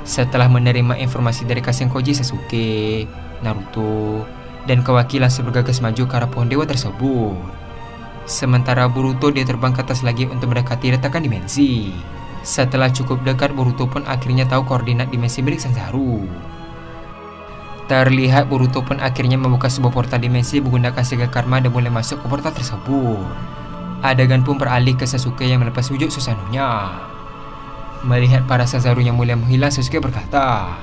Setelah menerima informasi dari Kasen, Koji, Sasuke, Naruto, dan Kawaki langsung bergegas maju ke arah pohon dewa tersebut. Sementara Boruto dia terbang ke atas lagi untuk mendekati retakan dimensi. Setelah cukup dekat, Boruto pun akhirnya tahu koordinat dimensi milik Sanzaru. Terlihat Boruto pun akhirnya membuka sebuah portal dimensi menggunakan segala karma dan mulai masuk ke portal tersebut. Adegan pun beralih ke Sasuke yang melepas wujud Susanoo-nya. Melihat para Sanzaru yang mulai menghilang, Sasuke berkata,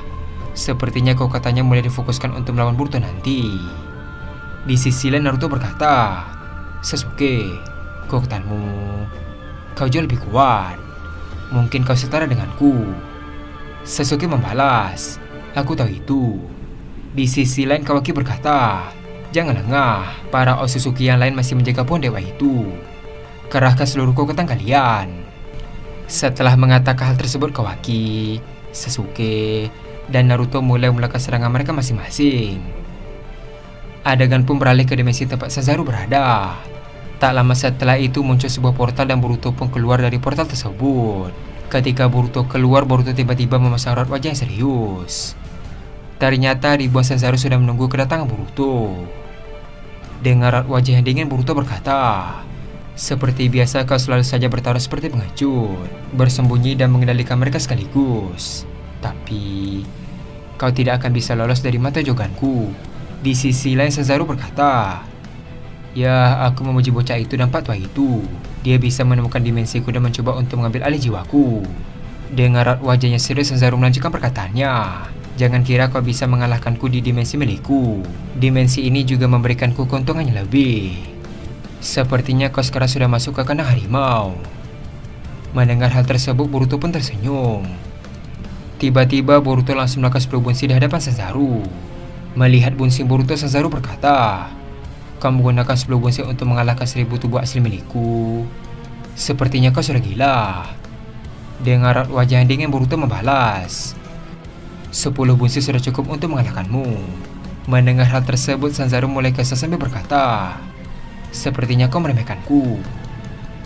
"Sepertinya kekuatannya mulai difokuskan untuk melawan Boruto nanti." Di sisi lain, Naruto berkata, "Sasuke, kekuatanmu, kau jauh lebih kuat. Mungkin kau setara denganku." Sasuke membalas, "Aku tahu itu." Di sisi lain, Kawaki berkata, "Jangan lengah, para Otsutsuki yang lain masih menjaga pohon dewa itu. Kerahkan seluruh kekuatan kalian." Setelah mengatakan hal tersebut, Kawaki, Sasuke, dan Naruto mulai melakukan serangan mereka masing-masing. Adegan pun beralih ke dimensi tempat Sanzaru berada. Tak lama setelah itu muncul sebuah portal dan Boruto pun keluar dari portal tersebut. Ketika Boruto keluar, Boruto tiba-tiba memasang raut wajah yang serius. Ternyata ribuan Sanzaru sudah menunggu kedatangan Boruto. Dengan raut wajah yang dingin, Boruto berkata, "Seperti biasa kau selalu saja bertaruh seperti pengecut, bersembunyi dan mengendalikan mereka sekaligus. Tapi kau tidak akan bisa lolos dari mata joganku." Di sisi lain, Sanzaru berkata, "Ya, aku memuji bocah itu dan patwa itu. Dia bisa menemukan dimensiku dan mencoba untuk mengambil alih jiwaku." Dengan raut wajahnya serius, Sanzaru melanjutkan perkataannya, "Jangan kira kau bisa mengalahkanku di dimensi milikku. Dimensi ini juga memberikanku keuntungan yang lebih. Sepertinya kau sekarang sudah masuk ke kandang harimau." Mendengar hal tersebut, Boruto pun tersenyum. Tiba-tiba Boruto langsung melakukan 10 bunsi di hadapan Sanzaru. Melihat bunsi Boruto, Sanzaru berkata, "Kau menggunakan 10 bunsi untuk mengalahkan 1000 tubuh asli milikku. Sepertinya kau sudah gila." Dengan raut wajah yang dingin, Boruto membalas, "10 bunsi sudah cukup untuk mengalahkanmu." Mendengar hal tersebut, Sanzaru mulai kesal sambil berkata, "Sepertinya kau meremehkanku."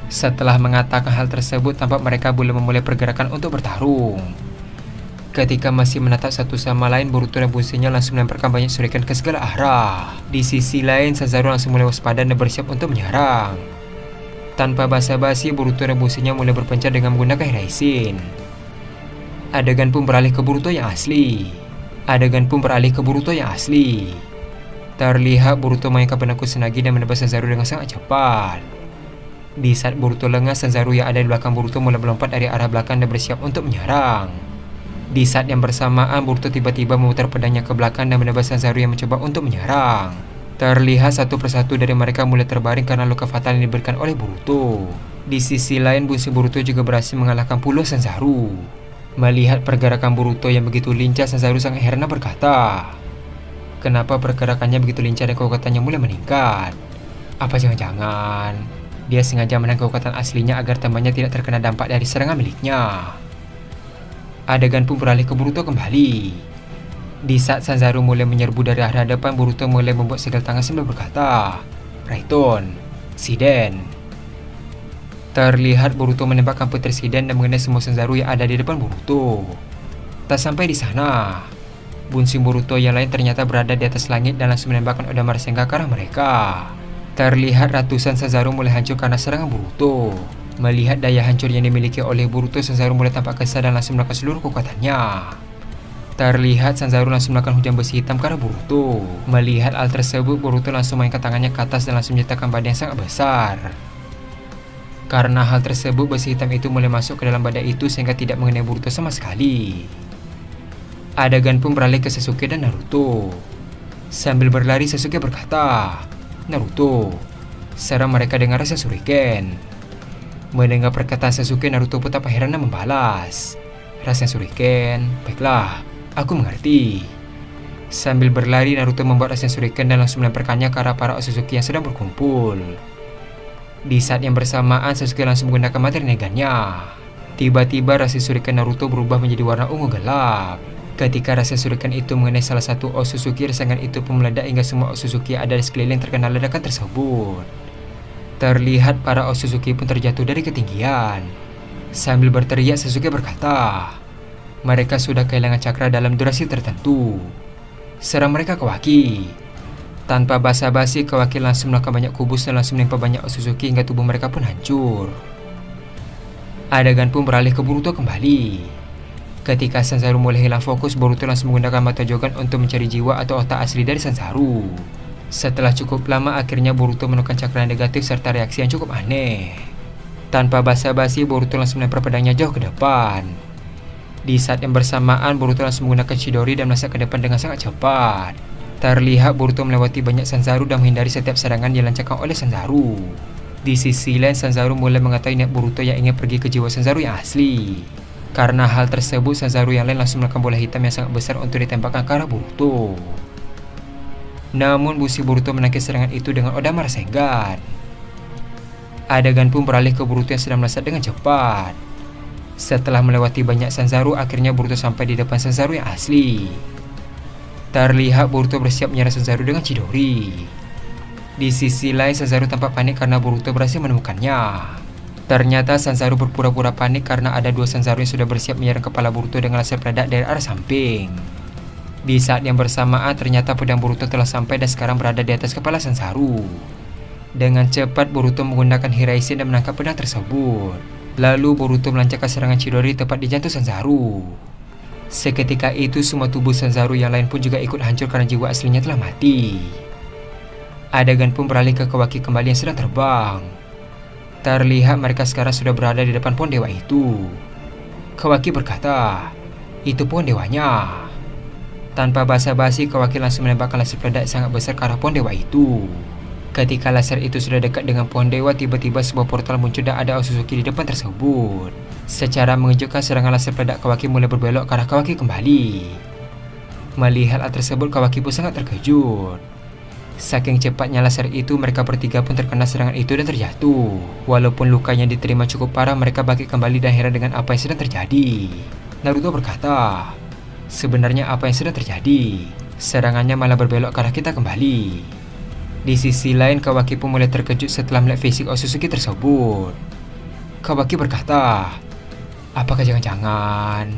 Setelah mengatakan hal tersebut, tampak mereka belum memulai pergerakan untuk bertarung. Ketika masih menatap satu sama lain, Boruto dan bunsinya langsung melemparkan banyak shuriken ke segala arah. Di sisi lain, Sanzaru langsung mulai waspada dan bersiap untuk menyerang. Tanpa basa-basi, Boruto dan bunsinya mulai berpencar dengan menggunakan Hiraishin. Adegan pun beralih ke Boruto yang asli. Terlihat Boruto mengangkat penakut Tsunagi dan menebas Sanzaru dengan sangat cepat. Di saat Boruto lengah, Sanzaru yang ada di belakang Boruto mulai melompat dari arah belakang dan bersiap untuk menyerang. Di saat yang bersamaan, Boruto tiba-tiba memutar pedangnya ke belakang dan menebas Sanzaru yang mencoba untuk menyerang. Terlihat satu persatu dari mereka mulai terbaring karena luka fatal yang diberikan oleh Boruto. Di sisi lain, bunsi Boruto juga berhasil mengalahkan puluhan Sanzaru. Melihat pergerakan Boruto yang begitu lincah, Sanzaru sangat heran dan berkata, "Kenapa pergerakannya begitu lincah dan kekuatannya mulai meningkat? Apa jangan-jangan dia sengaja menahan kekuatan aslinya agar temannya tidak terkena dampak dari serangan miliknya?" Adegan pun beralih ke Boruto kembali. Di saat Sanzaru mulai menyerbu dari arah depan, Boruto mulai membuat segel tangan sambil berkata, "Raidon, Shiden." Terlihat Boruto menembakkan putri Shiden dan mengenai semua Sanzaru yang ada di depan Boruto. Tak sampai di sana, bunsi Boruto yang lain ternyata berada di atas langit dan langsung menembakkan Odama Rasengan ke arah mereka. Terlihat ratusan Sanzaru mulai hancur karena serangan Boruto. Melihat daya hancur yang dimiliki oleh Boruto, Sanzaru mulai tampak kesal dan langsung melakukan seluruh kekuatannya. Terlihat Sanzaru langsung melakukan hujan besi hitam ke arah Boruto. Melihat hal tersebut, Boruto langsung mengangkat tangannya ke atas dan langsung menyatakan badai yang sangat besar. Karena hal tersebut, besi hitam itu mulai masuk ke dalam badai itu sehingga tidak mengenai Boruto sama sekali. Adegan pun beralih ke Sasuke dan Naruto. Sambil berlari Sasuke berkata, "Naruto, serang mereka dengan rasa shuriken." Mendengar perkataan Sasuke, Naruto pun tak heran dan membalas, "Rasa shuriken, baiklah, aku mengerti." Sambil berlari Naruto membuat rasa shuriken dan langsung melemparkannya ke arah para Otsutsuki yang sedang berkumpul. Di saat yang bersamaan Sasuke langsung menggunakan materi negannya. Tiba-tiba rasa shuriken Naruto berubah menjadi warna ungu gelap. Ketika rasa shuriken itu mengenai salah satu Otsutsuki, rasangan itu pun meledak hingga semua Otsutsuki ada di sekeliling terkena ledakan tersebut. Terlihat para Otsutsuki pun terjatuh dari ketinggian. Sambil berteriak Sasuke berkata, "Mereka sudah kehilangan cakra dalam durasi tertentu. Serang mereka Kawaki." Tanpa basa-basi Kawaki langsung melakukan banyak kubus dan langsung menimpa banyak Otsutsuki hingga tubuh mereka pun hancur. Adegan pun beralih ke Boruto kembali. Ketika Sanzaru mulai hilang fokus, Boruto langsung menggunakan mata Jogan untuk mencari jiwa atau otak asli dari Sanzaru. Setelah cukup lama, akhirnya Boruto menemukan cakra negatif serta reaksi yang cukup aneh. Tanpa basa-basi, Boruto langsung melempar pedangnya jauh ke depan. Di saat yang bersamaan, Boruto langsung menggunakan Chidori dan melesat ke depan dengan sangat cepat. Terlihat Boruto melewati banyak Sanzaru dan menghindari setiap serangan yang dilancarkan oleh Sanzaru. Di sisi lain, Sanzaru mulai mengetahui niat Boruto yang ingin pergi ke jiwa Sanzaru yang asli. Karena hal tersebut, Sanzaru yang lain langsung melakukan bola hitam yang sangat besar untuk ditembakkan ke arah Boruto. Namun busi Boruto menangkis serangan itu dengan Odama Rasengan. Adegan pun beralih ke Boruto yang sedang melesat dengan cepat. Setelah melewati banyak Sanzaru, akhirnya Boruto sampai di depan Sanzaru yang asli. Terlihat Boruto bersiap menyerang Sanzaru dengan Chidori. Di sisi lain, Sanzaru tampak panik karena Boruto berhasil menemukannya. Ternyata Sanzaru berpura-pura panik karena ada dua Sanzaru yang sudah bersiap menyerang kepala Boruto dengan laser peledak dari arah samping. Di saat yang bersamaan, ternyata pedang Boruto telah sampai dan sekarang berada di atas kepala Sanzaru. Dengan cepat Boruto menggunakan Hiraisen dan menangkap pedang tersebut. Lalu Boruto melancarkan serangan Chidori tepat di jantung Sanzaru. Seketika itu semua tubuh Sanzaru yang lain pun juga ikut hancur karena jiwa aslinya telah mati. Adegan pun beralih ke Kawaki kembali yang sedang terbang. Terlihat mereka sekarang sudah berada di depan pohon dewa itu. Kawaki berkata, "Itu pohon dewanya." Tanpa basa-basi, Kawaki langsung menembakkan laser peledak sangat besar ke arah pohon dewa itu. Ketika laser itu sudah dekat dengan pohon dewa, tiba-tiba sebuah portal muncul dan ada Otsutsuki di depan tersebut. Secara mengejutkan, serangan laser peledak Kawaki mulai berbelok ke arah Kawaki kembali. Melihat hal tersebut, Kawaki pun sangat terkejut. Saking cepatnya laser itu, mereka bertiga pun terkena serangan itu dan terjatuh. Walaupun lukanya diterima cukup parah, mereka bangkit kembali dan heran dengan apa yang sedang terjadi. Naruto berkata, "Sebenarnya apa yang sedang terjadi? Serangannya malah berbelok ke arah kita kembali." Di sisi lain, Kawaki pun mulai terkejut setelah melihat fisik Otsutsuki tersebut. Kawaki berkata, "Apakah jangan-jangan?"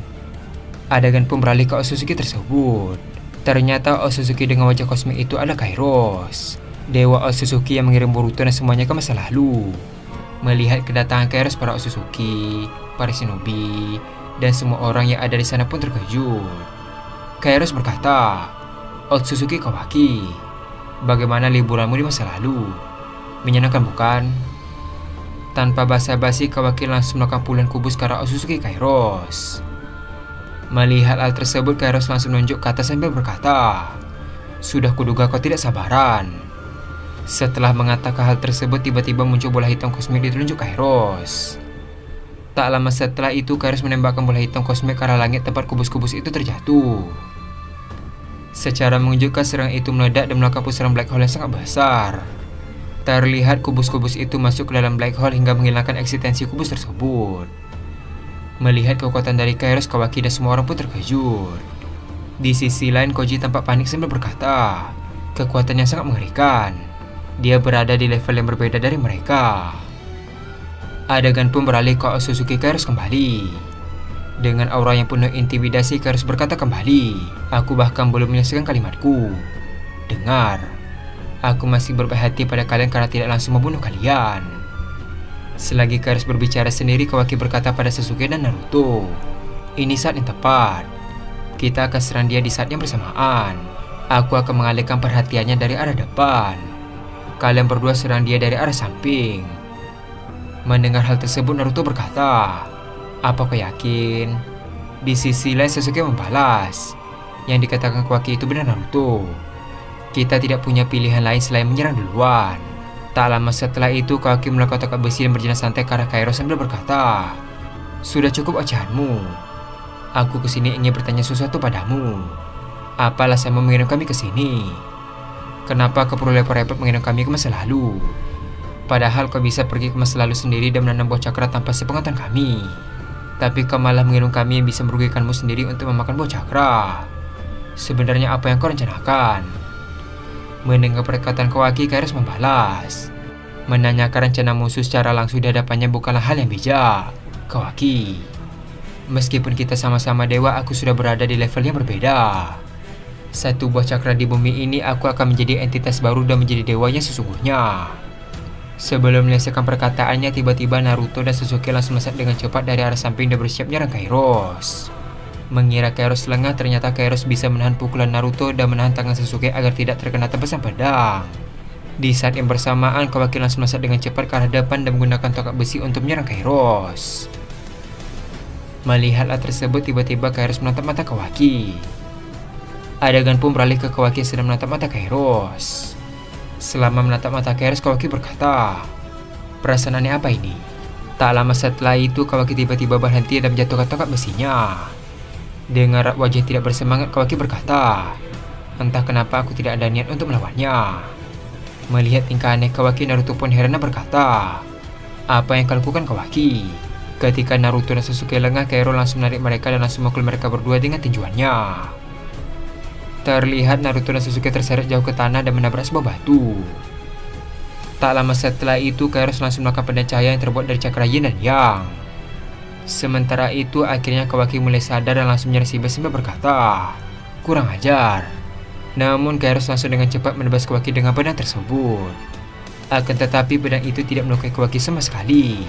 Adegan pun beralih ke Otsutsuki tersebut. Ternyata Otsutsuki dengan wajah kosmik itu adalah Kairos, dewa Otsutsuki yang mengirim Boruto dan semuanya ke masa lalu. Melihat kedatangan Kairos, para Otsutsuki, para shinobi, dan semua orang yang ada di sana pun terkejut. Kairos berkata, "Otsutsuki Kawaki, bagaimana liburanmu di masa lalu? Menyenangkan bukan?" Tanpa basa-basi, Kawaki langsung melakukan puluhan kubus ke arah Otsutsuki Kairos. Melihat hal tersebut, Kairos langsung menunjuk ke atas sambil berkata, "Sudah kuduga kau tidak sabaran." Setelah mengatakan hal tersebut, tiba-tiba muncul bola hitam kosmik di telunjuk Kairos. Tak lama setelah itu, Kairos menembakkan bola hitam kosmik ke arah langit tempat kubus-kubus itu terjatuh. Secara mengejutkan, serangan itu meledak dan melakukan pusaran black hole yang sangat besar. Terlihat kubus-kubus itu masuk ke dalam black hole hingga menghilangkan eksistensi kubus tersebut. Melihat kekuatan dari Kairos, Kawaki dan semua orang pun terkejut. Di sisi lain, Koji tampak panik sambil berkata, "Kekuatan yang sangat mengerikan. Dia berada di level yang berbeda dari mereka." Adegan pun beralih ke Otsutsuki Kairos kembali. Dengan aura yang penuh intimidasi, Kairos berkata kembali, "Aku bahkan belum menyelesaikan kalimatku. Dengar, aku masih berbaik hati pada kalian karena tidak langsung membunuh kalian." Selagi Kairos berbicara sendiri, Kawaki berkata pada Sasuke dan Naruto, "Ini saat yang tepat. Kita akan serang dia di saat yang bersamaan. Aku akan mengalihkan perhatiannya dari arah depan. Kalian berdua serang dia dari arah samping." Mendengar hal tersebut, Naruto berkata, "Apa kau yakin?" Di sisi lain, Sasuke membalas, Yang dikatakan Kawaki itu benar Naruto. Kita tidak punya pilihan lain selain menyerang duluan. Tak lama setelah itu Kawaki melakukan tongkat besi dan berjalan santai ke arah Kairo sambil berkata, "Sudah cukup ocehanmu. Aku kesini ingin bertanya sesuatu padamu. Apa alasanmu mengirim kami ke sini? Kenapa kau perlu repot-repot mengirim kami ke masa lalu? Padahal kau bisa pergi ke masa lalu sendiri dan menanam buah cakra tanpa sepengetahuan kami. Tapi kau malah mengirim kami yang bisa merugikanmu sendiri untuk memakan buah cakra. Sebenarnya apa yang kau rencanakan?" Mendengar perkataan Kawaki, Kairos membalas, "Menanyakan rencana musuh secara langsung di hadapannya bukanlah hal yang bijak, Kawaki. Meskipun kita sama-sama dewa, aku sudah berada di level yang berbeda. Satu buah cakra di bumi ini, aku akan menjadi entitas baru dan menjadi dewanya sesungguhnya." Sebelum menyelesaikan perkataannya, tiba-tiba Naruto dan Sasuke langsung melesat dengan cepat dari arah samping dan bersiap menyerang Kairos. Mengira Kairos lengah, ternyata Kairos bisa menahan pukulan Naruto dan menahan tangan Sasuke agar tidak terkena tebasan pedang. Di saat yang bersamaan, Kawaki langsung melesat dengan cepat ke arah depan dan menggunakan tongkat besi untuk menyerang Kairos. Melihat hal tersebut, tiba-tiba Kairos menatap mata Kawaki. Adegan pun beralih ke Kawaki yang sedang menatap mata Kairos. Selama menatap mata Kairos, Kawaki berkata, "Perasaan aneh apa ini?" Tak lama setelah itu, Kawaki tiba-tiba berhenti dan menjatuhkan tongkat besinya. Dengan wajah tidak bersemangat, Kawaki berkata, "Entah kenapa aku tidak ada niat untuk melawannya." Melihat tingkah aneh Kawaki, Naruto pun heran dan berkata, "Apa yang kau lakukan, Kawaki?" Ketika Naruto dan Sasuke lengah, Kairos langsung menarik mereka dan langsung memukul mereka berdua dengan tinjuannya. Terlihat Naruto dan Sasuke terseret jauh ke tanah dan menabrak sebuah batu. Tak lama setelah itu, Kairos langsung melakukan pedang cahaya yang terbuat dari cakra yin dan yang. Sementara itu, akhirnya Kawaki mulai sadar dan langsung menyerang Shiba sambil berkata, "Kurang ajar." Namun Kairos langsung dengan cepat menebas Kawaki dengan pedang tersebut. Akan tetapi pedang itu tidak melukai Kawaki sama sekali.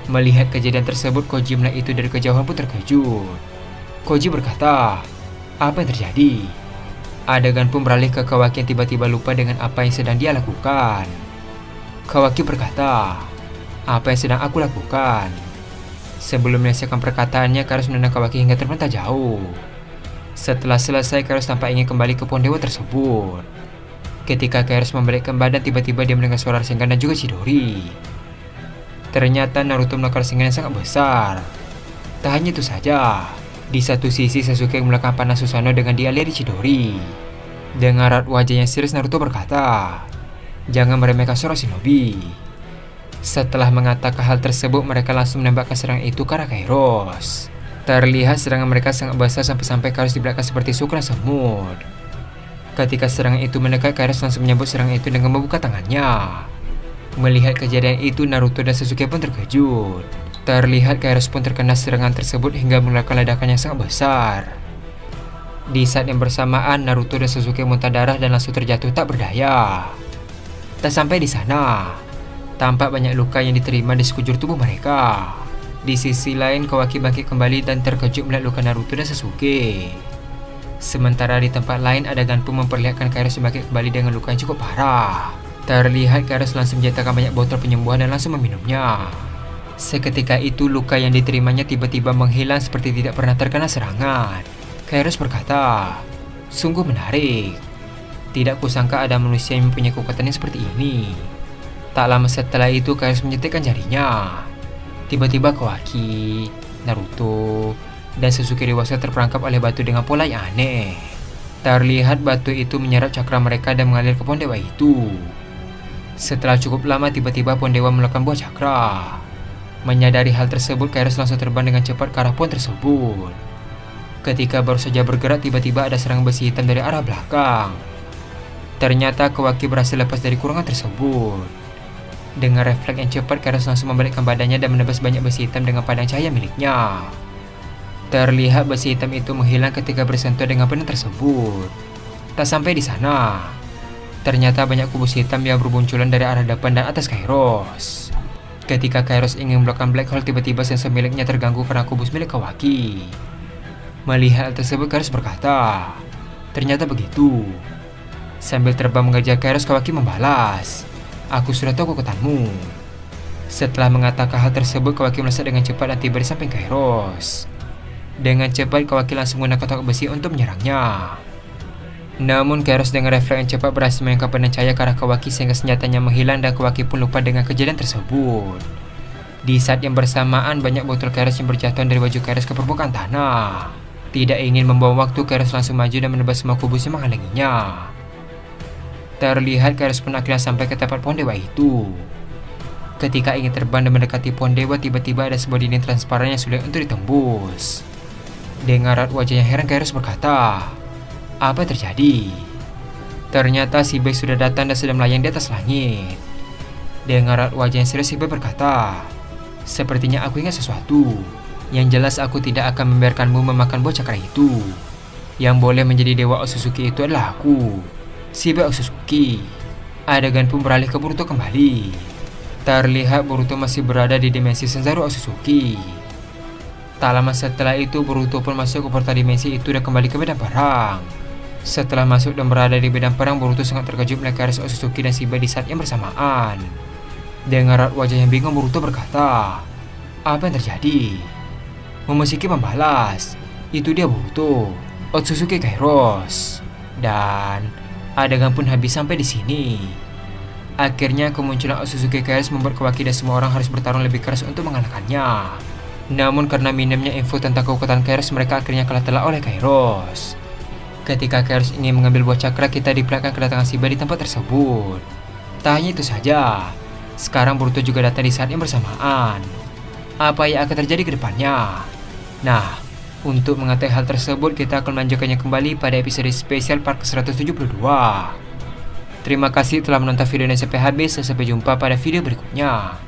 Melihat kejadian tersebut, Koji melihat itu dari kejauhan pun terkejut. Koji berkata, "Apa yang terjadi?" Adegan pun beralih ke Kawaki yang tiba-tiba lupa dengan apa yang sedang dia lakukan. Kawaki berkata, "Apa yang sedang aku lakukan?" Sebelum menyelesaikan perkataannya, Kairos menendang Kawaki hingga terpental jauh. Setelah selesai, Kairos tampak ingin kembali ke pohon dewa tersebut. Ketika Kairos membalikkan badan, tiba-tiba dia mendengar suara Rasengan dan juga Chidori. Ternyata Naruto melakukan Rasengan yang sangat besar. Tak hanya itu saja, di satu sisi Sasuke melakukan panah Susanoo dengan dialiri Chidori. Dengan raut wajah yang serius, Naruto berkata, "Jangan meremehkan seorang shinobi." Setelah mengatakan hal tersebut, mereka langsung menembakkan serangan itu ke arah Kairos. Terlihat serangan mereka sangat besar sampai-sampai Kairos di belakang seperti sukuran semut. Ketika serangan itu mendekat, Kairos langsung menyambut serangan itu dengan membuka tangannya. Melihat kejadian itu, Naruto dan Sasuke pun terkejut. Terlihat Kairos pun terkena serangan tersebut hingga mengeluarkan ledakan yang sangat besar. Di saat yang bersamaan, Naruto dan Sasuke muntah darah dan langsung terjatuh tak berdaya. Tak sampai di sana, tampak banyak luka yang diterima di sekujur tubuh mereka. Di sisi lain, Kawaki bangkit kembali dan terkejut melihat luka Naruto dan Sasuke. Sementara di tempat lain, adegan pun memperlihatkan Kairos bangkit kembali dengan luka yang cukup parah. Terlihat Kairos langsung menjatuhkan banyak botol penyembuhan dan langsung meminumnya. Seketika itu, luka yang diterimanya tiba-tiba menghilang seperti tidak pernah terkena serangan. Kairos berkata, "Sungguh menarik. Tidak kusangka ada manusia yang mempunyai kekuatan yang seperti ini." Tak lama setelah itu, Kairos menyetikkan jarinya. Tiba-tiba Kawaki, Naruto, dan Sasuke dewasa terperangkap oleh batu dengan pola yang aneh. Terlihat batu itu menyerap cakra mereka dan mengalir ke pohon dewa itu. Setelah cukup lama, tiba-tiba pohon dewa melakukan buah cakra. Menyadari hal tersebut, Kairos langsung terbang dengan cepat ke arah pohon tersebut. Ketika baru saja bergerak, tiba-tiba ada serangan besi hitam dari arah belakang. Ternyata Kawaki berhasil lepas dari kurungan tersebut. Dengan refleks yang cepat, Kairos langsung membalikkan badannya dan menebas banyak besi hitam dengan padang cahaya miliknya. Terlihat besi hitam itu menghilang ketika bersentuh dengan pedang tersebut. Tak sampai di sana, ternyata banyak kubus hitam yang berbunculan dari arah depan dan atas Kairos. Ketika Kairos ingin melakukan black hole, tiba-tiba sensor miliknya terganggu karena kubus milik Kawaki. Melihat hal tersebut, Kairos berkata, "Ternyata begitu." Sambil terbang mengejar Kairos, Kawaki membalas, "Aku sudah tahu kekuatanmu." Setelah mengatakan hal tersebut, Kawaki melesat dengan cepat dan tiba di samping Kairos. Dengan cepat Kawaki langsung menggunakan tongkat besi untuk menyerangnya. Namun Kairos dengan refleks yang cepat berhasil mengangkat pedang cahaya ke arah Kawaki sehingga senjatanya menghilang dan Kawaki pun lupa dengan kejadian tersebut. Di saat yang bersamaan banyak botol Kairos yang berjatuhan dari baju Kairos ke permukaan tanah. Tidak ingin membawa waktu, Kairos langsung maju dan menebas semua kubus yang menghalanginya. Terlihat Kairos pun akhirnya sampai ke tempat pohon dewa itu. Ketika ingin terbang dan mendekati pohon dewa, tiba-tiba ada sebuah dinding transparan yang sulit untuk ditembus. Dengan raut wajah yang heran, Kairos berkata, "Apa terjadi?" Ternyata si Beck sudah datang dan sedang melayang di atas langit. Dengan raut wajah yang serius, si Beck berkata, "Sepertinya aku ingat sesuatu. Yang jelas aku tidak akan membiarkanmu memakan buah cakra itu. Yang boleh menjadi dewa Otsutsuki itu adalah aku, si Beck Otsutsuki." Adegan pun beralih ke Boruto kembali. Terlihat Boruto masih berada di dimensi Senzaru Otsutsuki. Tak lama setelah itu Boruto pun masuk ke portal dimensi itu dan kembali ke medan perang. Setelah masuk dan berada di medan perang, Boruto sangat terkejut melihat Kairos Otsutsuki dan Shiba di saat yang bersamaan. Dengan raut wajah yang bingung, Boruto berkata, "Apa yang terjadi?" Momoshiki membalas, "Itu dia Boruto, Otsutsuki Kairos." Dan adegan pun habis sampai di sini. Akhirnya kemunculan Otsutsuki Kairos membuat Kawaki dan semua orang harus bertarung lebih keras untuk mengalahkannya. Namun karena minimnya info tentang kekuatan Kairos, mereka akhirnya kalah telak oleh Kairos. Ketika Kairos ingin mengambil buah cakra, kita diperlihatkan kedatangan Shiba di tempat tersebut. Tak hanya itu saja, sekarang Boruto juga datang di saat yang bersamaan. Apa yang akan terjadi ke depannya? Nah, untuk mengetahui hal tersebut, kita akan melanjutkannya kembali pada episode spesial part ke-172. Terima kasih telah menonton video ini sampai habis dan sampai jumpa pada video berikutnya.